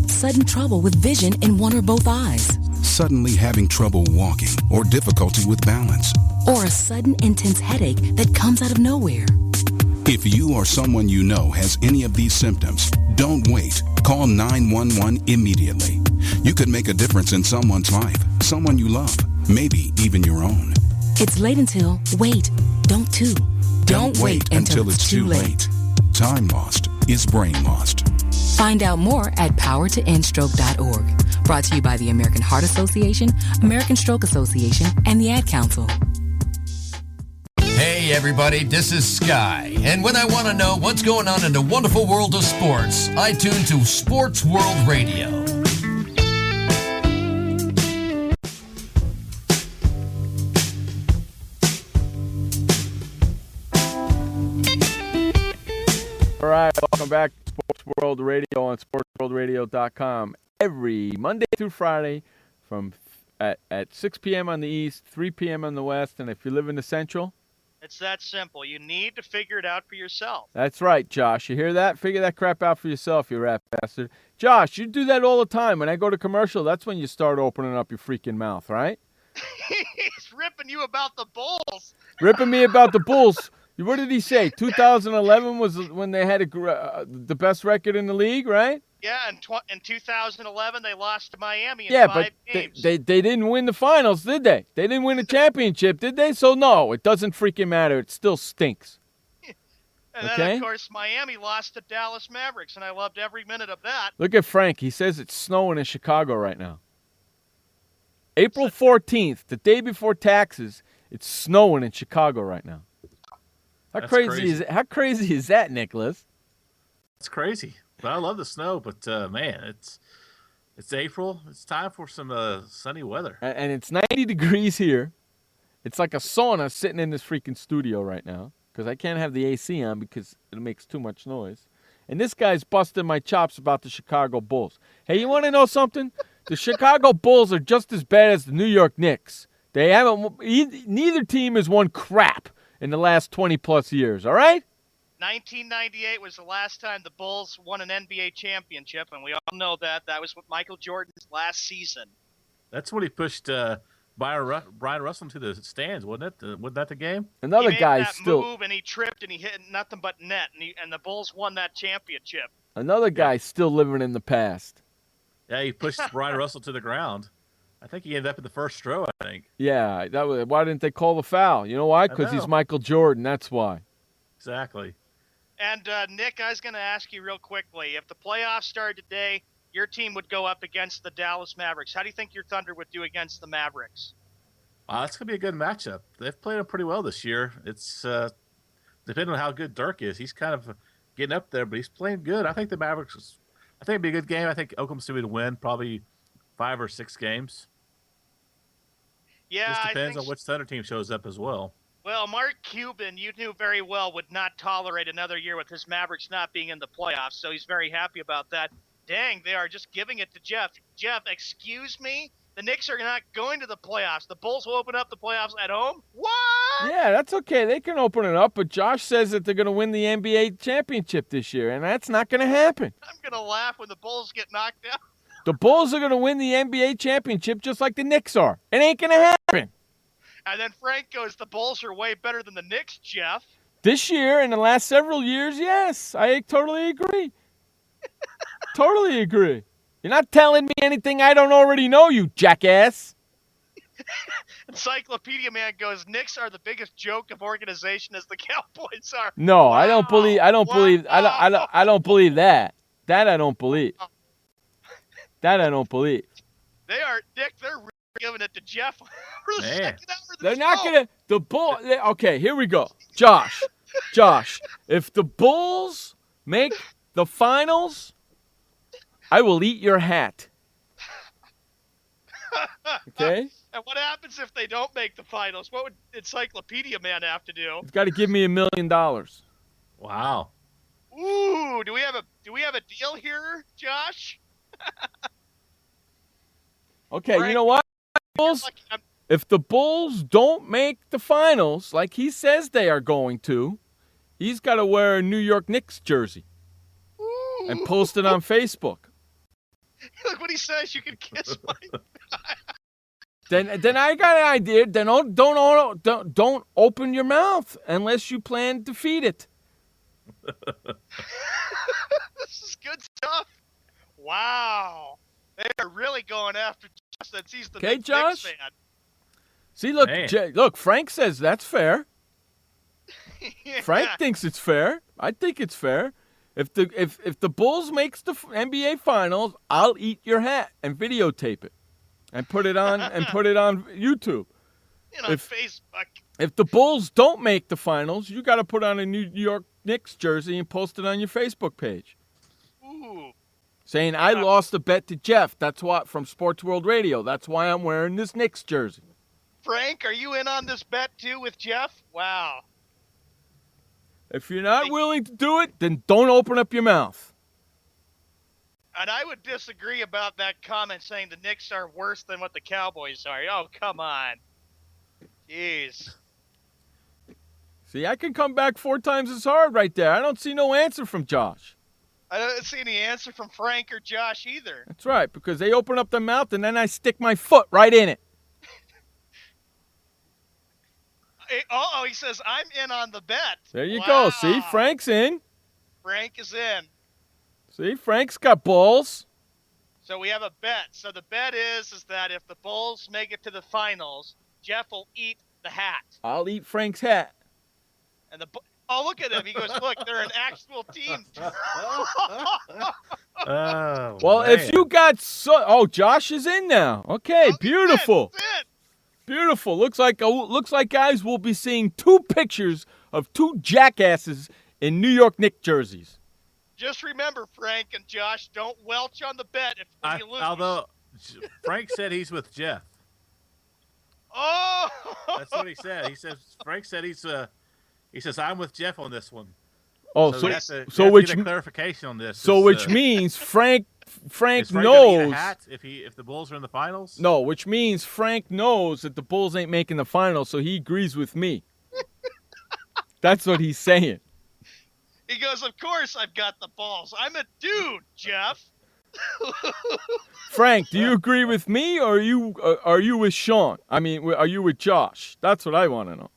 Speaker 5: Sudden trouble with vision in one or both eyes.
Speaker 3: Suddenly having trouble walking or difficulty with balance.
Speaker 5: Or a sudden intense headache that comes out of nowhere.
Speaker 3: If you or someone you know has any of these symptoms, don't wait. Call 911 immediately. You could make a difference in someone's life, someone you love, maybe even your own.
Speaker 5: It's late until, wait, don't too.
Speaker 3: Don't wait until it's too late. Time lost is brain lost.
Speaker 5: Find out more at powertoendstroke.org. Brought to you by the American Heart Association, American Stroke Association, and the Ad Council.
Speaker 2: Hey everybody, this is Sky, and when I want to know what's going on in the wonderful world of sports, I tune to Sports World Radio.
Speaker 8: All right, welcome back to Sports World Radio on SportsWorldRadio.com. Every Monday through Friday from at 6 p.m. on the East, 3 p.m. on the West, and if you live in the Central,
Speaker 9: It's that simple. You need to figure it out for yourself.
Speaker 8: that's right, Josh. You hear that? Figure that crap out for yourself, you rat bastard. Josh, you do that all the time. When I go to commercial, that's when you start opening up your freaking mouth, right?
Speaker 9: He's ripping you about the Bulls.
Speaker 8: Ripping me about the Bulls. What did he say? 2011 was when they had the best record in the league, right?
Speaker 9: Yeah, in 2011 they lost to Miami in
Speaker 8: Yeah,
Speaker 9: 5
Speaker 8: but
Speaker 9: games.
Speaker 8: they didn't win the finals, did they? They didn't win the championship, did they? So, no, it doesn't freaking matter. It still stinks.
Speaker 9: And then, of course, Miami lost to Dallas Mavericks, and I loved every minute of that.
Speaker 8: Look at Frank. He says it's snowing in Chicago right now. April 14th, the day before taxes, it's snowing in Chicago right now. How crazy is that, Nicholas?
Speaker 6: It's crazy. But I love the snow, but man, It's April. It's time for some sunny weather.
Speaker 8: And it's 90 degrees here. It's like a sauna sitting in this freaking studio right now because I can't have the AC on because it makes too much noise. And this guy's busting my chops about the Chicago Bulls. Hey, you want to know something? The Chicago Bulls are just as bad as the New York Knicks. They haven't. Neither team has won crap in the last 20-plus years, all right?
Speaker 9: 1998 was the last time the Bulls won an NBA championship, and we all know that. That was with Michael Jordan's last season.
Speaker 6: That's when he pushed Brian Russell into the stands, wasn't it? Wasn't that the game?
Speaker 8: Another
Speaker 9: he
Speaker 8: guy
Speaker 9: made that
Speaker 8: still.
Speaker 9: move, and he tripped, and he hit nothing but net, and the Bulls won that championship.
Speaker 8: Another guy still living in the past.
Speaker 6: Yeah, he pushed Brian Russell to the ground. I think he ended up in the first row, I think.
Speaker 8: Yeah, why didn't they call the foul? You know why? Because he's Michael Jordan, that's why.
Speaker 6: Exactly.
Speaker 9: And, Nick, I was going to ask you real quickly, if the playoffs started today, your team would go up against the Dallas Mavericks. How do you think your Thunder would do against the Mavericks?
Speaker 6: That's going to be a good matchup. They've played them pretty well this year. It's depending on how good Dirk is. He's kind of getting up there, but he's playing good. I think the Mavericks, I think it'd be a good game. I think Oklahoma City would win probably 5 or 6 games.
Speaker 9: Yeah,
Speaker 6: Just depends on which Thunder team shows up as well.
Speaker 9: Well, Mark Cuban, you knew very well, would not tolerate another year with his Mavericks not being in the playoffs, so he's very happy about that. Dang, they are just giving it to Jeff. Jeff, excuse me? The Knicks are not going to the playoffs. The Bulls will open up the playoffs at home? What?
Speaker 8: Yeah, that's okay. They can open it up, but Josh says that they're going to win the NBA championship this year, and that's not going to happen.
Speaker 9: I'm going to laugh when the Bulls get knocked out.
Speaker 8: The Bulls are going to win the NBA championship just like the Knicks are. It ain't going to happen.
Speaker 9: And then Frank goes, the Bulls are way better than the Knicks, Jeff.
Speaker 8: This year and the last several years, yes. I totally agree. Totally agree. You're not telling me anything I don't already know, you jackass.
Speaker 9: Encyclopedia Man goes, Knicks are the biggest joke of organization as the Cowboys are.
Speaker 8: No,
Speaker 9: wow.
Speaker 8: I don't believe that. I don't believe that. That I don't believe. That I don't believe.
Speaker 9: They are, Nick, they're really giving it to Jeff.
Speaker 8: They're not going to, the Bulls, okay, here we go. Josh, if the Bulls make the finals, I will eat your hat. Okay?
Speaker 9: And what happens if they don't make the finals? What would Encyclopedia Man have to do?
Speaker 8: He's got to give me $1 million.
Speaker 6: Wow.
Speaker 9: Ooh, do we have a deal here, Josh?
Speaker 8: Okay, you know what? If the Bulls don't make the finals like he says they are going to, he's got to wear a New York Knicks jersey and post it on Facebook.
Speaker 9: Look what he says. You can kiss my.
Speaker 8: Then I got an idea. Then don't open your mouth unless you plan to feed it.
Speaker 9: This is good stuff. Wow, they are really going after Josh. That he's the
Speaker 8: okay,
Speaker 9: Knicks
Speaker 8: Josh.
Speaker 9: fan.
Speaker 8: See, look. Frank says that's fair.
Speaker 9: Yeah.
Speaker 8: Frank thinks it's fair. I think it's fair. If the Bulls makes the NBA Finals, I'll eat your hat and videotape it, and put it on YouTube.
Speaker 9: And on Facebook.
Speaker 8: If the Bulls don't make the finals, you got to put on a New York Knicks jersey and post it on your Facebook page.
Speaker 9: Ooh.
Speaker 8: Saying I lost a bet to Jeff. That's what from Sports World Radio. That's why I'm wearing this Knicks jersey.
Speaker 9: Frank, are you in on this bet too with Jeff? Wow.
Speaker 8: If you're not willing to do it, then don't open up your mouth.
Speaker 9: And I would disagree about that comment saying the Knicks are worse than what the Cowboys are. Oh, come on. Jeez.
Speaker 8: See, I can come back 4 times as hard right there. I don't see no answer from Josh.
Speaker 9: I don't see any answer from Frank or Josh either.
Speaker 8: That's right, because they open up their mouth and then I stick my foot right in it.
Speaker 9: He says, I'm in on the bet.
Speaker 8: There you go. See, Frank's in.
Speaker 9: Frank is in.
Speaker 8: See, Frank's got balls.
Speaker 9: So we have a bet. So the bet is that if the Bulls make it to the finals, Jeff will eat the hat.
Speaker 8: I'll eat Frank's hat.
Speaker 9: And look at him. He goes, look, they're an actual team.
Speaker 8: Well, man. If you got Josh is in now. Okay, beautiful. Beautiful. Looks like guys will be seeing 2 pictures of 2 jackasses in New York Knicks jerseys.
Speaker 9: Just remember, Frank and Josh, don't welch on the bet if you lose.
Speaker 6: Although Frank said he's with Jeff.
Speaker 9: Oh,
Speaker 6: that's what he said. Frank said he says I'm with Jeff on this one.
Speaker 8: Oh,
Speaker 6: so
Speaker 8: which
Speaker 6: get a clarification on this.
Speaker 8: So which means Frank
Speaker 6: is Frank
Speaker 8: knows
Speaker 6: gonna eat a hat if the Bulls are in the finals.
Speaker 8: No, which means Frank knows that the Bulls ain't making the finals, so he agrees with me. That's what he's saying.
Speaker 9: He goes, of course I've got the balls. I'm a dude, Jeff.
Speaker 8: Frank, do you agree with me, or are you with Sean? I mean, are you with Josh? That's what I want to know.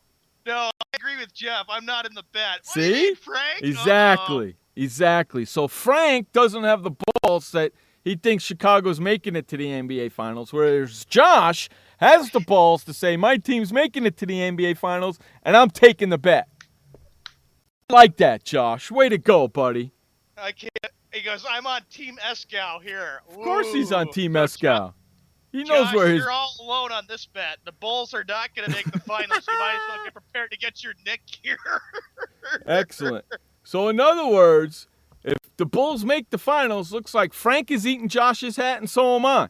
Speaker 9: No, I agree with Jeff. I'm not in the bet. What
Speaker 8: See?
Speaker 9: do you mean, Frank?
Speaker 8: Exactly. So Frank doesn't have the balls that he thinks Chicago's making it to the NBA Finals, whereas Josh has the balls to say my team's making it to the NBA Finals, and I'm taking the bet. Like that, Josh. Way to go, buddy.
Speaker 9: I can't. He goes, I'm on Team Escow here.
Speaker 8: Of course he's on Team Escow. He knows
Speaker 9: Josh,
Speaker 8: where his...
Speaker 9: You're all alone on this bet. The Bulls are not going to make the finals. You might as well get prepared to get your Nick here.
Speaker 8: Excellent. So, in other words, if the Bulls make the finals, looks like Frank is eating Josh's hat, and so am I.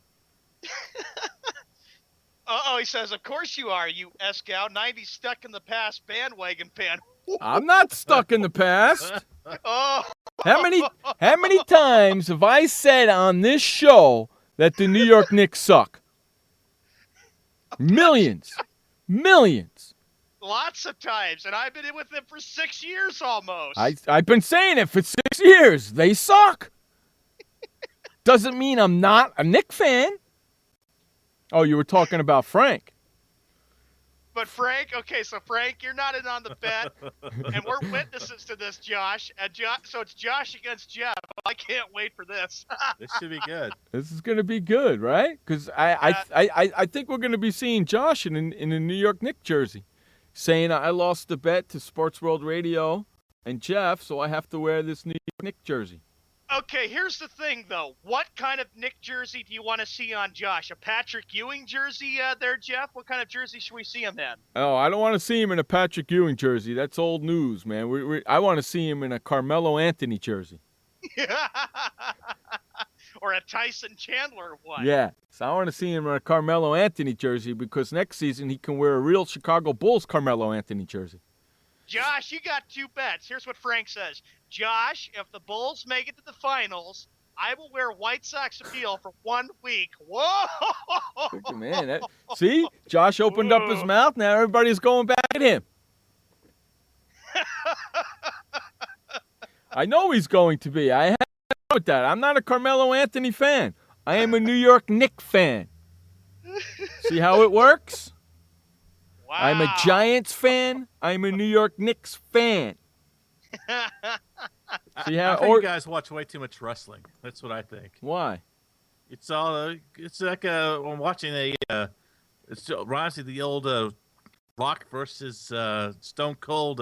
Speaker 9: He says, of course you are, you Escow. 90s stuck in the past bandwagon fan.
Speaker 8: I'm not stuck in the past.
Speaker 9: Oh.
Speaker 8: How many times have I said on this show that the New York Knicks suck? Millions.
Speaker 9: Lots of times, and I've been in with them for 6 years almost.
Speaker 8: I've been saying it for 6 years. They suck. Doesn't mean I'm not a Knicks fan. Oh, you were talking about Frank.
Speaker 9: But Frank, so Frank, you're not in on the bet, and we're witnesses to this, Josh. So it's Josh against Jeff. I can't wait for this.
Speaker 6: This should be good.
Speaker 8: This is going to be good, right? Because I think we're going to be seeing Josh in a New York Knicks jersey, saying I lost the bet to SportsWorldRadio and Jeff, so I have to wear this New York Knicks jersey.
Speaker 9: Okay, here's the thing, though. What kind of Knicks jersey do you want to see on Josh? A Patrick Ewing jersey there, Jeff? What kind of jersey should we see him in?
Speaker 8: Oh, I don't want to see him in a Patrick Ewing jersey. That's old news, man. I want to see him in a Carmelo Anthony jersey.
Speaker 9: Or a Tyson Chandler one.
Speaker 8: Yeah, so I want to see him in a Carmelo Anthony jersey because next season he can wear a real Chicago Bulls Carmelo Anthony jersey.
Speaker 9: Josh, you got two bets. Here's what Frank says. Josh, if the Bulls make it to the finals, I will wear White Sox appeal for 1 week. Whoa!
Speaker 8: Man, see? Josh opened up his mouth. Now everybody's going back at him. I know he's going to be. I have to with that. I'm not a Carmelo Anthony fan. I am a New York Knicks fan. See how it works?
Speaker 9: Wow.
Speaker 8: I'm a Giants fan. I'm a New York Knicks fan. See how?
Speaker 6: I think you guys watch way too much wrestling. That's what I think.
Speaker 8: Why?
Speaker 6: It's like I'm watching it reminds me of the old Rock versus Stone Cold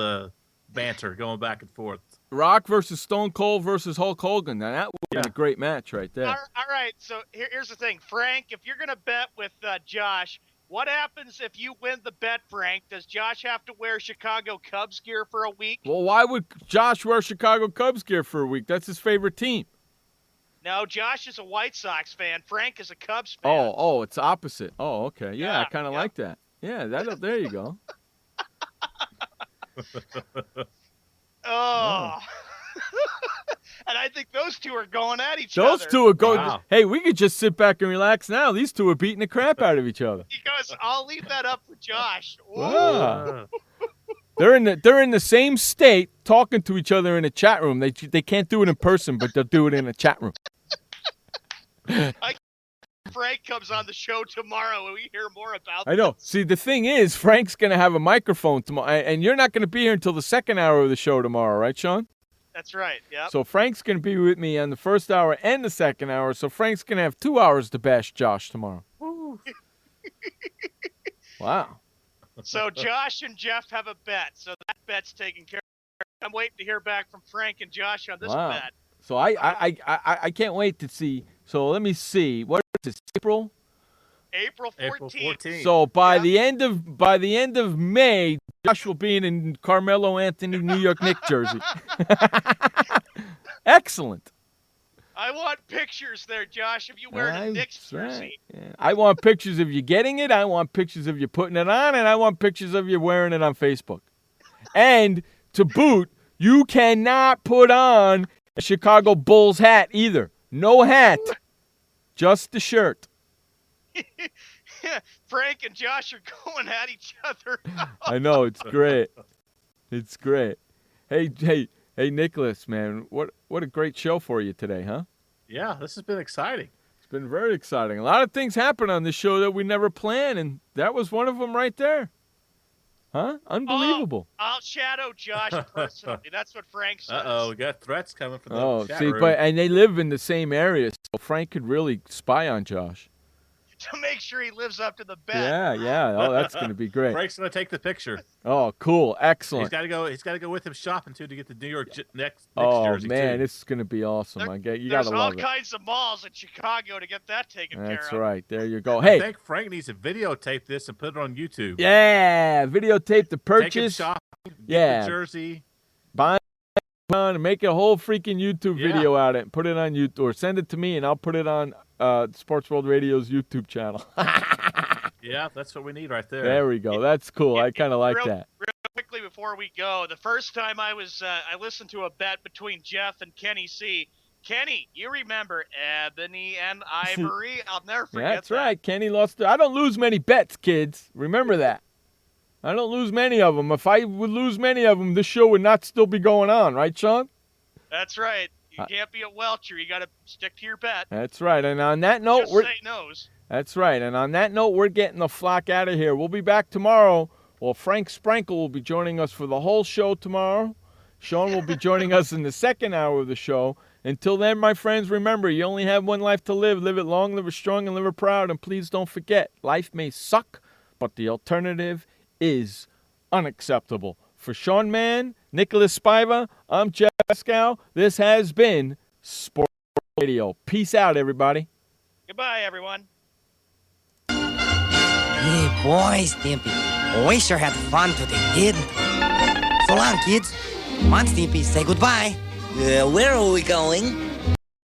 Speaker 6: banter going back and forth.
Speaker 8: Rock versus Stone Cold versus Hulk Hogan. Now that would be a great match right there.
Speaker 9: All right, so here's the thing. Frank, if you're going to bet with Josh, what happens if you win the bet, Frank? Does Josh have to wear Chicago Cubs gear for a week?
Speaker 8: Well, why would Josh wear Chicago Cubs gear for a week? That's his favorite team.
Speaker 9: No, Josh is a White Sox fan. Frank is a Cubs fan.
Speaker 8: Oh, it's opposite. Oh, okay. Yeah, I kind of like that. Yeah, there you go.
Speaker 9: Oh. And I think those two are going at each other.
Speaker 8: Those two are going. Wow. Hey, we could just sit back and relax now. These two are beating the crap out of each other.
Speaker 9: He goes, I'll leave that up for Josh.
Speaker 8: Wow. They're in the same state talking to each other in a chat room. They can't do it in person, but they'll do it in a chat room.
Speaker 9: Frank comes on the show tomorrow and we hear more about
Speaker 8: I know.
Speaker 9: this.
Speaker 8: See, the thing is, Frank's going to have a microphone tomorrow, and you're not going to be here until the second hour of the show tomorrow, right, Sean?
Speaker 9: That's right, yeah.
Speaker 8: So Frank's going to be with me on the first hour and the second hour, so Frank's going to have 2 hours to bash Josh tomorrow. Wow.
Speaker 9: So Josh and Jeff have a bet, so that bet's taken care of. I'm waiting to hear back from Frank and Josh on this bet.
Speaker 8: So I can't wait to see. So let me see. What is this, April?
Speaker 9: April 14th.
Speaker 8: So by the end of May, Josh will be in Carmelo Anthony New York Knicks jersey. Excellent.
Speaker 9: I want pictures there, Josh, of you wearing a Knicks jersey.
Speaker 8: Right. Yeah. I want pictures of you getting it. I want pictures of you putting it on, and I want pictures of you wearing it on Facebook. And to boot, you cannot put on a Chicago Bulls hat either. No hat, just the shirt.
Speaker 9: Frank and Josh are going at each other.
Speaker 8: I know, it's great. It's great. Hey, Nicholas, man, what a great show for you today, huh?
Speaker 6: Yeah, this has been exciting.
Speaker 8: It's been very exciting. A lot of things happen on this show that we never planned, and that was one of them right there. Huh? Unbelievable.
Speaker 9: I'll shadow Josh personally. That's what Frank says.
Speaker 6: We got threats coming from the chat room.
Speaker 8: And they live in the same area, so Frank could really spy on Josh.
Speaker 9: To make sure he lives up to the bet.
Speaker 8: Yeah. Oh, that's going to be great.
Speaker 6: Frank's going to take the picture.
Speaker 8: Oh, cool. Excellent.
Speaker 6: He's got to go with him shopping, too, to get the New York Knicks
Speaker 8: jersey,
Speaker 6: too.
Speaker 8: Man, this is going to be awesome. You got to love it.
Speaker 9: There's all kinds of malls in Chicago to get that taken care of.
Speaker 8: That's right. There you go.
Speaker 6: I think Frank needs to videotape this and put it on YouTube.
Speaker 8: Yeah, videotape the purchase.
Speaker 6: Take him shopping, get the jersey.
Speaker 8: Buy on and make a whole freaking YouTube video out of it and put it on YouTube, or send it to me and I'll put it on Sports World Radio's YouTube channel.
Speaker 6: Yeah, that's what we need right there.
Speaker 8: There we go. That's cool. I kind of like that.
Speaker 9: Real quickly before we go, the first time I listened to a bet between Jeff and Kenny C. Kenny, you remember Ebony and Ivory? I'll never forget
Speaker 8: That's right. Kenny lost. I don't lose many bets, kids. Remember that. I don't lose many of them. If I would lose many of them, this show would not still be going on. Right, Sean?
Speaker 9: That's right. You can't be a welcher. You got to stick to your bet.
Speaker 8: That's right. And on that note,
Speaker 9: Just say no's.
Speaker 8: That's right. And on that note, we're getting the flock out of here. We'll be back tomorrow. Well, Frank Sprankle will be joining us for the whole show tomorrow. Sean will be joining us in the second hour of the show. Until then, my friends, remember, you only have one life to live. Live it long, live it strong, and live it proud. And please don't forget, life may suck, but the alternative is unacceptable. For Sean Mann, Nicholas Spiva, I'm Jeff Pascal. This has been Sports Radio. Peace out, everybody.
Speaker 9: Goodbye, everyone.
Speaker 4: Hey, boy, Stimpy. We sure had fun today, kid. So long, kids. Come on, Stimpy, say goodbye.
Speaker 18: Where are we going?